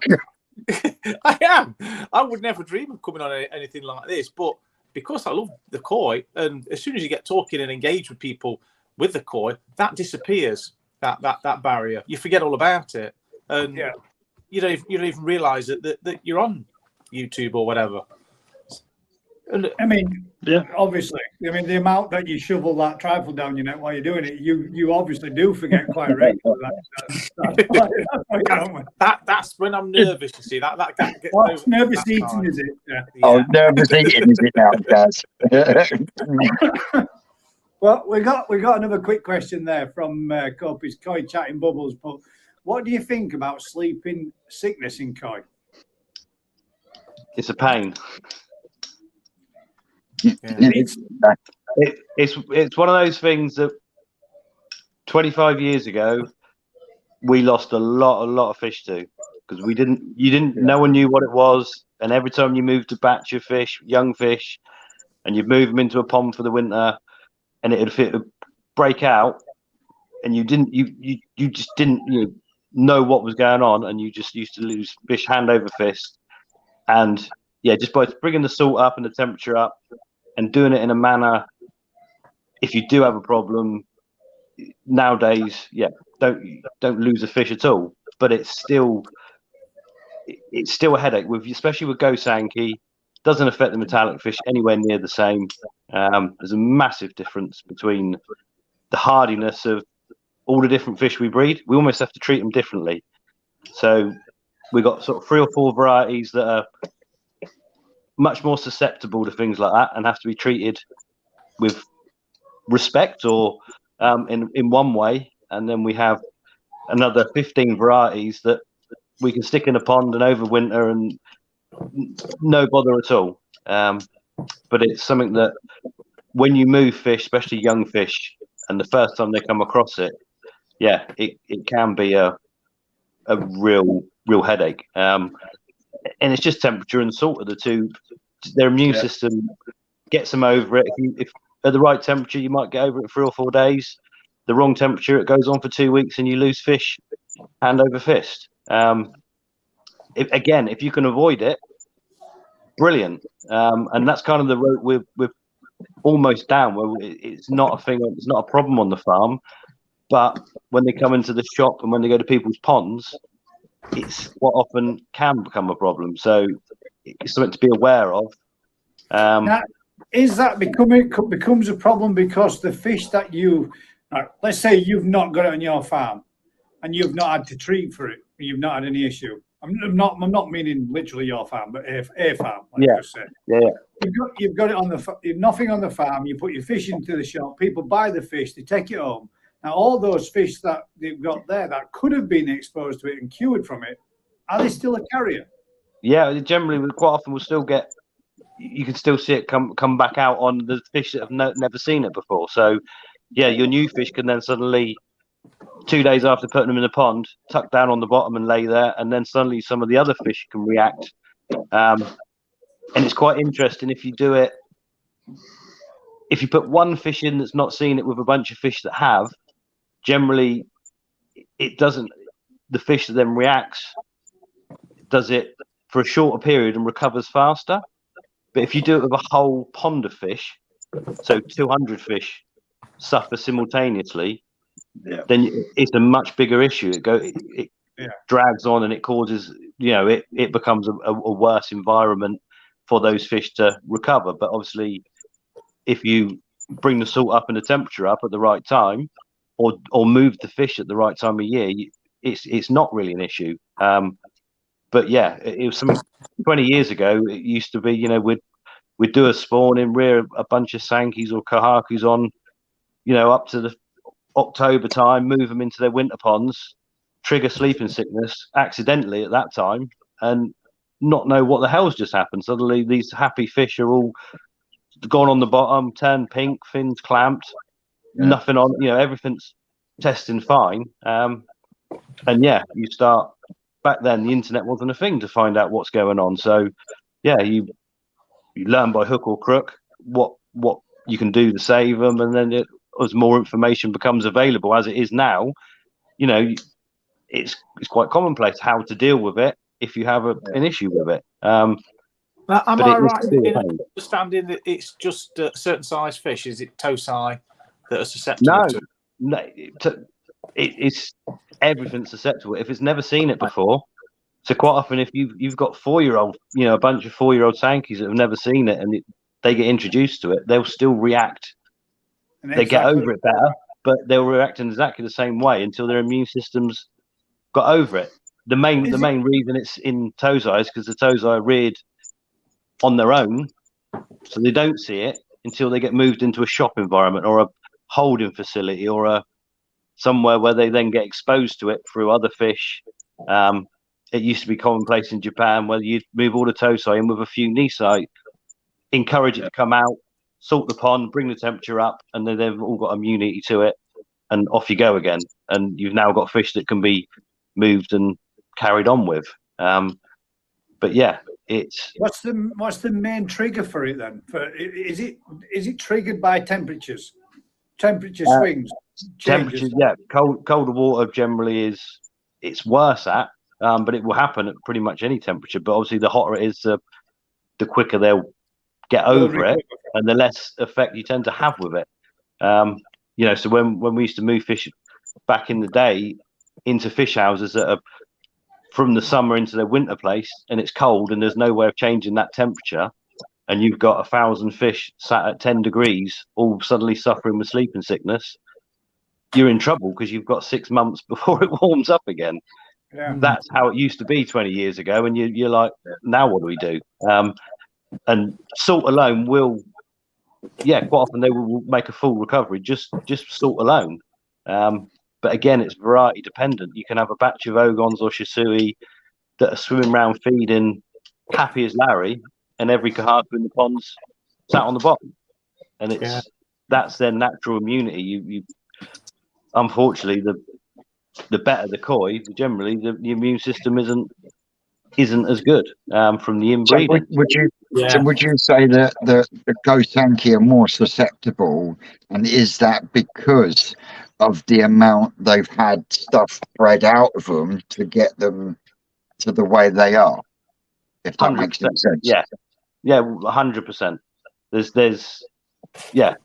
am. I would never dream of coming on anything like this, but because I love the koi, and as soon as you get talking and engage with people with the koi, that disappears. That barrier, you forget all about it, and you don't even realise that you're on YouTube or whatever. And I mean, obviously, the amount that you shovel that trifle down your neck while you're doing it, you obviously do forget quite regularly. That's when I'm nervous. You see that gets nervous eating, time. Is it? Yeah. Oh, nervous eating is it now, guys? Well, we got another quick question there from Copy's Koi Chatting Bubbles. But what do you think about sleeping sickness in koi? It's a pain. It's one of those things that 25 years ago we lost a lot of fish to, because no one knew what it was, and every time you moved a batch of fish, young fish, and you'd move them into a pond for the winter, and it'd break out, and you just didn't know what was going on, and you just used to lose fish hand over fist. And just by bringing the salt up and the temperature up and doing it in a manner, if you do have a problem nowadays, don't lose a fish at all. But it's still a headache, especially with Gosanki. Doesn't affect the metallic fish anywhere near the same. There's a massive difference between the hardiness of all the different fish we breed. We almost have to treat them differently. So we got sort of 3 or 4 varieties that are much more susceptible to things like that and have to be treated with respect or in one way. And then we have another 15 varieties that we can stick in a pond and overwinter and no bother at all. But it's something that when you move fish, especially young fish, and the first time they come across it, it can be a real headache. And it's just temperature and salt are the two. Their immune system gets them over it. at the right temperature, you might get over it in 3 or 4 days. The wrong temperature, it goes on for 2 weeks, and you lose fish hand over fist. If you can avoid it, brilliant. And that's kind of the route we're almost down, where it's not a thing, it's not a problem on the farm, but when they come into the shop and when they go to people's ponds, it's what often can become a problem. So it's something to be aware of. Now, is that becomes a problem because the fish that let's say you've not got it on your farm and you've not had to treat for it, you've not had any issue. I'm not meaning literally your farm, but a farm, like I just said. Yeah. You've got it on you've nothing on the farm. You put your fish into the shop. People buy the fish. They take it home. Now, all those fish that they've got there that could have been exposed to it and cured from it, are they still a carrier? Yeah, generally, quite often we'll still get. You can still see it come back out on the fish that have never seen it before. So, yeah, your new fish can then suddenly, 2 days after putting them in the pond, tuck down on the bottom and lay there, and then suddenly some of the other fish can react. And it's quite interesting if you do it. If you put one fish in that's not seen it with a bunch of fish that have, generally it doesn't. The fish that then reacts does it for a shorter period and recovers faster. But if you do it with a whole pond of fish, so 200 fish suffer simultaneously, then it's a much bigger issue. It drags on, and it causes, it becomes a worse environment for those fish to recover. But obviously, if you bring the salt up and the temperature up at the right time, or move the fish at the right time of year, it's not really an issue. But yeah, it was some 20 years ago. It used to be, we'd do a spawn in, rear a bunch of sankies or kahakus on, up to the October time, move them into their winter ponds, trigger sleeping sickness accidentally at that time, and not know what the hell's just happened. Suddenly, these happy fish are all gone on the bottom, turned pink, fins clamped, nothing on, everything's testing fine. And yeah, you start. Back then, the internet wasn't a thing to find out what's going on. So, yeah, you learn by hook or crook what you can do to save them, and then as more information becomes available, as it is now, it's quite commonplace how to deal with it if you have an issue with it. Am I right in understanding that it's just certain size fish? Is it tosi that are susceptible to it? No, it's everything's susceptible. If it's never seen it before, so quite often if you've got 4-year-old, a bunch of 4-year-old sankies that have never seen it, and they get introduced to it, they'll still react. They get over it better, but they'll react in exactly the same way until their immune systems got over it. The main reason it's in tosi is because the tosi are reared on their own, so they don't see it until they get moved into a shop environment or a holding facility or somewhere where they then get exposed to it through other fish. It used to be commonplace in Japan where you'd move all the tosi in with a few nisi, encourage it to come out, salt the pond, bring the temperature up, and then they've all got immunity to it, and off you go again. And you've now got fish that can be moved and carried on with. But yeah, it's what's the main trigger for it then? Is it triggered by temperature swings? Temperature, yeah. Colder water generally it's worse at, but it will happen at pretty much any temperature. But obviously, the hotter it is, the quicker they'll get over it, and the less effect you tend to have with it. So when we used to move fish back in the day into fish houses that are from the summer into their winter place, and it's cold, and there's no way of changing that temperature, and you've got 1,000 fish sat at 10 degrees, all suddenly suffering with sleeping sickness, you're in trouble because you've got 6 months before it warms up again. Yeah. That's how it used to be 20 years ago, and you're like, now what do we do? And salt alone will, quite often they will make a full recovery just salt alone. But again, it's variety dependent. You can have a batch of ogons or shisui that are swimming around feeding happy as Larry, and every kahaku in the pond's sat on the bottom, and that's their natural immunity. You unfortunately, the better the koi, generally the immune system isn't isn't as good from the So inbreeding. would you say that the Gosanki are more susceptible, and is that because of the amount they've had stuff bred out of them to get them to the way they are? If that makes any sense. Yeah, 100%. There's yeah.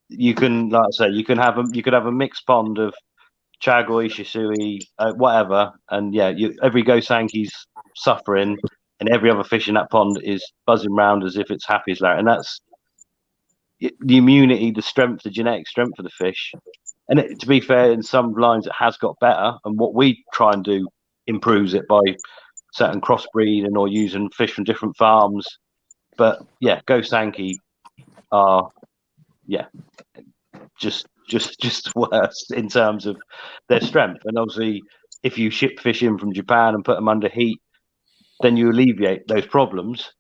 You can, like I say, you could have a mixed pond of Chagoi, Shisui, whatever, and yeah, every Gosanki's suffering, and every other fish in that pond is buzzing around as if it's happy as Larry. And that's the immunity, the strength, the genetic strength of the fish. And to be fair, in some lines it has got better, and what we try and do improves it by certain crossbreeding or using fish from different farms. But yeah, Gosanki are just worse in terms of their strength. And obviously, if you ship fish in from Japan and put them under heat, then you alleviate those problems.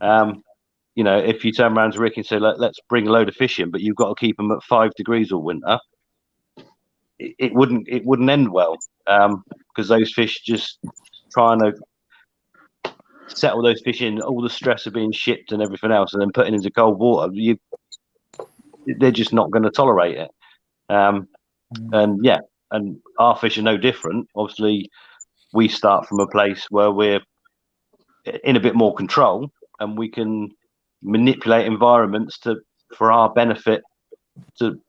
You know, if you turn around to Rick and say, let's bring a load of fish in, but you've got to keep them at 5 degrees all winter, it wouldn't end well, because those fish just trying to settle those fish in, all the stress of being shipped and everything else, and then putting into cold water, they're just not going to tolerate it. And our fish are no different. Obviously, we start from a place where we're in a bit more control, and we can manipulate environments for our benefit to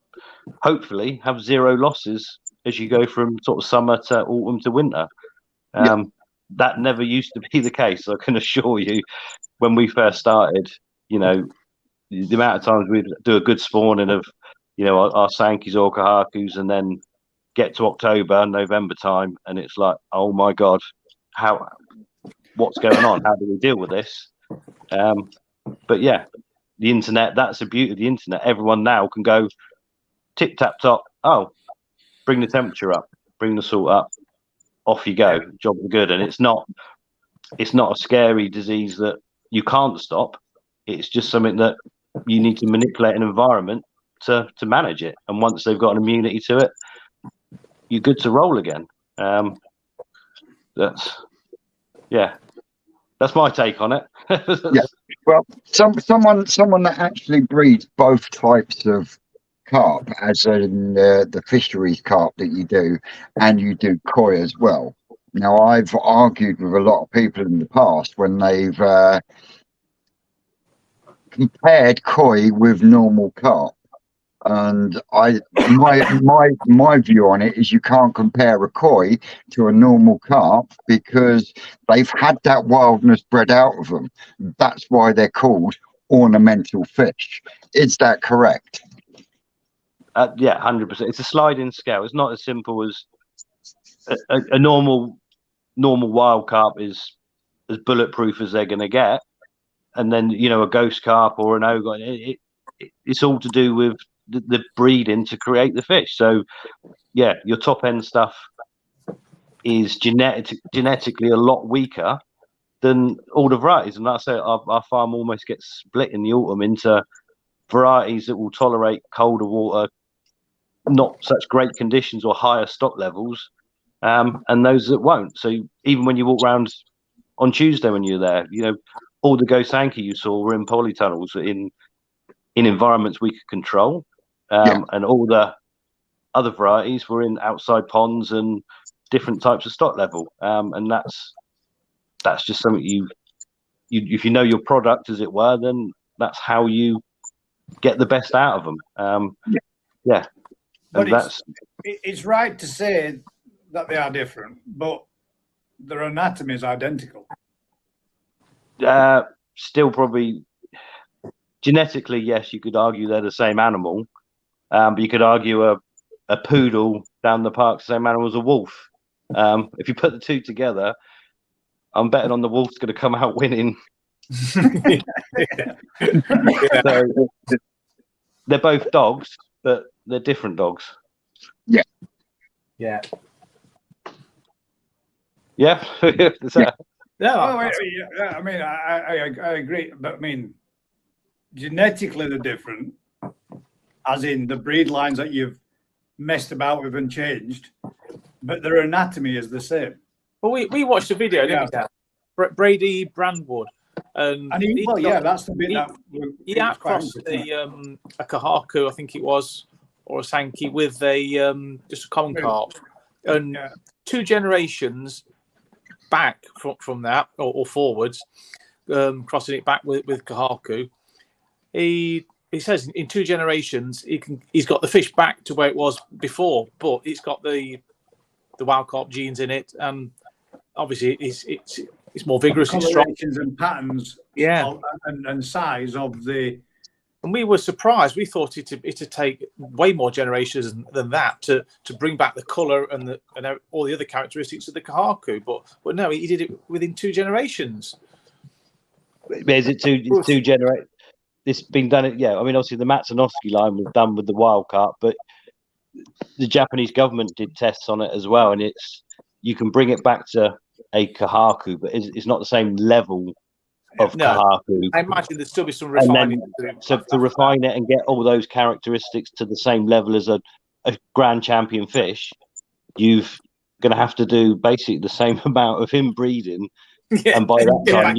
hopefully have zero losses as you go from sort of summer to autumn to winter. That never used to be the case. I can assure you, when we first started, you know, the amount of times we'd do a good spawning of, you know, our Sankis or Kahakus, and then get to October, November time, and it's like, oh my God, what's going on? How do we deal with this? But yeah, the internet, that's the beauty of the internet. Everyone now can go tip tap top. Oh, bring the temperature up, bring the salt up, off you go. Jobs are good. And it's not a scary disease that you can't stop. It's just something that you need to manipulate an environment to manage it. And once they've got an immunity to it, you're good to roll again. That's my take on it. Yeah. Well, someone that actually breeds both types of carp, as in the fisheries carp that you do, and you do koi as well. Now, I've argued with a lot of people in the past when they've compared koi with normal carp, and my view on it is you can't compare a koi to a normal carp because they've had that wildness bred out of them. That's why they're called ornamental fish. Is that correct? Yeah, 100%. It's a sliding scale. It's not as simple as a normal wild carp is as bulletproof as they're going to get, and then, you know, a ghost carp or an ogon. It's all to do with the breeding to create the fish. So yeah, your top end stuff is genetically a lot weaker than all the varieties, and that's it. Our farm almost gets split in the autumn into varieties that will tolerate colder water, not such great conditions or higher stock levels, and those that won't. So even when you walk around on Tuesday when you're there, you know, all the Gosanki you saw were in polytunnels in environments we could control, and all the other varieties were in outside ponds and different types of stock level, and that's just something you if you know your product, as it were, then that's how you get the best out of them. But it's right to say that they are different, but their anatomy is identical. Still probably genetically, yes, you could argue they're the same animal, but you could argue a poodle down the park's the same animal as a wolf. If you put the two together, I'm betting on the wolf's going to come out winning. So, they're both dogs, but they're different dogs. Yeah. Yeah. Yeah. I mean, I agree, but I mean, genetically they're different, as in the breed lines that you've messed about with and changed, but their anatomy is the same. Well, we watched a video, didn't we, Dan? Brady Brandwood. And he, well, yeah, that's the bit that he outcrossed a Kahaku, I think it was, or a Sankey with a just a common carp, and 2 generations back from that or forwards, crossing it back with Kahaku. He says in 2 generations he's got the fish back to where it was before, but it's got the wild carp genes in it, and obviously it's more vigorous, it's strong, and patterns, and size of the. And we were surprised. We thought it'd take way more generations than that to bring back the colour and all the other characteristics of the Kahaku. But no, he did it within 2 generations. Is it two generate? It's been done. Yeah, I mean, obviously the Matsunoski line was done with the wild carp, but the Japanese government did tests on it as well, and you can bring it back to a Kahaku, but it's not the same level of Kahaku. I imagine there'd still be some refining. To refine it and get all those characteristics to the same level as a grand champion fish, you've going to have to do basically the same amount of inbreeding. And by that time,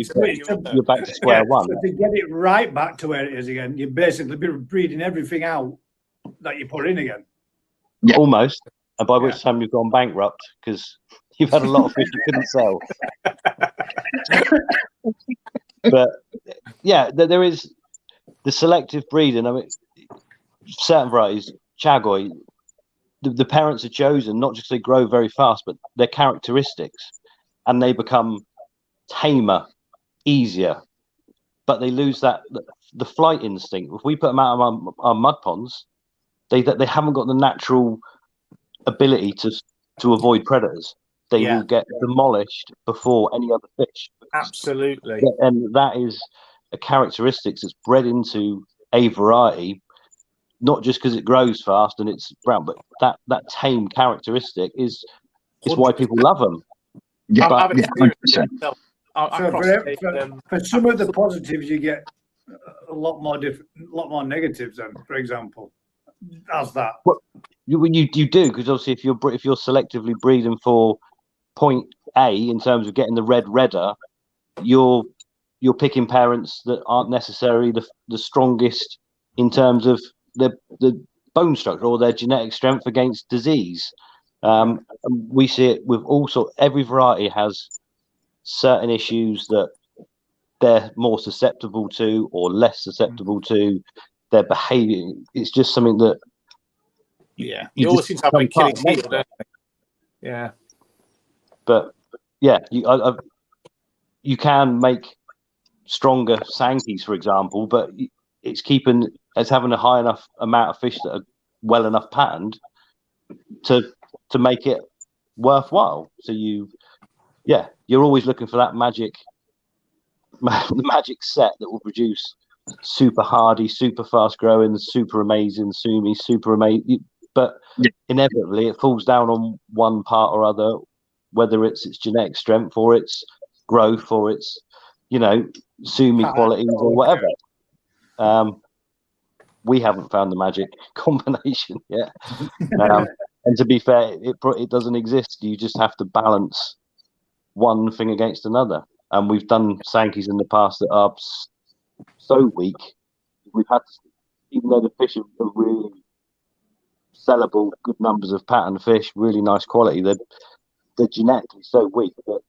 you're back to square one. So to get it right back to where it is again, you basically be breeding everything out that you put in again. Yeah. Almost. And by which time you've gone bankrupt because you've had a lot of fish you couldn't sell. But yeah, there is the selective breeding. I mean, certain varieties, Chagoi, the parents are chosen not just they grow very fast, but their characteristics, and they become tamer, easier, but they lose the flight instinct. If we put them out of our mud ponds, they haven't got the natural ability to avoid predators. They will get demolished before any other fish. Absolutely. And that is a characteristic that's bred into a variety, not just because it grows fast and it's brown, but that tame characteristic is why people love them. Yeah, I've 100%. For some of the positives, you get a lot more negatives. Then, for example, as that. Well, you do, because obviously if you're selectively breeding for point A in terms of getting the redder, you're picking parents that aren't necessarily the strongest in terms of the bone structure or their genetic strength against disease. And we see it with every variety has certain issues that they're more susceptible to or less susceptible to. Their behavior, it's just something that you always seem to have Achilles heel, don't you? Yeah, but you can make stronger Sankeys, for example, but it's having a high enough amount of fish that are well enough patterned to make it worthwhile. So you're always looking for that magic set that will produce super hardy, super fast growing, super amazing Sumi, super amazing. But inevitably it falls down on one part or other, whether it's its genetic strength or its growth or its Sumi qualities or whatever. We haven't found the magic combination yet. And to be fair, it doesn't exist. You just have to balance one thing against another. And we've done Sankeys in the past that are so weak. We've had to, even though the fish are really sellable, good numbers of pattern fish, really nice quality, they're genetically so weak that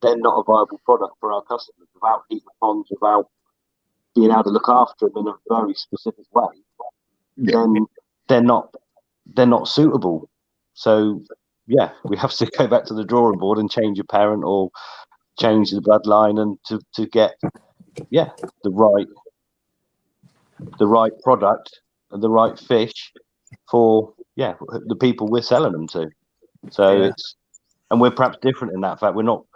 they're not a viable product for our customers without heating ponds, without being able to look after them in a very specific way. Then they're not suitable. So we have to go back to the drawing board and change a parent or change the bloodline and to get the right product and the right fish for the people we're selling them to. So and we're perhaps different in that fact. We're not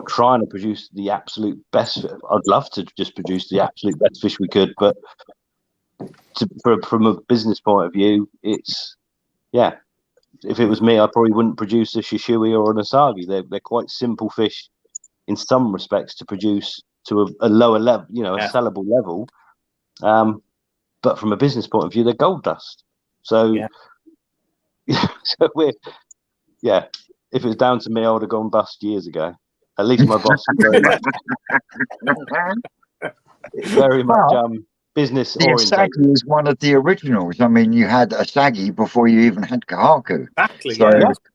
trying to produce the absolute best. I'd love to just produce the absolute best fish we could, but from a business point of view, it's if it was me, I probably wouldn't produce a Shishui or an Asagi. They're quite simple fish in some respects to produce to a lower level, a sellable level. But from a business point of view, they're gold dust. So, so if it was down to me, I would have gone bust years ago. At least my boss is very much business The oriented. Asagi is one of the originals. I mean, you had Asagi before you even had Kahaku. Exactly. So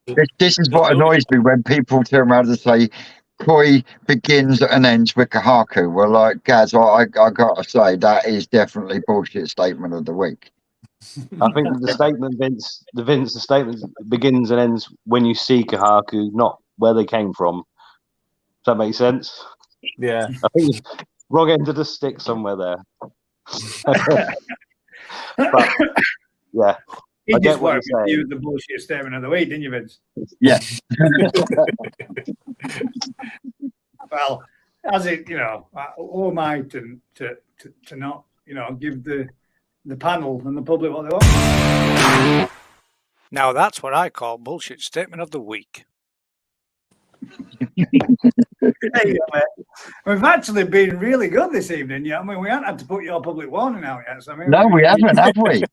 Yeah. this is what annoys me when people turn around and say Koi begins and ends with Kahaku. Well, like Gaz, I gotta say that is definitely bullshit statement of the week. I think the statement begins and ends when you see Kahaku, not where they came from. Does that make sense? Yeah. I think wrong end of the stick somewhere there. But yeah, You I just get what wanted you're to saying. use the bullshit statement of the week, didn't you, Vince? Yeah. Well, as it, who am I to not, give the panel and the public what they want? Now that's what I call bullshit statement of the week. There you go, mate. We've actually been really good this evening. Yeah, I mean, we haven't had to put your public warning out yet. So I mean, No, we haven't, have we?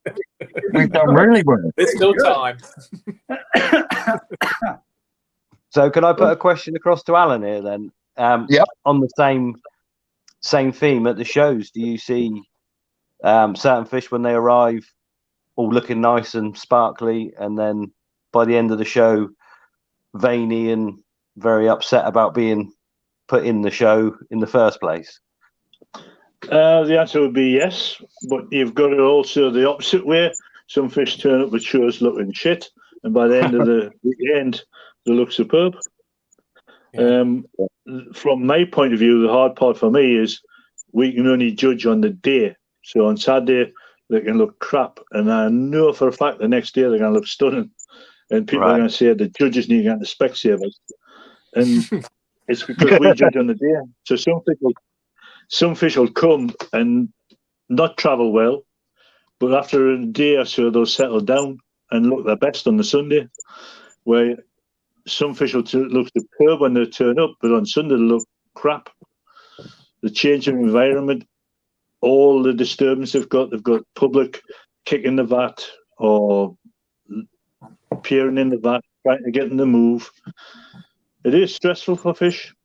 We've done really well. There's still time. So can I put a question across to Alan here then? Yep. On the same theme at the shows, do you see certain fish when they arrive all looking nice and sparkly, and then by the end of the show, veiny and very upset about being put in the show in the first place? The answer would be yes, but you've got it also the opposite way. Some fish turn up with shows looking shit, and by the end of the end, they look superb. Yeah. From my point of view, the hard part for me is we can only judge on the day. So on Saturday, they can look crap, and I know for a fact the next day they're going to look stunning. And people are going to say the judges need to get the Specsavers. And it's because we judge on the day. So some fish will come and not travel well, but after a day or so, they'll settle down and look their best on the Sunday. Where some fish will look superb when they turn up, but on Sunday they look crap. The change of environment, all the disturbance they've got public kicking the vat or peering in the vat, trying to get them to move. It is stressful for fish.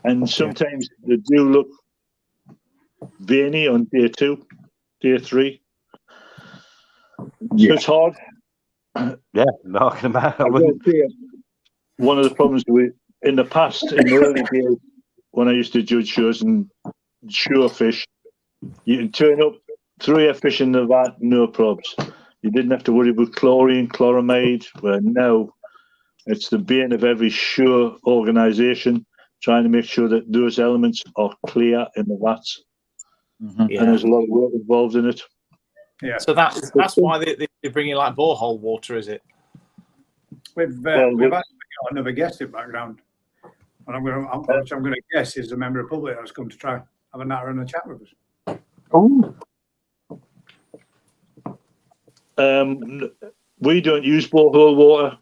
And sometimes they do look veiny on day 2, day 3. So it's hard. Yeah, no, I can imagine. One of the problems in the past, in the early days, when I used to judge shows and show fish, you can turn up, throw your fish in the vat, no probs. You didn't have to worry about chlorine, chloramide, where now it's the bane of every show organisation, trying to make sure that those elements are clear in the vats. Mm-hmm. Yeah. And there's a lot of work involved in it. Yeah. So that's why they bring in like borehole water, is it? We've actually got another guest in background, and I'm going to guess is a member of the public that's come to try have a natter and a chat with us. Oh. We don't use borehole water.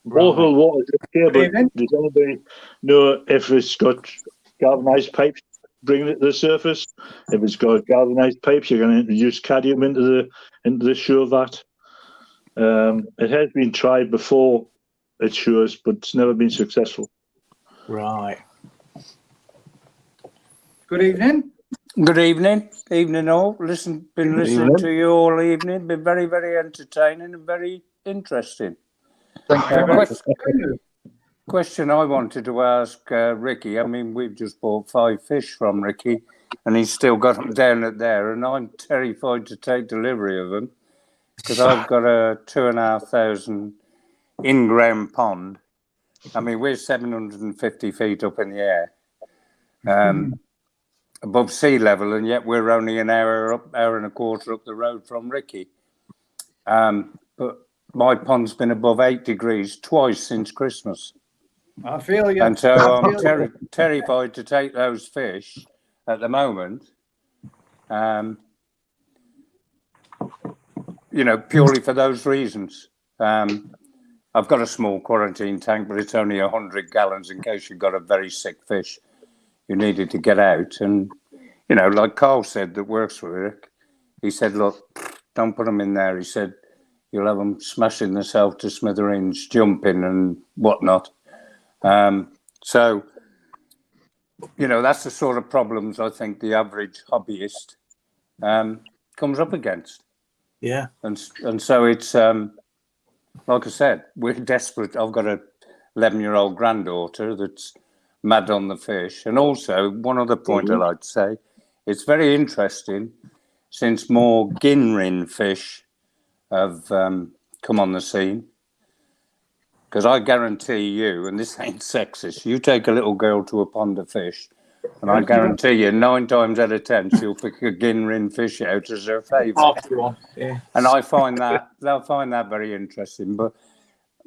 Borehole water is okay, but does anybody know if it's got galvanized pipes bringing it to the surface? If it's got galvanized pipes, you're going to introduce cadmium into the show vat. It has been tried before at shows, but it's never been successful. Right. Good evening. Good evening. Evening all. Been listening to you all evening. Been very, very entertaining and very interesting. Question I wanted to ask Ricky. I mean, we've just bought 5 fish from Ricky, and he's still got them down at there, and I'm terrified to take delivery of them because I've got a 2,500 in-ground pond. I mean, we're 750 feet up in the air, above sea level, and yet we're only an hour and a quarter up the road from Ricky. But my pond's been above 8 degrees twice since Christmas. I feel you. And so I'm terrified to take those fish at the moment, purely for those reasons. I've got a small quarantine tank, but it's only 100 gallons in case you've got a very sick fish you needed to get out. And, like Carl said that works with Rick, he said, look, don't put them in there. He said, you'll have them smashing themselves to smithereens, jumping and whatnot. So, you know, that's the sort of problems I think the average hobbyist comes up against. Yeah. And so it's, like I said, we're desperate. I've got a 11-year-old granddaughter that's mad on the fish. And also, one other point I'd like to say, it's very interesting since more Ginrin fish have come on the scene. Because I guarantee you, and this ain't sexist, you take a little girl to a pond of fish, and I guarantee you 9 times out of 10 she'll pick a Ginrin fish out as her favourite. Yeah. And I find that, they'll find that very interesting. But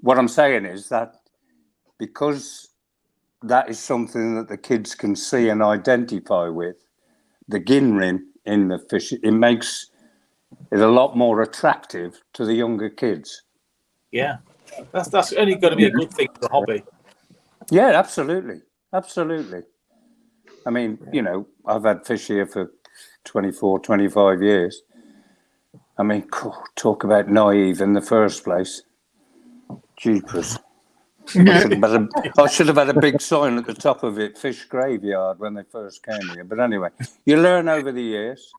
what I'm saying is that because that is something that the kids can see and identify with, the Ginrin in the fish, it makes it a lot more attractive to the younger kids. Yeah. That's only going to be a good thing for the hobby. Yeah, absolutely. Absolutely. I mean, you know, I've had fish here for 24, 25 years. I mean, talk about naive in the first place. Jeepers. I should have had a big sign at the top of it, fish graveyard, when they first came here. But anyway, you learn over the years.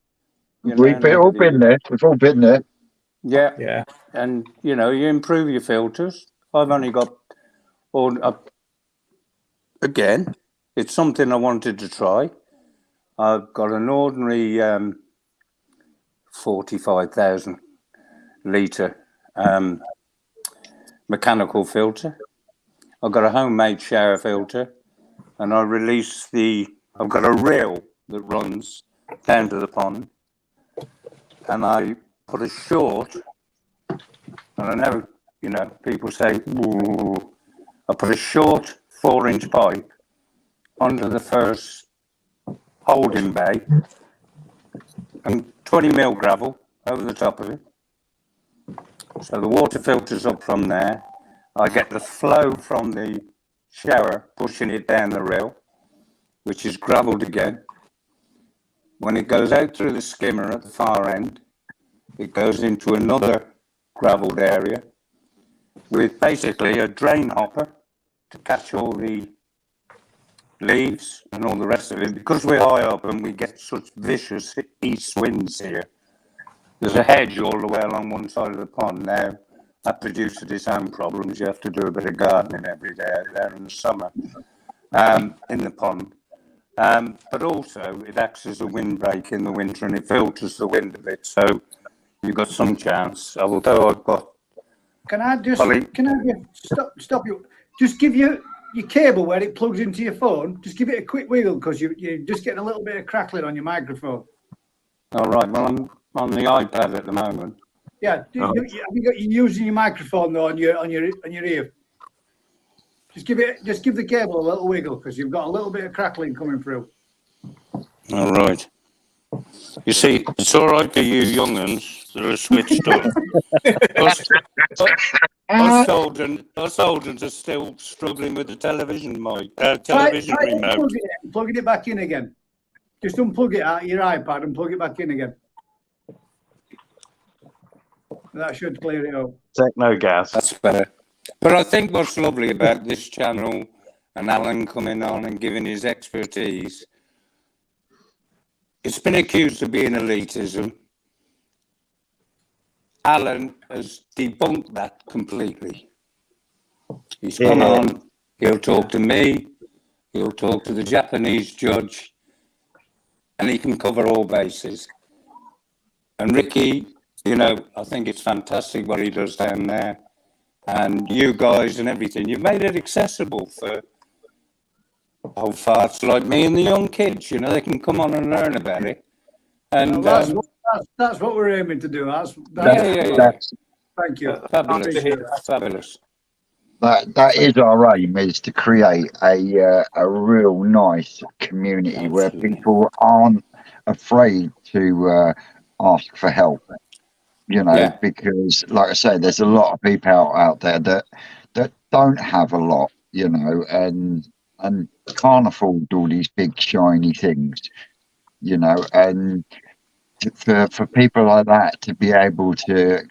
We've all been there. We've all been there. Yeah. Yeah. And, you know, you improve your filters. I've only got, again, it's something I wanted to try. I've got an ordinary 45,000 litre mechanical filter. I've got a homemade shower filter, and I've got a reel that runs down to the pond, and I put a short, and I know, you know, people say, ooh, I put a short 4-inch pipe under the first holding bay and 20 mil gravel over the top of it. So the water filters up from there. I get the flow from the shower pushing it down the reel, which is gravelled again. When it goes out through the skimmer at the far end, it goes into another gravelled area with basically a drain hopper to catch all the leaves and all the rest of it. Because we're high up and we get such vicious east winds here, there's a hedge all the way along one side of the pond. Now, that produces its own problems. You have to do a bit of gardening every day out there in the summer in the pond. But also, it acts as a windbreak in the winter and it filters the wind a bit. So you've got some chance. Although I've got... Can I stop you? Just give you your cable where it plugs into your phone. Just give it a quick wiggle because you're just getting a little bit of crackling on your microphone. All right. Well, I'm on the iPad at the moment. Yeah. You're using your microphone though on your ear. Just give the cable a little wiggle because you've got a little bit of crackling coming through. All right. You see, it's all right for you young uns that are switched up. Us old uns are still struggling with the television remote. Plugging it back in again. Just unplug it out of your iPad and plug it back in again. That should clear it up. Techno gas. That's better. But I think what's lovely about this channel and Alan coming on and giving his expertise, it's been accused of being elitism. Alan has debunked that completely. He's gone on, he'll talk to me, he'll talk to the Japanese judge, and he can cover all bases. And Ricky, you know, I think it's fantastic what he does down there. And you guys and everything, you've made it accessible for old farts like me and the young kids. You know, they can come on and learn about it. And that's what we're aiming to do. Thank you. Fabulous. That is our aim, is to create a real nice community where people aren't afraid to ask for help. You know, because like I say, there's a lot of people out there that don't have a lot, you know, and can't afford all these big shiny things, you know, and for people like that to be able to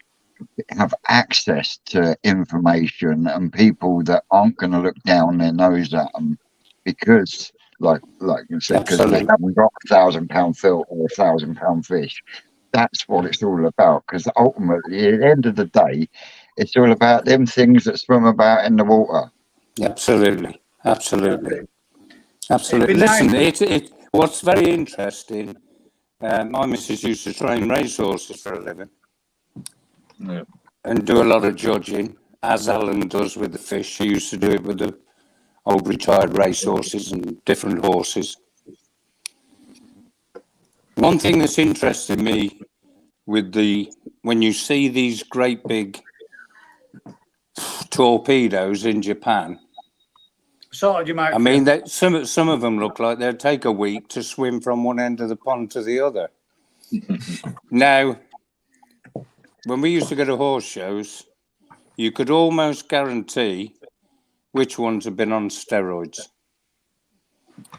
have access to information and people that aren't going to look down their nose at them because, like you said, because they haven't got £1,000 filter or £1,000 fish. That's what it's all about. Because ultimately, at the end of the day, it's all about them things that swim about in the water. Absolutely. Listen, what's very interesting, my missus used to train racehorses for a living and do a lot of judging, as Alan does with the fish. She used to do it with the old retired racehorses and different horses. One thing that's interested me with when you see these great big torpedoes in Japan, I mean, some of them look like they'd take a week to swim from one end of the pond to the other. Now, when we used to go to horse shows, you could almost guarantee which ones have been on steroids.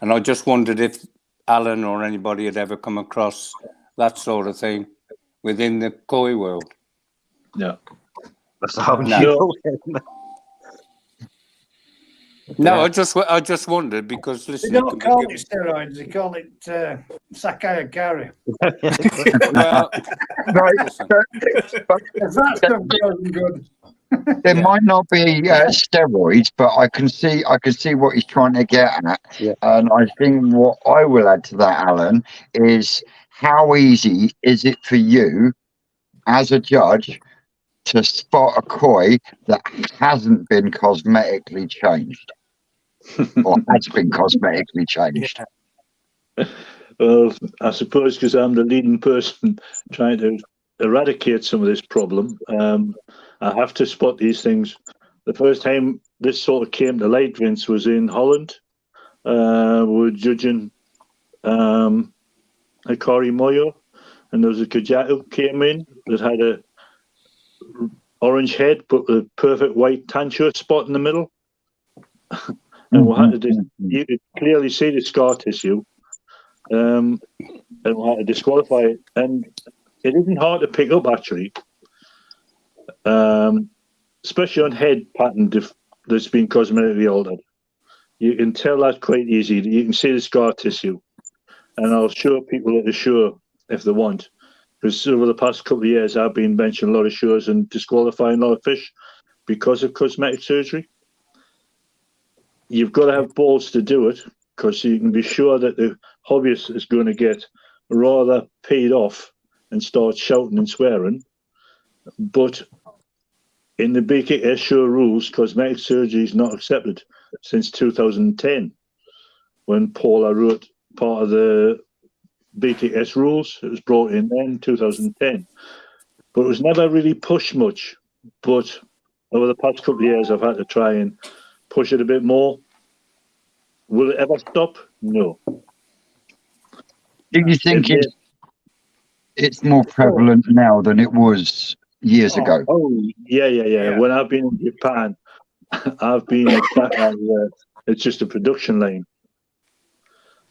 And I just wondered if Alan or anybody had ever come across that sort of thing within the koi world. No. That's how No, I just wondered because listen, they don't call it steroids; they call it Sakai Kari. Well, That's good. There might not be steroids, but I can see what he's trying to get at. Yeah. And I think what I will add to that, Alan, is how easy is it for you as a judge to spot a koi that hasn't been cosmetically changed or has been cosmetically changed? Well, I suppose because I'm the leading person trying to eradicate some of this problem, I have to spot these things. The first time this sort of came to light, Vince, was in Holland. We were judging Hikari Moyo, and there was a Kajatu came in that had a orange head but with a perfect white tanture spot in the middle. And we had to you could clearly see the scar tissue, and we had to disqualify it. And it isn't hard to pick up, actually, especially on head pattern that's been cosmetically altered. You can tell that quite easy. You can see the scar tissue, and I'll show people at the show if they want. Because over the past couple of years, I've been benching a lot of shows and disqualifying a lot of fish because of cosmetic surgery. You've got to have balls to do it, because you can be sure that the hobbyist is going to get rather paid off and start shouting and swearing. But in the BKS show rules, cosmetic surgery is not accepted since 2010, when Paula wrote part of the BKS rules. It was brought in then, 2010. But it was never really pushed much. But over the past couple of years, I've had to try and push it a bit more. Will it ever stop? No. Do you think it's more prevalent now than it was years ago? Oh, yeah. When I've been in Japan, I've been at it's just a production line.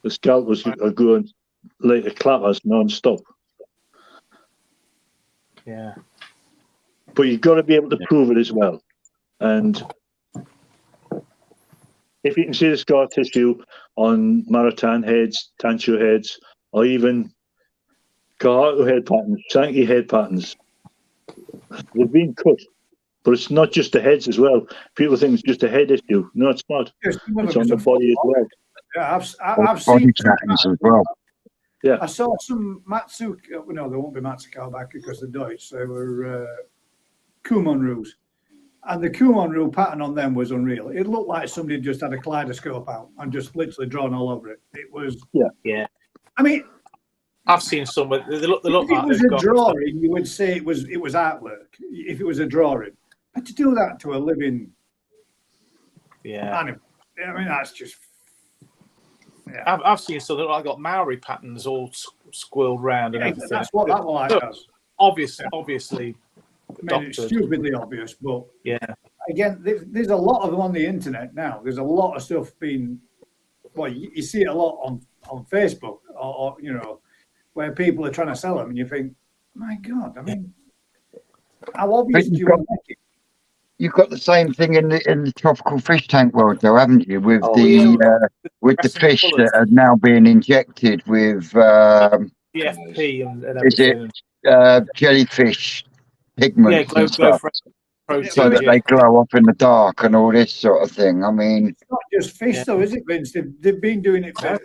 The scalpers are going like the clappers non-stop. Yeah. But you've got to be able to prove it as well. And if you can see the scar tissue on Maratán heads, Tancho heads, or even Kahatu head patterns, Sankey head patterns, they've been cut. But it's not just the heads as well. People think it's just a head issue. No, it's not. It's on the body as well. Yeah, I've seen patterns as well. Yeah, I saw some Matsuka. No, there won't be Matsuka back because they're Deutsch. They were Kumon rules, and the Kumon rule pattern on them was unreal. It looked like somebody just had a kaleidoscope out and just literally drawn all over it. It was. Yeah. I mean, I've seen some. They look if like it was a drawing, you would say it was artwork. If it was a drawing, but to do that to a living animal, I mean, that's just. Yeah. I've seen some that got Maori patterns all squirreled round and everything. That's what that one does. Obviously, I mean, it's stupidly obvious, but again, there's a lot of them on the internet now. There's a lot of stuff being. Well, you see it a lot on Facebook, or where people are trying to sell them, and you think, my God, I mean, How obvious do you want to make it? You've got the same thing in the tropical fish tank world, though, haven't you? With with the fish that are now being injected with DFP and is everything. it jellyfish pigments and stuff, protein, so that they glow up in the dark and all this sort of thing. I mean, It's not just fish, though, is it, Vince? They've been doing it for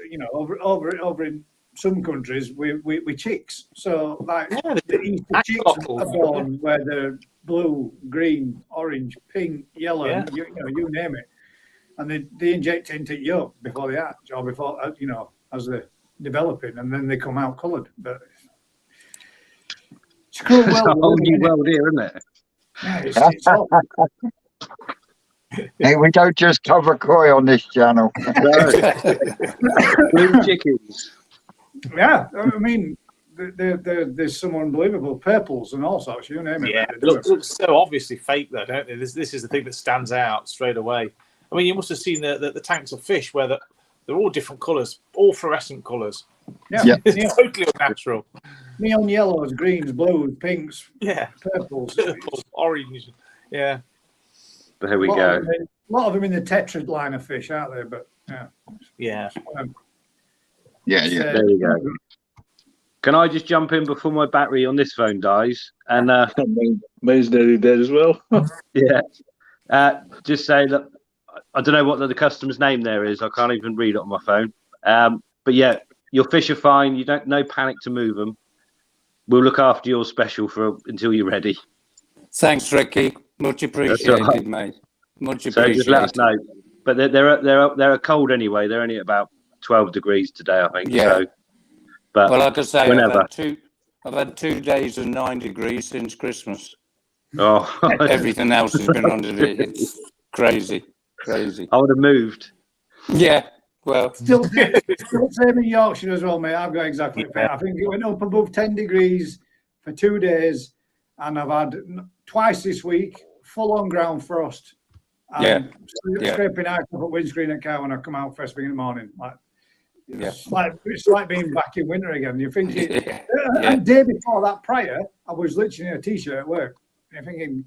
over in some countries with chicks. So like the Easter chicks are born where they're blue, green, orange, pink, yellow, you name it, and they inject into yolk before they hatch or before as they're developing, and then they come out coloured. But it's a cool It's a whole new world here, isn't it? Yeah, it's all. Hey, we don't just cover koi on this channel. Blue chickens. Yeah, I mean, there's some unbelievable purples and all sorts. You name it. Yeah, it looks so obviously fake, though, don't they? This is the thing that stands out straight away. I mean, you must have seen the tanks of fish where they're all different colours, all fluorescent colours. Yeah, it's totally unnatural. Neon yellows, greens, blues, pinks, purples, orange. Yeah. There we go. A lot of them in the tetrad line of fish, aren't they? But yeah. There you go. Can I just jump in before my battery on this phone dies? And mine's nearly dead as well. Just say that I don't know what the customer's name there is. I can't even read it on my phone. But yeah, your fish are fine. You don't no panic to move them. We'll look after your special until you're ready. Thanks, Ricky. Much appreciated, mate. Much appreciated. So just let us know. But they're cold anyway. They're only about 12 degrees today, I think. Yeah. So, but well, like I say, whenever. I've had 2 days of 9 degrees since Christmas. Oh, everything else has been under it. It's crazy. I would have moved. Yeah. Well, still same in Yorkshire as well, mate. I've got exactly. I think it went up above 10 degrees for 2 days, and I've had twice this week full-on ground frost. Scraping out of the windscreen at car when I come out first thing in the morning. It's like being back in winter again. You're thinking, the day before that prior, I was literally in a t-shirt at work. You're thinking,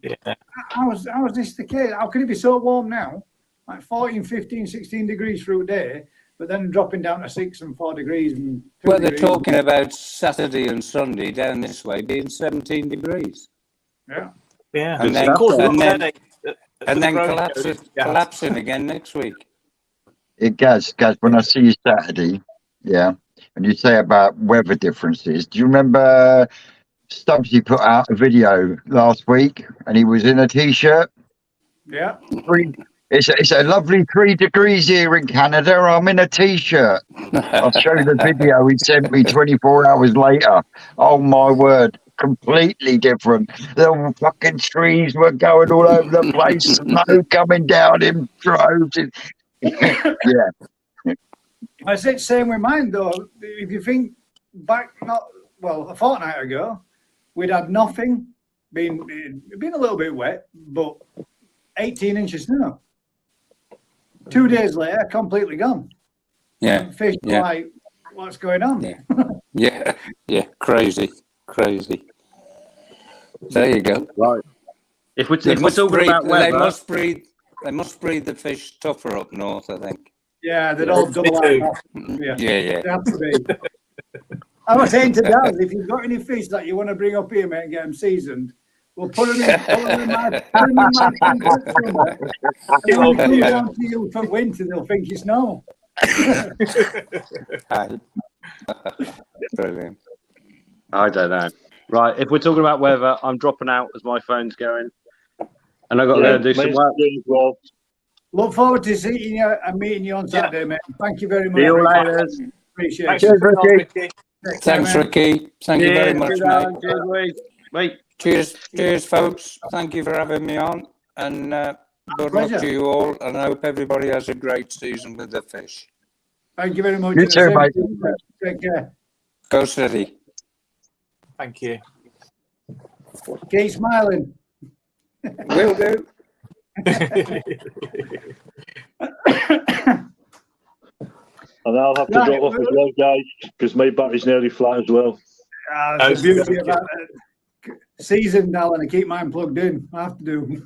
how is this the case? How can it be so warm now? Like 14, 15, 16 degrees through a day, but then dropping down to 6 and 4 degrees. Well, they're talking about Saturday and Sunday down this way being 17 degrees. Yeah. And then collapsing again next week. Guys, when I see you Saturday, and you say about weather differences, do you remember Stubbsy put out a video last week and he was in a t-shirt? Yeah. It's a lovely 3 degrees here in Canada. I'm in a t-shirt. I'll show you the video he sent me 24 hours later. Oh my word. Completely different. The fucking trees were going all over the place, snow coming down in droves. I said same with mine though. If you think back, a fortnight ago, we'd had nothing. Been a little bit wet, but 18 inches snow. 2 days later, completely gone. Yeah. Fish like, what's going on? Yeah. Crazy. There you go. Right. If we're talking about weather, they must breed the fish tougher up north, I think. Yeah, they'd all double out. Yeah. They have to be. I was saying to Dad, if you've got any fish that you want to bring up here, mate, and get them seasoned, we'll put them in my summer. And when they come down to you for winter, they'll think it's snow. Brilliant. I don't know. Right, if we're talking about weather, I'm dropping out as my phone's going. And I've got to do some work. Well. Look forward to seeing you and meeting you on Saturday, mate. Thank you very much. See you later. Appreciate it. Cheers, Ricky. Thanks, Ricky. Thank you very much, mate. Cheers, Cheers, folks. Thank you for having me on. And good luck to you all. And I hope everybody has a great season with the fish. Thank you very much. You too, mate. Take care. Go steady. Thank you. Keep smiling. Will do. And I'll have to drop off as well, guys, because my battery's nearly flat as well. That's the beauty about it. seasoned, Alan. I keep mine plugged in. I have to do.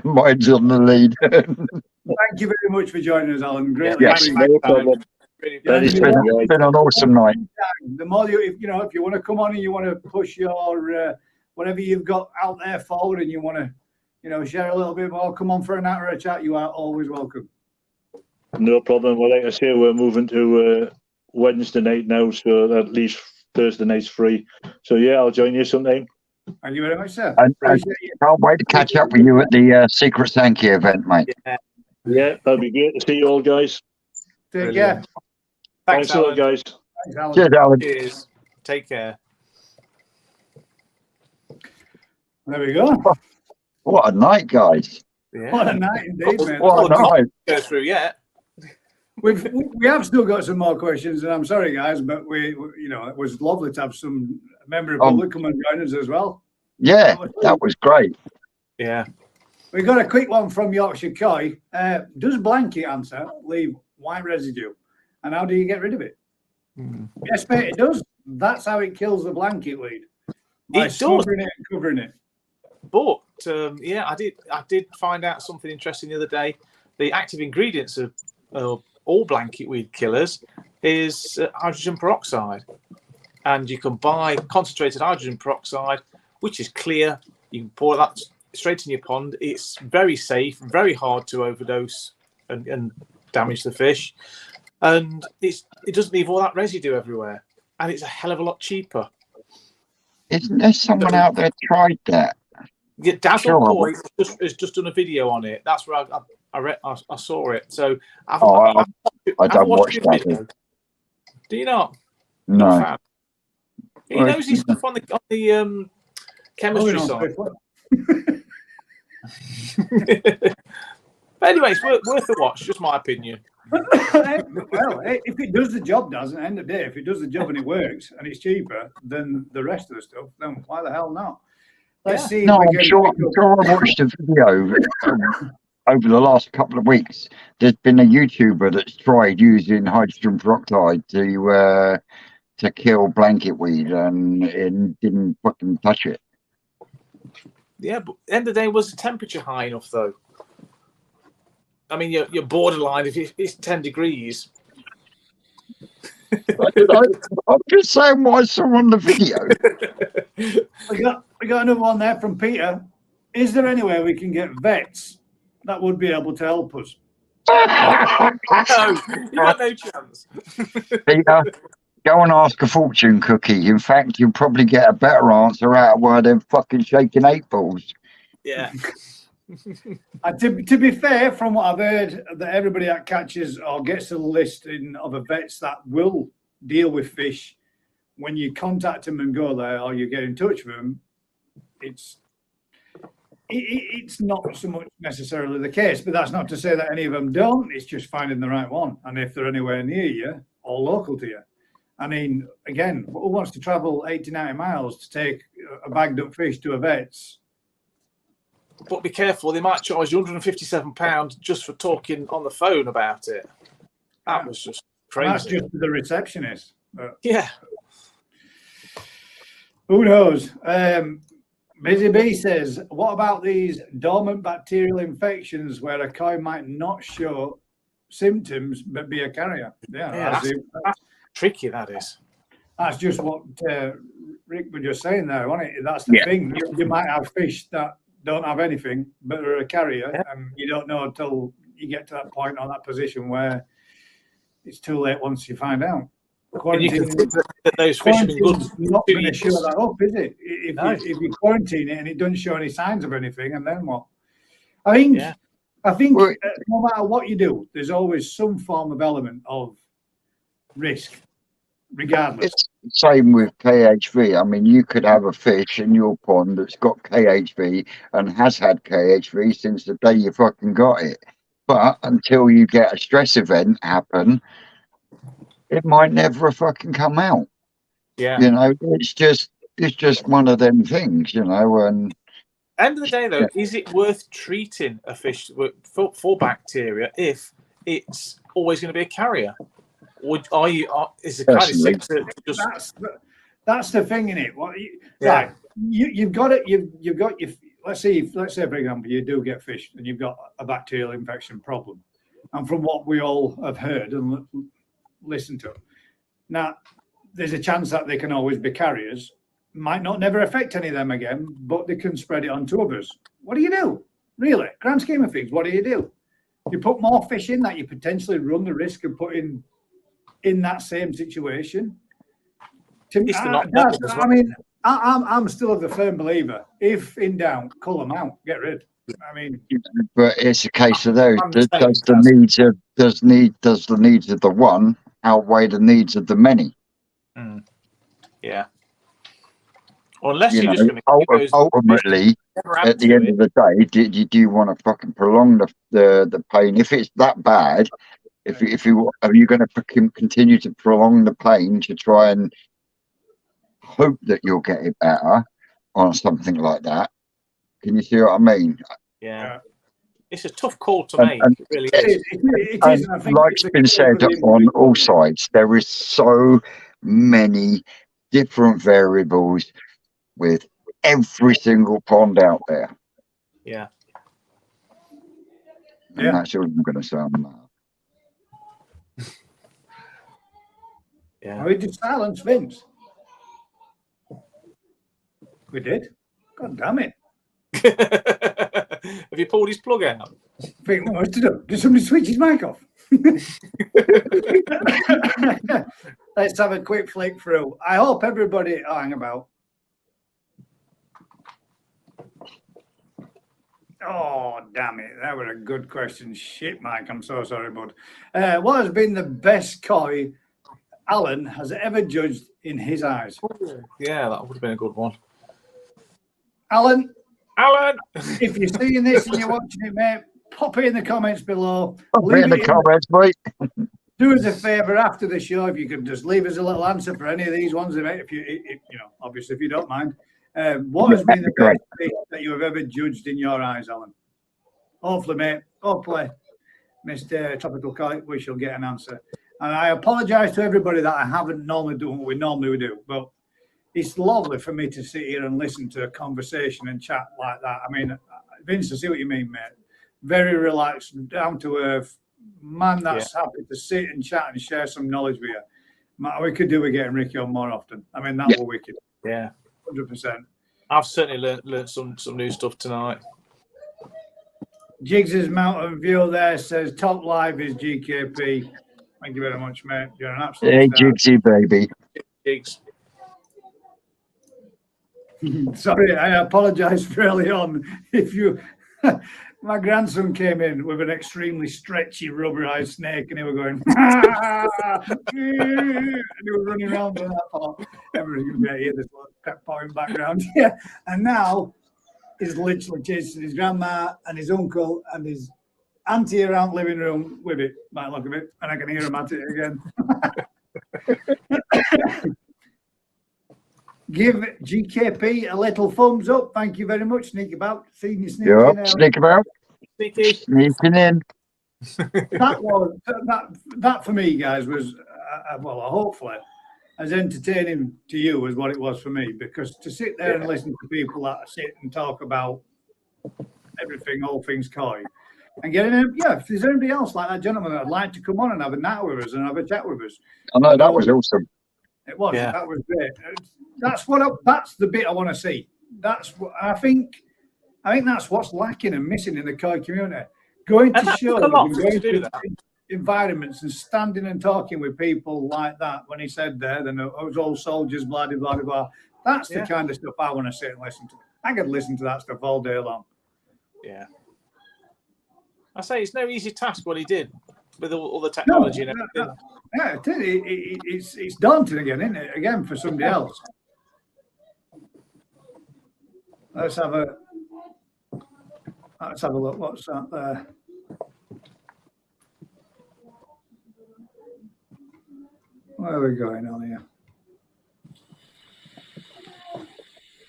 Mine's on the lead. Thank you very much for joining us, Alan. Greatly Yes, appreciate No problem. Really Very It's good, guys. been an awesome night. the more if you want to come on and you want to push your whatever you've got out there forward and you want to share a little bit more, come on for an hour or a chat. You are always welcome. No problem. Well, like I say, we're moving to Wednesday night now, so at least Thursday night's free. So yeah, I'll join you sometime. Thank you very much, sir. And Appreciate you. can't wait to catch up with you at the Secret Sankey event, mate. Yeah, that'd be great to see you all, guys. Take care. Thanks a lot, guys. Thanks, Alan. Cheers, Alan. Cheers. Take care. There we go. What a night, guys. Yeah. What a night indeed, man. What a night. Go through yet. We have still got some more questions, and I'm sorry, guys, but it was lovely to have some member of the public come and join us as well. Yeah, that was great. Yeah. We got a quick one from Yorkshire Coy. Does blanket answer leave white residue, and how do you get rid of it? Yes, mate, it does. That's how it kills the blanket weed. By It does. smothering it and covering it. But I did find out something interesting the other day. The active ingredients of all blanket weed killers is hydrogen peroxide, and you can buy concentrated hydrogen peroxide, which is clear. You can pour that straight in your pond. It's very safe, very hard to overdose and damage the fish, and it doesn't leave all that residue everywhere, and it's a hell of a lot cheaper. Isn't there someone out there tried that? Yeah, Dazzle Koi has just done a video on it. That's where I saw it. So I don't watch that. Do you not? No. He knows his stuff on the chemistry side. But anyway, it's worth a watch. Just my opinion. Well, if it does the job, at the end of the day, if it does the job and it works and it's cheaper than the rest of the stuff, then why the hell not? Let's see. No, I'm sure I watched a video over the last couple of weeks. There's been a YouTuber that's tried using hydrogen peroxide to kill blanket weed and didn't fucking touch it. Yeah, but at the end of the day, was the temperature high enough though? I mean, you're borderline if it's 10 degrees. I'm just saying what I saw on the video. We got another one there from Peter. Is there any way we can get vets that would be able to help us? No, you got no chance. Peter, go and ask a fortune cookie. In fact, you'll probably get a better answer out of one of them fucking shaking 8 balls. Yeah. To be fair, from what I've heard, that everybody that catches or gets a listing of a vets that will deal with fish, when you contact them and go there or you get in touch with them, it's not so much necessarily the case. But that's not to say that any of them don't. It's just finding the right one, and if they're anywhere near you or local to you. I mean, again, who wants to travel 80, 90 miles to take a bagged up fish to a vet's? But be careful, they might charge you £157 just for talking on the phone about it. That was just crazy. And that's just the receptionist. Yeah. Who knows? Busy Bee says, what about these dormant bacterial infections where a cow might not show symptoms but be a carrier? Yeah, that's tricky, that is. That's just what Rick was just saying there, wasn't it? That's the thing. You might have fish that don't have anything but are a carrier, and you don't know until you get to that point or that position where it's too late once you find out. Quarantine, you can that those fish have been good. Not going to show that up, is it? If you quarantine it and it doesn't show any signs of anything, and then what? I think no matter what you do, there's always some form of element of risk, regardless. It's the same with KHV. I mean, you could have a fish in your pond that's got KHV and has had KHV since the day you fucking got it. But until you get a stress event happen, it might never fucking come out. Yeah. You know, it's just one of them things, you know. And end of the day, though, is it worth treating a fish for bacteria if it's always going to be a carrier? Is the kind of sick to just... That's the thing, innit? Right, you've got it. You've got your. Let's say, for example, you do get fish and you've got a bacterial infection problem, and from what we all have heard and listened to, now there's a chance that they can always be carriers. Might not never affect any of them again, but they can spread it on to others. What do you do? Really, grand scheme of things, what do? You put more fish in that you potentially run the risk of putting in that same situation. I mean, I'm still of the firm believer. If in doubt, cull them out, get rid. I mean, but it's a case of those. Does the needs of the one outweigh the needs of the many? Yeah. Unless you're just going to ultimately, at the end of the day, do you want to fucking prolong the pain? If it's that bad, are you going to continue to prolong the pain to try and hope that you'll get it better on something like that? Can you see what I mean? Yeah. It's a tough call to make. It really is. It is. Like it's been said on all sides, there is so many different variables with every single pond out there. Yeah. And that's all I'm going to say on that. Yeah. We did silence Vince. We did. God damn it. Have you pulled his plug out? I think what to do. Did somebody switch his mic off? Let's have a quick flick through. I hope everybody hang about. Oh, damn it. That was a good question. Shit, Mike. I'm so sorry, bud. What has been the best koi Alan has ever judged in his eyes? Yeah, that would have been a good one. Alan, if you're seeing this and you're watching it, mate, pop it in the comments below. Pop it in the comments, mate. Do us a favour after the show, if you could just leave us a little answer for any of these ones, if you obviously, if you don't mind. What has been the best thing that you have ever judged in your eyes, Alan? Hopefully, mate. Hopefully, Mr. Tropical Kite, we shall get an answer. And I apologise to everybody that I haven't normally done what we normally would do, but it's lovely for me to sit here and listen to a conversation and chat like that. I mean, Vince, I see what you mean, mate. Very relaxed, down to earth, man that's happy to sit and chat and share some knowledge with you. We could do with getting Ricky on more often. I mean, that were wicked. Yeah. 100%. I've certainly learned some new stuff tonight. Jiggs's Mountain View there says top live is GKP. Thank you very much, mate. You're an absolute star. Jiggsy, baby. Jiggs. Sorry, I apologise for early on. If you, my grandson came in with an extremely stretchy, rubberized snake, and he was going, and he was running around on that part. Everybody's going to hear this pep in background. Yeah, and now he's literally chasing his grandma and his uncle and his auntie around the living room with it, by the look of it, and I can hear him at it again. Give GKP a little thumbs up. Thank you very much, Sneak About. Seeing you sneaking in. Sneak About. Sneaking in. That for me, guys, was hopefully as entertaining to you as what it was for me, because to sit there and listen to people that sit and talk about everything, all things koi, and getting if there's anybody else like that gentleman that'd like to come on and have a night with us and have a chat with us. I know that was awesome. It was. Yeah. That was great. That's the bit I want to see. That's what I think that's what's lacking and missing in the koi community. Going to shows and going to environments and standing and talking with people like that. When he said there, then those old soldiers, blah blah blah blah. That's the kind of stuff I want to sit and listen to. I could listen to that stuff all day long. Yeah. I say it's no easy task what he did with all the technology and everything. Yeah, it's daunting again, isn't it? Again for somebody else. Let's have a look. What's that there? Where are we going on here?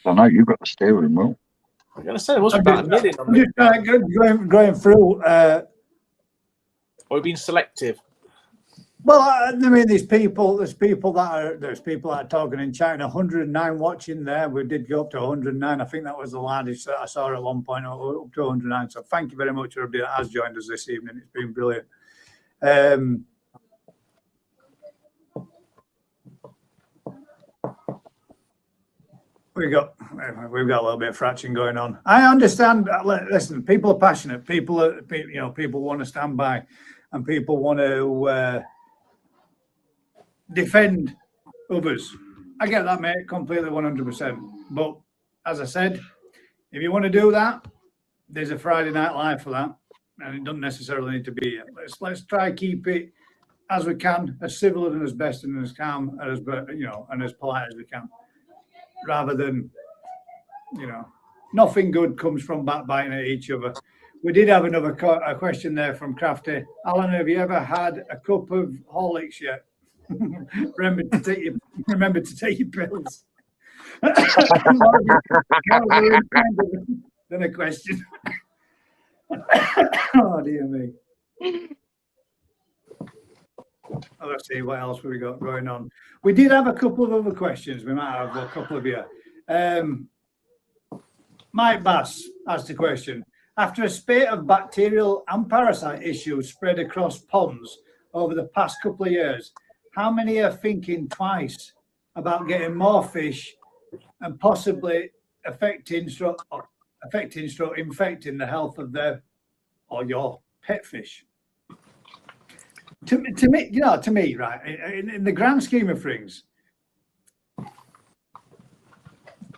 I know you've got the steering wheel. I'm going to say there was about a million on it. Just going through. We've been selective. Well, I mean, there's people that are talking in China. 109 watching there. We did go up to 109. I think that was the largest that I saw at one point, up to 109. So thank you very much for everybody that has joined us this evening. It's been brilliant. We've got a little bit of fraction going on. I understand. Listen, people are passionate. People want to stand by, and people want to defend others. I get that, mate, completely 100%. But as I said, if you want to do that, there's a Friday Night Live for that, and it doesn't necessarily need to be here. Let's try keep it as we can, as civil and as best and as calm and as and as polite as we can, rather than nothing good comes from backbiting at each other. We did have another question there from Crafty. Alan, have you ever had a cup of Horlicks yet? remember to take your pills. Then a question. Oh dear me. Let's see what else we got going on. We did have a couple of other questions. We might have a couple of you. Mike Bass asked a question. After a spate of bacterial and parasite issues spread across ponds over the past couple of years, how many are thinking twice about getting more fish and possibly infecting the health of their or your pet fish? To me, right, in the grand scheme of things,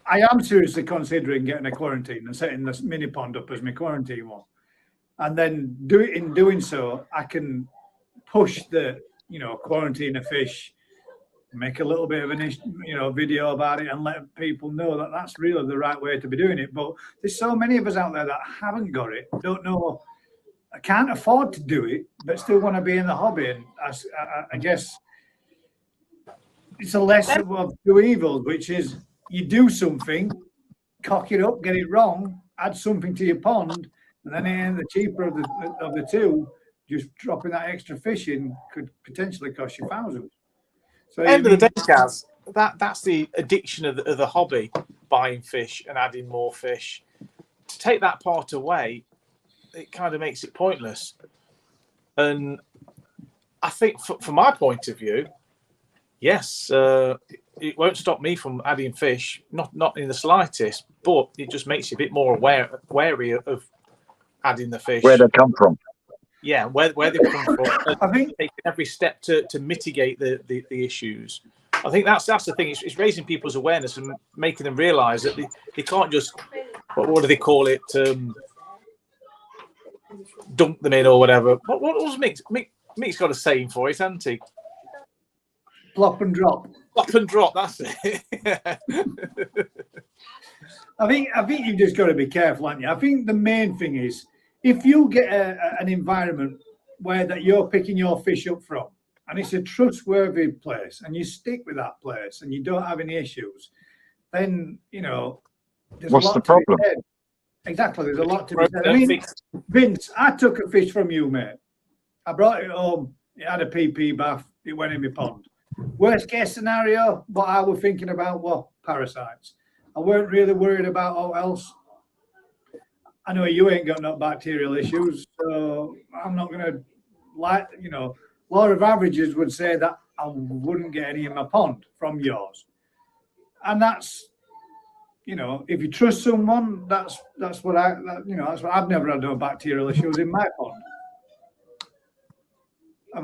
I am seriously considering getting a quarantine and setting this mini pond up as my quarantine one. And then in doing so, I can push the, quarantine of fish, make a little bit of an, video about it and let people know that that's really the right way to be doing it. But there's so many of us out there that haven't got it, don't know, I can't afford to do it, but still want to be in the hobby. And I guess it's a lesson of two evils, which is you do something, cock it up, get it wrong, add something to your pond, and then the cheaper of the two, just dropping that extra fish in could potentially cost you thousands. So end of the day, Gaz, that's the addiction of the hobby, buying fish and adding more fish. To take that part away, it kind of makes it pointless. And I think from my point of view, yes, it won't stop me from adding fish, not in the slightest, but it just makes you a bit more wary of adding the fish. Where they come from. Yeah, where they come from. I think taking every step to mitigate the issues. I think that's the thing. It's raising people's awareness and making them realise that they can't just, what do they call it, dunk them in or whatever. What was Mick's got a saying for it, hasn't he? Plop and drop. Plop and drop, that's it. I think you've just got to be careful, haven't you? I think the main thing is if you get an environment where that you're picking your fish up from and it's a trustworthy place and you stick with that place and you don't have any issues, then, there's what's a lot the problem? To be said. Exactly, there's a lot to be said. I mean, Vince, I took a fish from you, mate. I brought it home. It had a PP bath. It went in my pond. Worst case scenario, what I was thinking about were parasites. I weren't really worried about all else. I know you ain't got no bacterial issues, so I'm not going to law of averages would say that I wouldn't get any in my pond from yours. And that's, if you trust someone, that's what that's what I've never had no bacterial issues in my pond. I've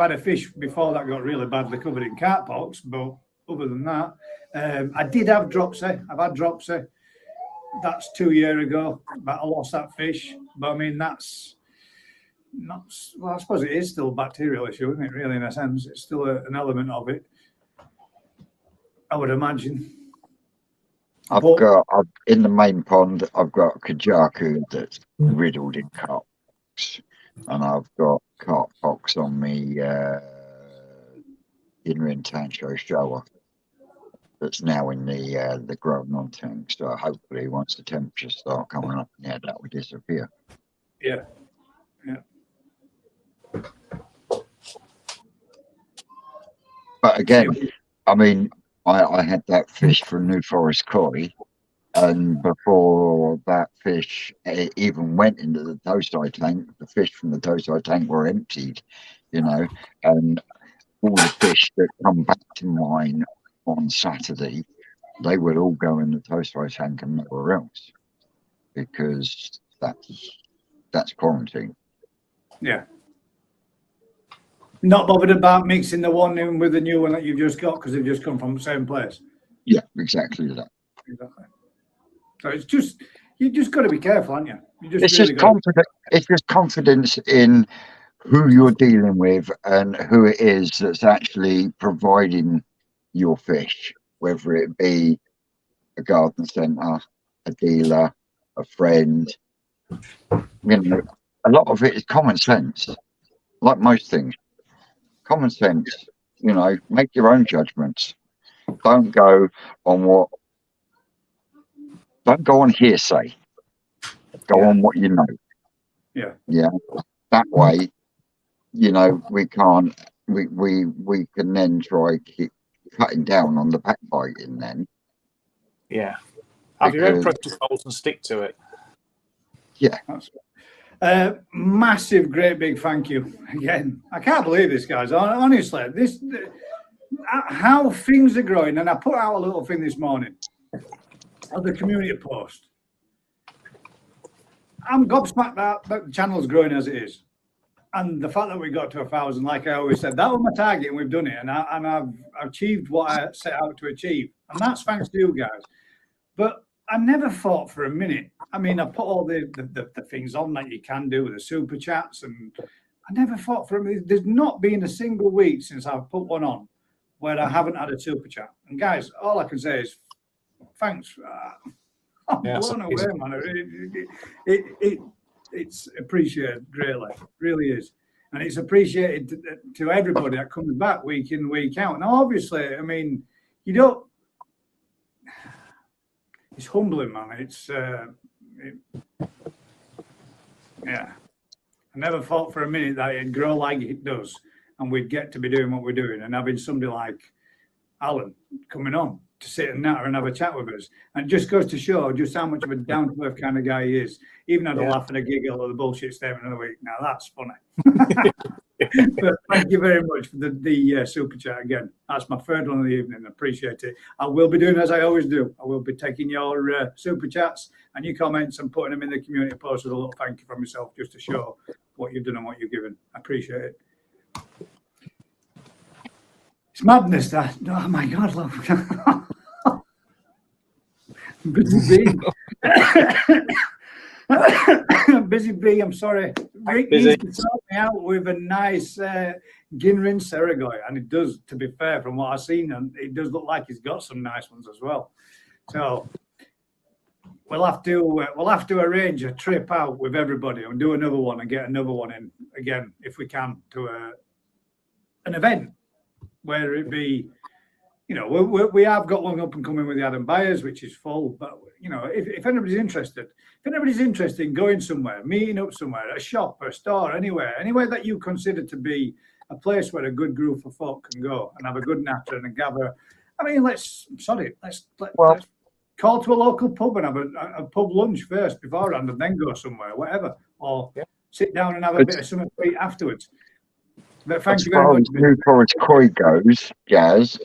had a fish before that got really badly covered in carp pox, but other than that, I did have dropsy. I've had dropsy. That's 2 years ago, but I lost that fish. But I mean, that's not. Well, I suppose it is still a bacterial issue, isn't it? Really, in a sense, it's still an element of it. I would imagine. I've in the main pond, I've got a kajaku that's riddled in carp pox, and I've got carp pox on me in Tancho shower that's now in the growing on tank. So hopefully, once the temperatures start coming up, that will disappear. Yeah. But again, I mean, I had that fish from New Forest Koi, and before that fish even went into the Tosai tank, the fish from the Tosai tank were emptied, you know, and all the fish that come back to mine on Saturday, they would all go in the Tosai tank and nowhere else, because that's quarantine. Yeah. Not bothered about mixing the one in with the new one that you've just got because they've just come from the same place. Yeah, exactly that. Exactly. So it's just, you just got to be careful, aren't you? It's just confidence in who you're dealing with and who it is that's actually providing your fish, whether it be a garden centre, a dealer, a friend. You know, a lot of it is common sense, like most things. Common sense, you know, make your own judgments. Don't go on hearsay. Go on what you know. Yeah. Yeah. That way, you know, we can then try keep cutting down on the backbiting then. Yeah. Have your own protocols and stick to it. Yeah. Massive, great big thank you again. I can't believe this, guys. Honestly, how things are growing. And I put out a little thing this morning of the community post. I'm gobsmacked that the channel's growing as it is. And the fact that we got to 1,000, like I always said, that was my target and we've done it. And I've achieved what I set out to achieve. And that's thanks to you guys. But I never thought for a minute. I mean, I put all the things on that you can do with the super chats. And I never thought for a minute. There's not been a single week since I've put one on where I haven't had a super chat. And guys, all I can say is thanks. I'm blown away, man. It's appreciated greatly, really is, and it's appreciated to everybody that comes back week in, week out. Now, obviously, I mean, you don't. It's humbling, man. It's yeah. I never thought for a minute that it'd grow like it does, and we'd get to be doing what we're doing, and having somebody like Alan coming on to sit and natter and have a chat with us. And it just goes to show just how much of a down-to-earth kind of guy he is. Even had a laugh and a giggle at the bullshit statement of the week. Now, that's funny. But thank you very much for the super chat again. That's my third one of the evening. I appreciate it. I will be doing as I always do. I will be taking your super chats and your comments and putting them in the community post with a little thank you from myself just to show what you've done and what you've given. I appreciate it. It's madness, that. Oh, my God, look. Busy bee. Busy bee, I'm sorry. Rick needs to sort me out with a nice Ginrin Seragoy. And it does, to be fair, from what I've seen, and it does look like he's got some nice ones as well. So we'll have to arrange a trip out with everybody and do another one and get another one in again, if we can, to an event. Where it be, you know, we have got one up and coming with the Adam Byers, which is full. But you know, if anybody's interested in going somewhere, meeting up somewhere, a shop, a store, anywhere that you consider to be a place where a good group of folk can go and have a good natter and gather. I mean, let's call to a local pub and have a pub lunch first beforehand, and then go somewhere, whatever, or sit down and have a bit of something to eat afterwards. But thank you very much. As New Forest Koi goes, Jazz,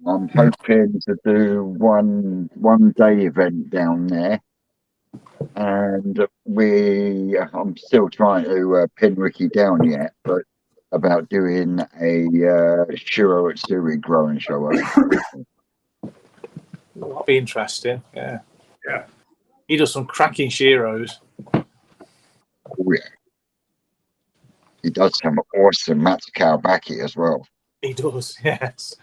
I'm hoping to do one day event down there, and I'm still trying to pin Ricky down yet, but about doing a Shiro Atsuri growing show. That'll be interesting. Yeah. Yeah. He does some cracking Shiros. Oh, yeah. He does some awesome Matsukow Baki as well. He does, yes.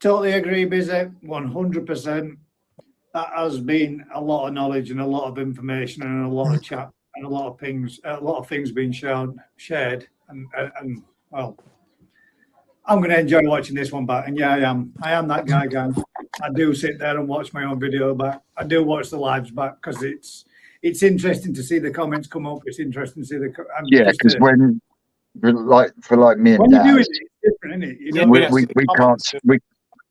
Totally agree, Busy. 100%. That has been a lot of knowledge and a lot of information and a lot of chat and a lot of things being shared. And well, I'm going to enjoy watching this one back. And yeah, I am that guy, gang. I do sit there and watch my own video back. I do watch the lives back because it's interesting to see the comments come up. It's interesting to see because for me and When you Dad, do it, it's different, isn't it? You know,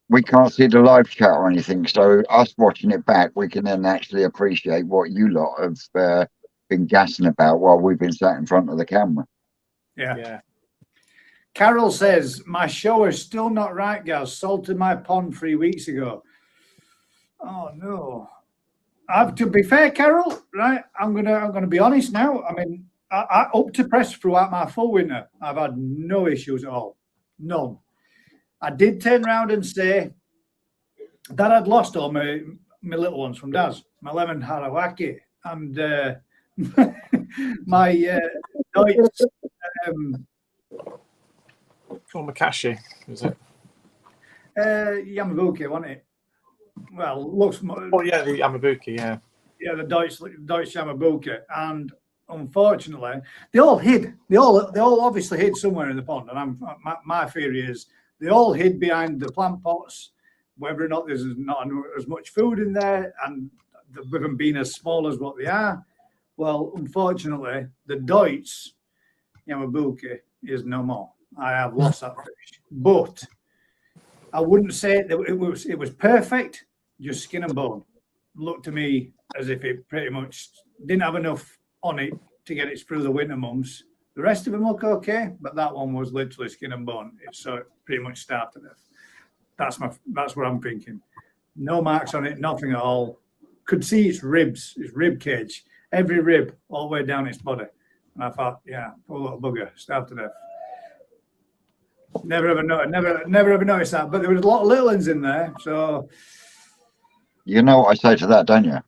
we can't see the live chat or anything. So us watching it back, we can then actually appreciate what you lot have been gassing about while we've been sat in front of the camera. Yeah. Carol says, my shower's still not right, guys. Salted my pond 3 weeks ago. Oh no. To be fair, Carol, right? I'm gonna be honest now. I mean, I up to press throughout my full winter. I've had no issues at all. None. I did turn around and say that I'd lost all my little ones from Daz, my lemon harawaki and my Deutsch Makashi, is it? Yamabuki, wasn't it? Well, looks more. Oh yeah, the Yamabuki, yeah. Yeah, the Deutsch Yamabuki, and unfortunately, they all hid. They all obviously hid somewhere in the pond, and my theory is they all hid behind the plant pots, whether or not there's not as much food in there, and with them being as small as what they are. Well, unfortunately, the Deutsch Yamabuki is no more. I have lost that fish, but I wouldn't say it was perfect, just skin and bone. Looked to me as if it pretty much didn't have enough on it to get it through the winter months. The rest of them look okay, but that one was literally skin and bone. So it pretty much starved to death. That's what I'm thinking. No marks on it, nothing at all. Could see its ribs, its rib cage, every rib all the way down its body. And I thought, yeah, poor little bugger, starved to death. Never ever noticed that. But there was a lot of little ones in there, so you know what I say to that, don't you?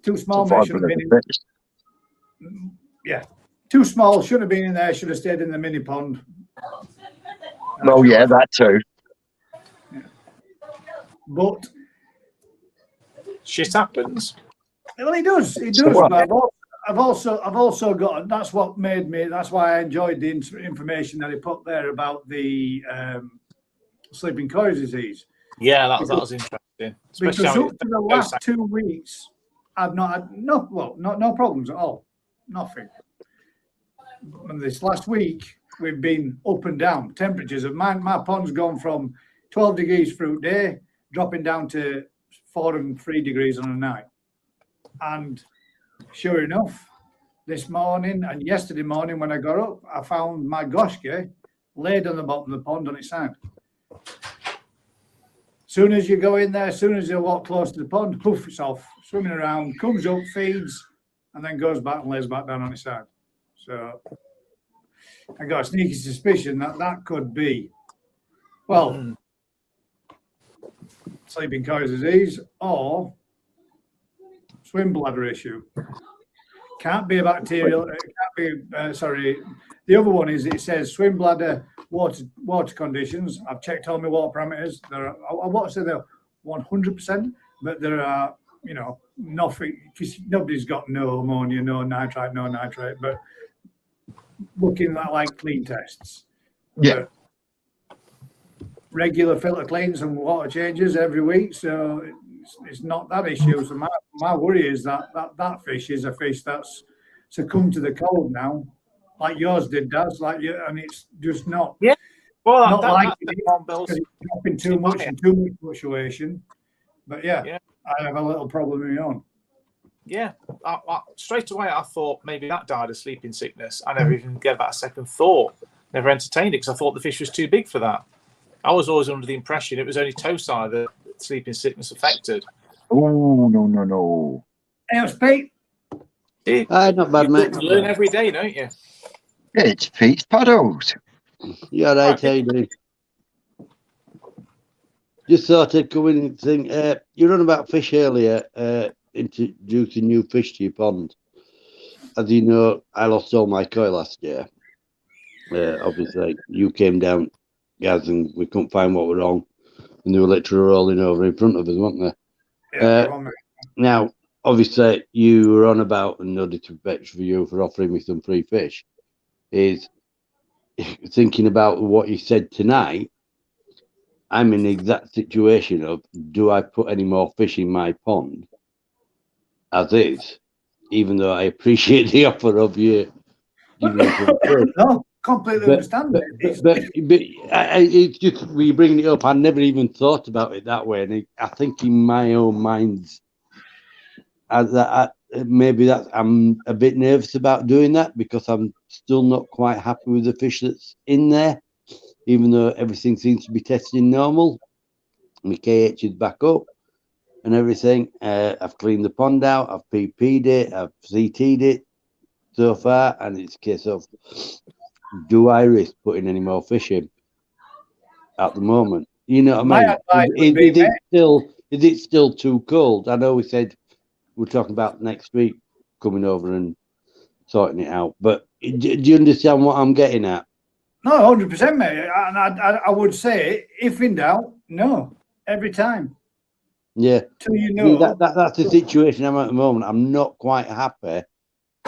Too small, shouldn't have been in. Yeah, too small, shouldn't have been in there. Should have stayed in the mini pond. Well, yeah, that too. Yeah. But shit happens. Well, it does. It does. So but I've also got. That's what made me. That's why I enjoyed the information that he put there about the sleeping coil disease. Yeah, that was interesting. Because up to the last 2 weeks, I've not had no problems at all. Nothing. And this last week, we've been up and down. Temperatures of my pond's gone from 12 degrees through day, dropping down to 4 and 3 degrees on a night. And sure enough, this morning and yesterday morning when I got up, I found my goshke laid on the bottom of the pond on its side. Soon as you go in there, as soon as you walk close to the pond, poof, it's off, swimming around, comes up, feeds, and then goes back and lays back down on its side. So I got a sneaky suspicion that could be, well, sleeping coil disease or swim bladder issue. Can't be a bacterial. It can't be. The other one is it says swim bladder water conditions. I've checked all my water parameters. I won't say they're 100%, but there are nothing because nobody's got no ammonia, no nitrate, but looking at like clean tests. Yeah. But regular filter cleans and water changes every week, so it's not that issue. So my worry is that fish is a fish that's succumbed to the cold now, like yours did, Daz, like you, and it's just not. Yeah. Well, not like it's dropping too much and too much fluctuation. But yeah, I have a little problem of my own. Yeah, straight away I thought maybe that died of sleeping sickness. I never even gave that a second thought. Never entertained it because I thought the fish was too big for that. I was always under the impression it was only toe-side that sleeping sickness affected. Oh, no. Hey, Pete. Not bad, mate. You learn every day, don't you? It's Pete's Puddles. Yeah, right, how you doing? Just thought I'd come in and think, you run about fish earlier, introducing new fish to your pond. As you know, I lost all my koi last year. Obviously, you came down, guys, and we couldn't find what was wrong. And they were literally rolling over in front of us, weren't they? Yeah, now, obviously, you were on about, and no disrespect for you for offering me some free fish, is thinking about what you said tonight. I'm in the exact situation of, do I put any more fish in my pond as is, even though I appreciate the offer of you No, completely understand. It's just we bringing it up. I never even thought about it that way, and I think in my own mind, maybe that I'm a bit nervous about doing that because I'm still not quite happy with the fish that's in there, even though everything seems to be testing normal. My KH is back up and everything. I've cleaned the pond out. I've PP'd it. I've CT'd it so far, and it's a case of, do I risk putting any more fish in at the moment? You know what I mean? Is it still too cold? I know we said we're talking about next week coming over and sorting it out, but do you understand what I'm getting at? No, 100%, mate. And I would say, if in doubt, no, every time. Yeah. Till you know. That's the situation I'm at the moment. I'm not quite happy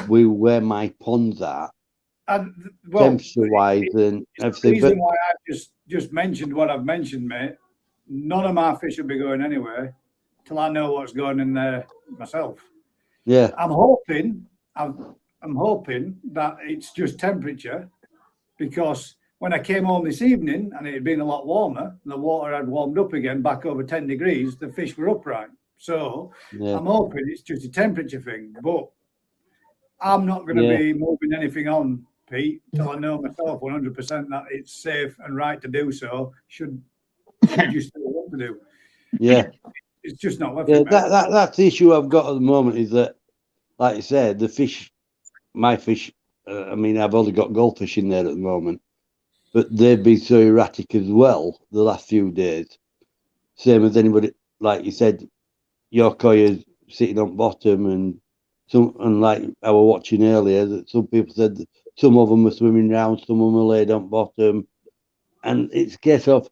with where my ponds are, temperature-wise and everything. The reason why I just mentioned what I've mentioned, mate, none of my fish will be going anywhere till I know what's going in there myself. Yeah. I'm hoping that it's just temperature, because when I came home this evening and it had been a lot warmer, and the water had warmed up again back over 10 degrees, the fish were upright. So I'm hoping it's just a temperature thing, but I'm not going to be moving anything on, Pete, till I know myself 100% that it's safe and right to do so. Should you still want to do? Yeah. It's just not worth it. That's the issue I've got at the moment, is that, like I said, the fish, my fish, I mean, I've only got goldfish in there at the moment, but they've been so erratic as well the last few days. Same as anybody, like you said, your koi is sitting on bottom, and like I was watching earlier, that some people said that some of them are swimming around, some of them are laid on bottom, and it's a case of,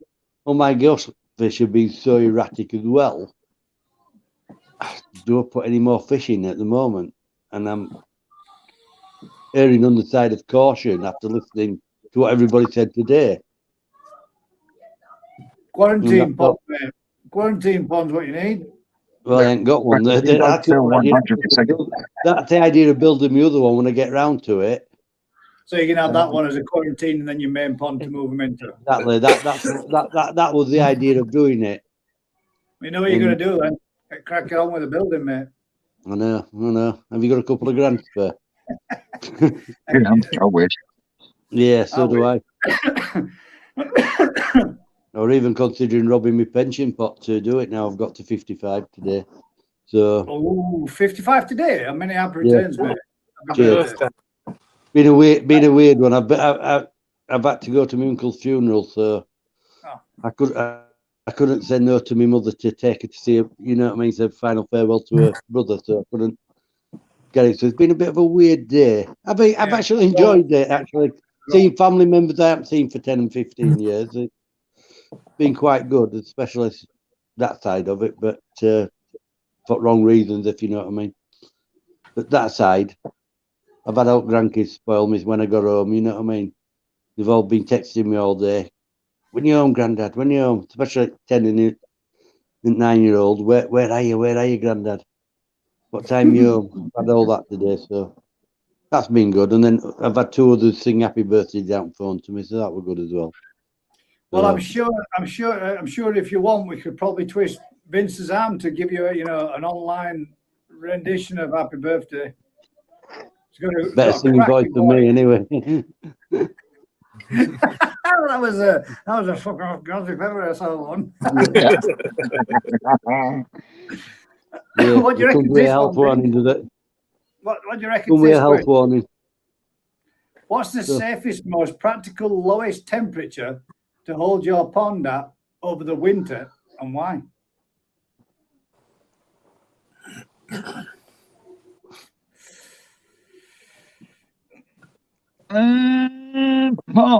oh my gosh, fish have been so erratic as well. Do I put any more fish in at the moment? And I'm erring on the side of caution after listening to what everybody said today. Quarantine ponds, mate. Quarantine ponds, what you need. Well, I ain't got one. That's the idea of building the other one when I get round to it. So you can have that one as a quarantine and then your main pond to move them into. Exactly. That was the idea of doing it. You know what you're going to do then? Crack on with the building, mate. I know. Have you got a couple of grand spare? I wish. Yeah, so do I. Or even considering robbing my pension pot to do it now. I've got to 55 today. So 55 today? How many happy returns, mate? Been a weird one. I've had to go to my uncle's funeral, so I couldn't say no to my mother to take her to see her, you know what I mean, say final farewell to her brother, so I couldn't get it. So it's been a bit of a weird day. I've actually enjoyed it, actually. Seeing family members I haven't seen for 10 and 15 years. It's been quite good, especially that side of it, but for wrong reasons, if you know what I mean. But that side, I've had out grandkids spoil me when I got home, you know what I mean? They've all been texting me all day. When you're home, Grandad? When you're home? Especially 10 and 9-year-old. Where are you? Where are you, Grandad? What time are you home? I've had all that today, so that's been good. And then I've had 2 others sing happy birthday down phone to me, so that was good as well. Well, I'm sure if you want, we could probably twist Vince's arm to give you an online rendition of happy birthday. Better singing voice than me, anyway. that was a fucking God, if ever I saw one. What do you reckon? What do you reckon? Health warning. What's the safest, most practical, lowest temperature to hold your pond at over the winter, and why?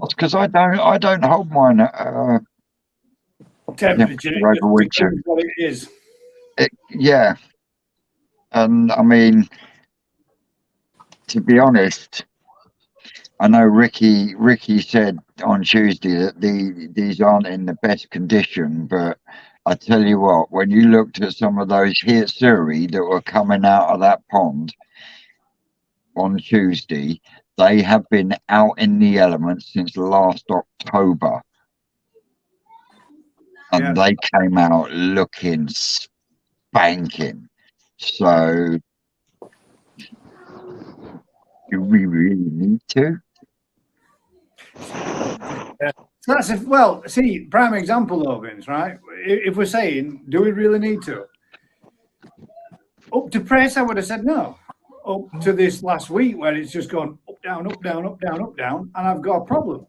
Because I don't hold mine at temperature over winter. What it is. Yeah, and I mean, to be honest, I know Ricky said on Tuesday that these aren't in the best condition, but I tell you what, when you looked at some of those Hitsuri that were coming out of that pond on Tuesday, They have been out in the elements since last October. And they came out looking spanking. So, do we really need to? So that's well, see, prime example though, Vince, right? If we're saying, do we really need to? Up to press, I would have said no. Up to this last week where it's just gone up, down, up, down, up, down, up, down, and I've got a problem.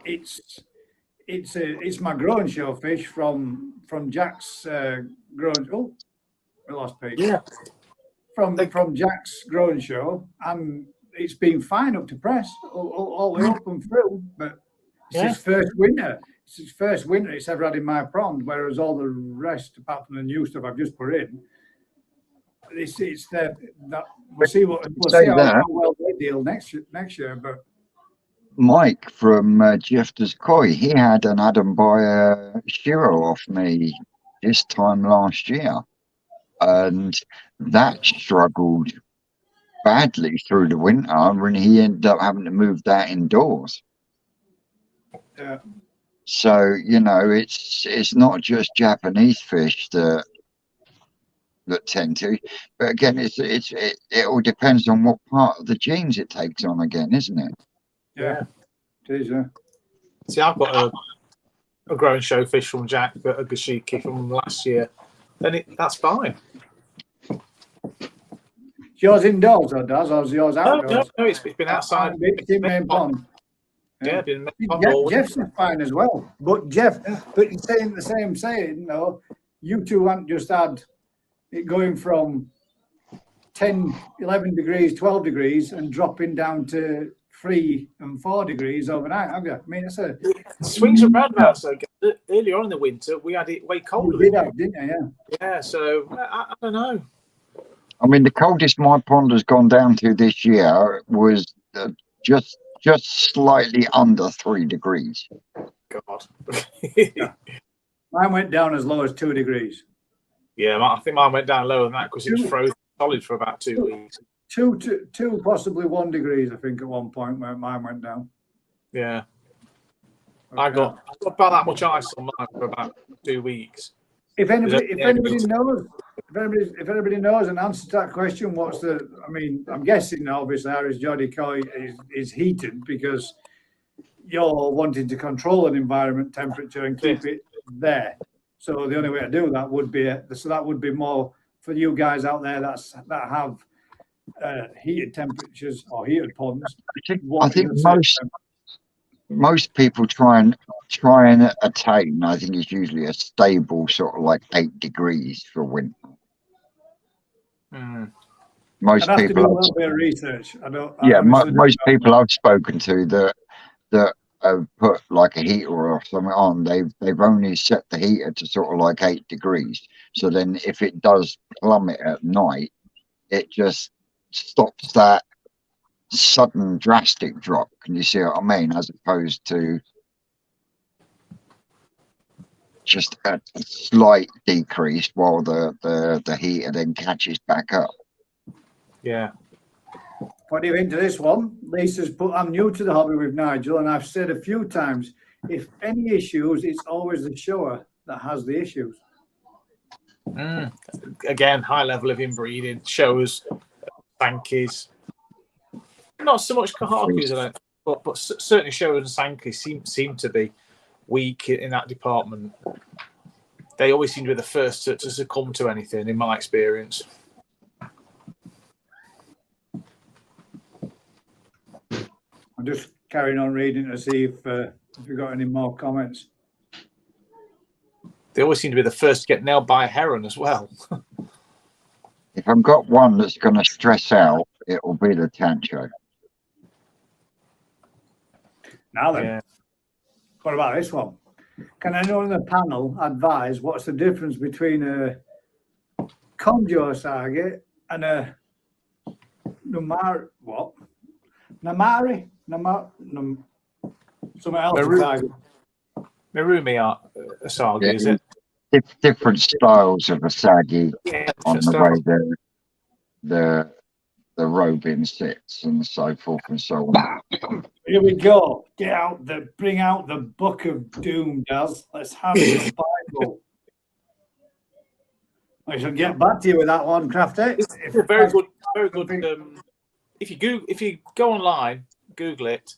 It's my growing show fish from Jack's growing. Oh, we lost Pete. Yeah. From Jack's growing show, and it's been fine up to press all the way up and through. But it's his first winter. It's his first winter it's ever had in my pond. Whereas all the rest, apart from the new stuff I've just put in, we'll see how well they deal next year. But Mike from Jefters Koi, he had an Adam by Shiro off me this time last year, and that struggled badly through the winter, and he ended up having to move that indoors. Yeah. So it's not just Japanese fish that tend to, but again, it all depends on what part of the genes it takes on again, isn't it? Yeah, it is. Yeah. See, I've got a growing show fish from Jack, but a Gashiki from last year. Then that's fine. Is yours indoors or or is yours outdoors? No, it's been outside. Main pond. Yeah, been pond. Jeff's is fine as well. But Jeff, but you're saying the same saying, you two haven't just had it going from 10, 11 degrees, 12 degrees and dropping down to 3 and 4 degrees overnight, have you? I mean, it's a swings and roundabouts. Earlier on in the winter, we had it way colder. You did, didn't you? Yeah. Yeah, so I don't know. I mean, the coldest my pond has gone down to this year was just slightly under 3 degrees. God. Mine went down as low as 2 degrees. Yeah, I think mine went down lower than that because it was frozen solid for about 2 weeks. Two, possibly 1 degrees, I think, at one point where mine went down. Yeah. I got about that much ice on mine for about 2 weeks. If anybody knows an answer to that question, I'm guessing obviously Irish Jolly Koi is heated because you're wanting to control an environment temperature and keep it there. So the only way to do that would be more for you guys out there that have heated temperatures or heated ponds. I think most people try and attain. I think it's usually a stable sort of like 8 degrees for winter. Most I'd have people to do a little bit of research. Most people I've spoken to that have put like a heater or something on, they've only set the heater to sort of like 8 degrees. So then if it does plummet at night, it just stops that sudden drastic drop. Can you see what I mean? As opposed to just a slight decrease while the heater then catches back up. Yeah. What do you think to this one? Lisa's put, I'm new to the hobby with Nigel, and I've said a few times, if any issues, it's always the shower that has the issues. Again, high level of inbreeding, showers, Sankies. Not so much Kahakus, I don't, but certainly showers and Sankies seem to be weak in that department. They always seem to be the first to succumb to anything, in my experience. I'm just carrying on reading to see if we've got any more comments. They always seem to be the first to get nailed by a heron as well. If I've got one that's going to stress out, it will be the Tancho. Now then, what about this one? Can anyone on the panel advise what's the difference between a Conjo Sage and a Namari? What? Namari? Something else. Mirumi Sage, is it? Different styles of Asagi on the way the robin sits and so forth and so on. Here we go. Bring out the Book of Doom, Daz. Let's have the Bible. I shall get back to you with that one, Crafty. It's a very good. If you go online, Google it.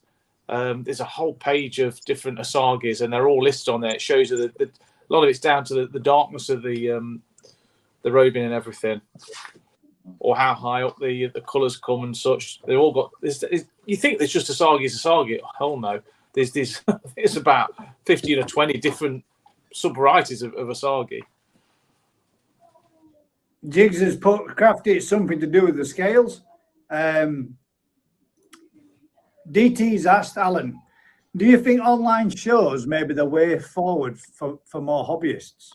There's a whole page of different asagis, and they're all listed on there. It shows you that a lot of it's down to the darkness of the robin and everything, or how high up the colours come and such. They've all got. You think there's just asagi? Hell no. There's about 15 or 20 different sub-varieties of asagi. Jigs has put Crafty. It's something to do with the scales. DT's asked Alan, do you think online shows may be the way forward for more hobbyists?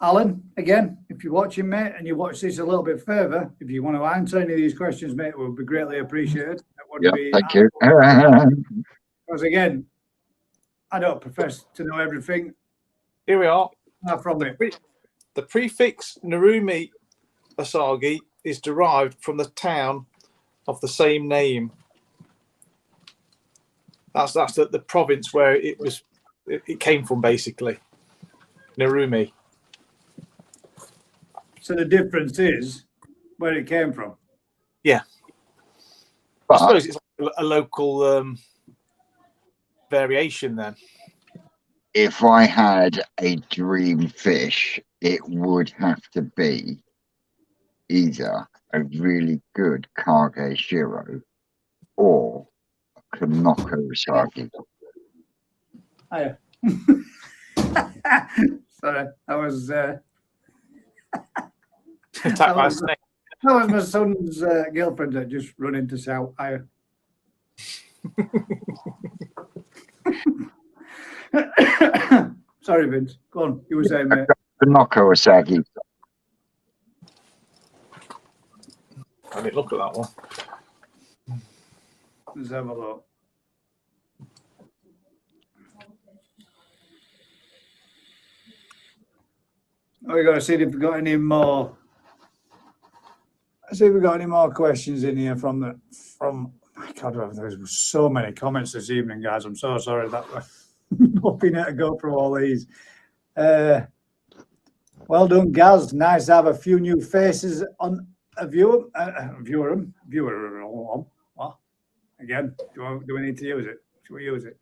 Alan, again, if you're watching, mate, and you watch this a little bit further, if you want to answer any of these questions, mate, it would be greatly appreciated. That would be thank you. Because again, I don't profess to know everything. Here we are. From it. The prefix Narumi asagi is derived from the town of the same name. That's the province where it came from, basically. Narumi. So the difference is where it came from. Yeah. I suppose it's a local variation then. If I had a dream fish, it would have to be either a really good Kage Shiro or a Kanoko Usagi. Hiya. Sorry, I was attacked by a snake. That was my son's girlfriend that just run into South. Hiya. Sorry, Vince. Go on. You were saying, mate. Kanoko Usagi. I didn't look at that one. Let's have a look. We got to see if we've got any more. Let's see if we've got any more questions in here from. My God, there's so many comments this evening, guys. I'm so sorry that we're not being able to go through all these. Well done, Gaz. Nice to have a few new faces on a viewer. What? Again, do we need to use it? Should we use it?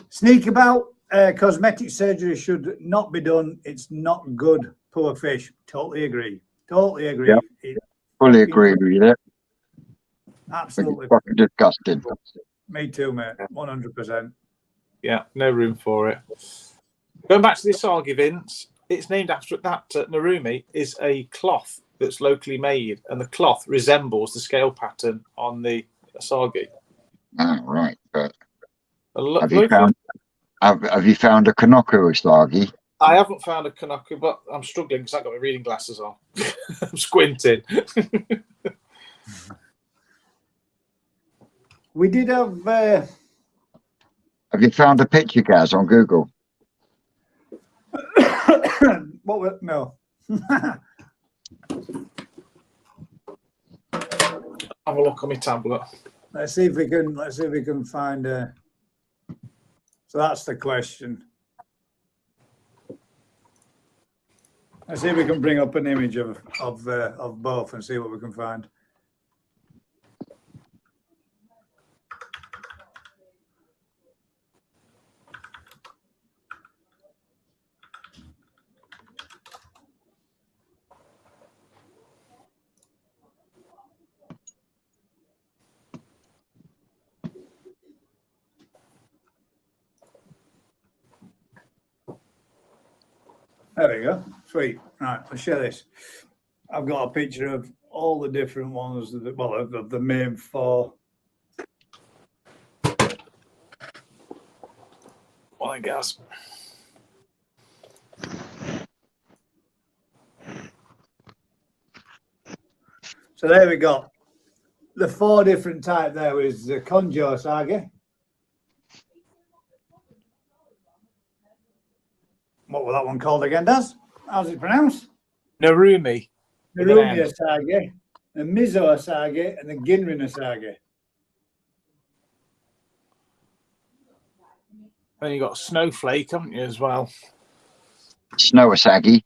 Sneak about. Cosmetic surgery should not be done. It's not good. Poor fish. Totally agree. Yep. Fully agree with it. Absolutely. It's fucking disgusting. Me too, mate. 100%. Yeah, no room for it. Going back to the asagi, Vince, it's named after that. Narumi is a cloth that's locally made, and the cloth resembles the scale pattern on the asagi. Oh, right. But Have you found a Kanoko Usagi? I haven't found a Kanoko, but I'm struggling because I've got my reading glasses on. I'm squinting. We did have. Have you found a picture, Gaz, on Google? No. Have a look on my tablet. Let's see if we can find a. So that's the question. Let's see if we can bring up an image of both and see what we can find. There we go. Sweet. Right, let's share this. I've got a picture of all the different ones, of the main four. Well, I guess. So there we go. The four different type there is the Konjo Sage. what was that one called again, Daz? How's it pronounced? Narumi. Narumi Asage, the Mizo Asage, and the Ginrin Asage. Then you got Snowflake, haven't you, as well? Snow Asagi.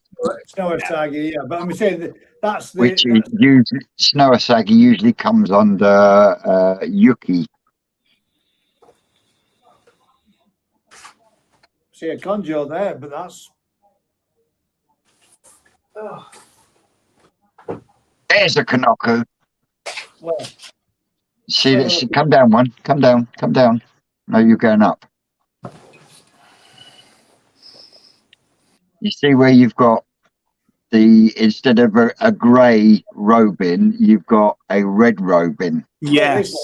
Snow Asage, yeah. But I'm saying that's the... Which is usually, Snow Asagi usually comes under Yuki. See a conjo there, but that's... Oh. There's a Kanoko. Well, See this? Come down one. Come down. Come down. No, you're going up. You see where you've got the, instead of a grey robin, you've got a red robin. Yes.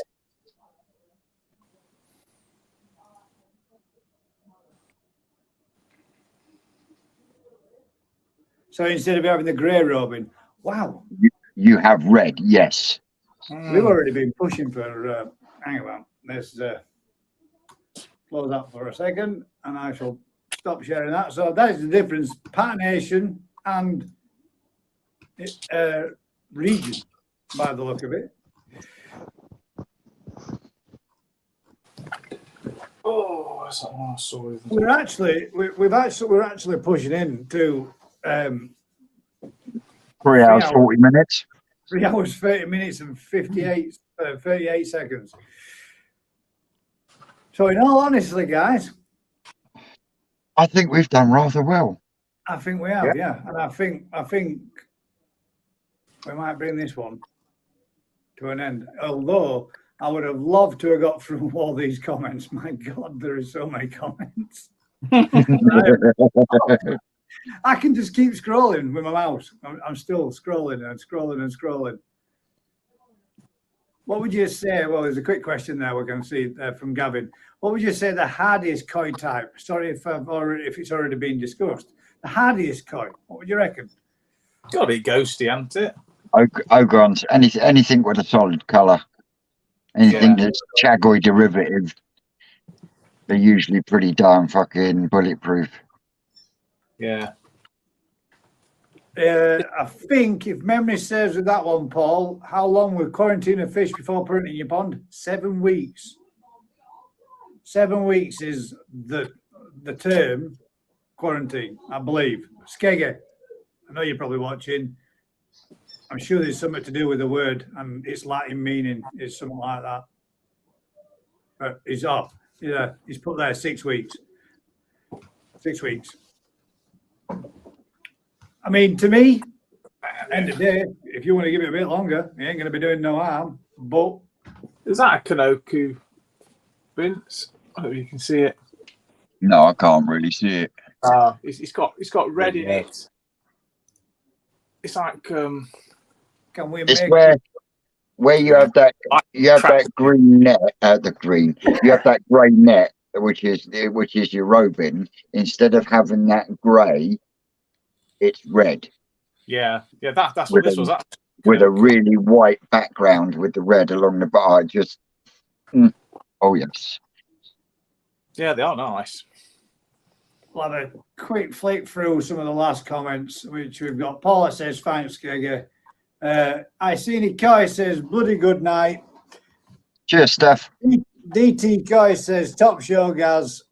So instead of having the grey robin, wow. You have red, yes. We've already been pushing for, hang on, let's close that for a second and I shall stop sharing that. So that is the difference, patternation and region, by the look of it. Oh, that's not what I saw. We're actually pushing into 3 hours, 40 minutes. 3 hours, 30 minutes and 38 seconds. So in all honesty, guys, I think we've done rather well. I think we have, yeah. And I think we might bring this one to an end. Although I would have loved to have got through all these comments. My God, there are so many comments. I can just keep scrolling with my mouse. I'm still scrolling and scrolling and scrolling. What would you say? Well, there's a quick question there we're going to see from Gavin. What would you say the hardiest koi type? Sorry if it's already been discussed. The hardiest koi. What would you reckon? Got to be ghosty, hasn't it? Ogrons, anything with a solid colour. Anything that's Chagoy derivative. They're usually pretty darn fucking bulletproof. Yeah. I think, if memory serves with that one, Paul, how long will quarantine a fish before putting it in your pond? 7 weeks. 7 weeks is the term quarantine, I believe. Skeggy, I know you're probably watching. I'm sure there's something to do with the word and its Latin meaning is something like that. But he's off. Yeah, he's put there 6 weeks. 6 weeks. I mean, to me, end of the day, if you want to give it a bit longer, you ain't going to be doing no harm. But is that a Kanoku, Vince? I hope you can see it. No, I can't really see it. It's got red in it. It's like can we it's make where you have that green net you have that grey net which is your robin. Instead of having that grey, it's red. Yeah, that's what this was. With a really white background with the red along the bar. Just oh yes. Yeah, they are nice. We'll have a quick flick through some of the last comments, which we've got. Paula says, thanks, Skeggy. I see Koi says, bloody good night. Cheers, Steph. DT Koi says, top show, Gaz.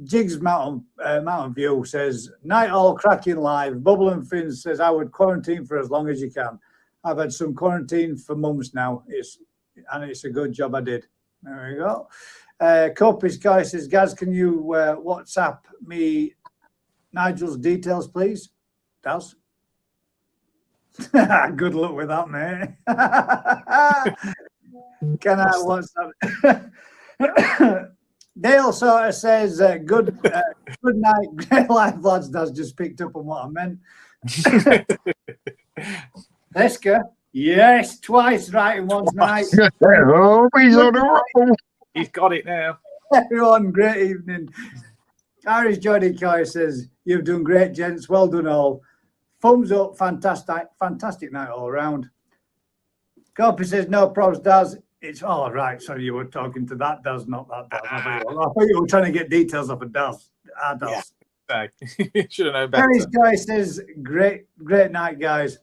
Jigs Mountain View says, night all cracking live. Bubble and Finn says, I would quarantine for as long as you can. I've had some quarantine for months now. It's a good job I did. There we go. Copis Guy says, Gaz, can you WhatsApp me Nigel's details, please? Daz? Good luck with that, mate. Can I WhatsApp? Dale sort of says, good night, great life, lads. Daz just picked up on what I meant. Leska, yes, twice right in one night. Oh, he's on a roll. He's got it now. Everyone, great evening. Irish Johnny Coy says, you've done great, gents. Well done all. Thumbs up, fantastic night all around. Copy says, no probs, Daz. It's all right. Sorry, you were talking to that Daz, not that Daz. I thought you were trying to get details off of Daz. Daz. Should have known better. Harry's guy says, great night, guys.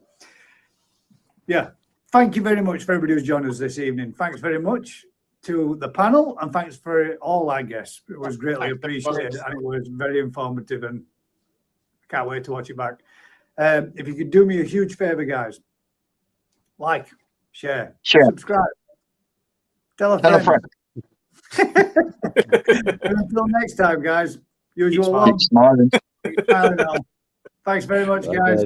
Yeah. Thank you very much for everybody who's joined us this evening. Thanks very much to the panel, and thanks for all our guests. It was greatly appreciated, and it was very informative, and I can't wait to watch it back. If you could do me a huge favor, guys, like, share, subscribe, tell a friend. Until next time, guys. Usual one. Smiling. Thanks very much, guys.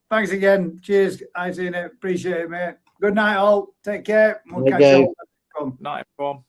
Thanks again. Cheers. I seen it. Appreciate it, mate. Good night, all. Take care. We'll catch you all. Night, everyone.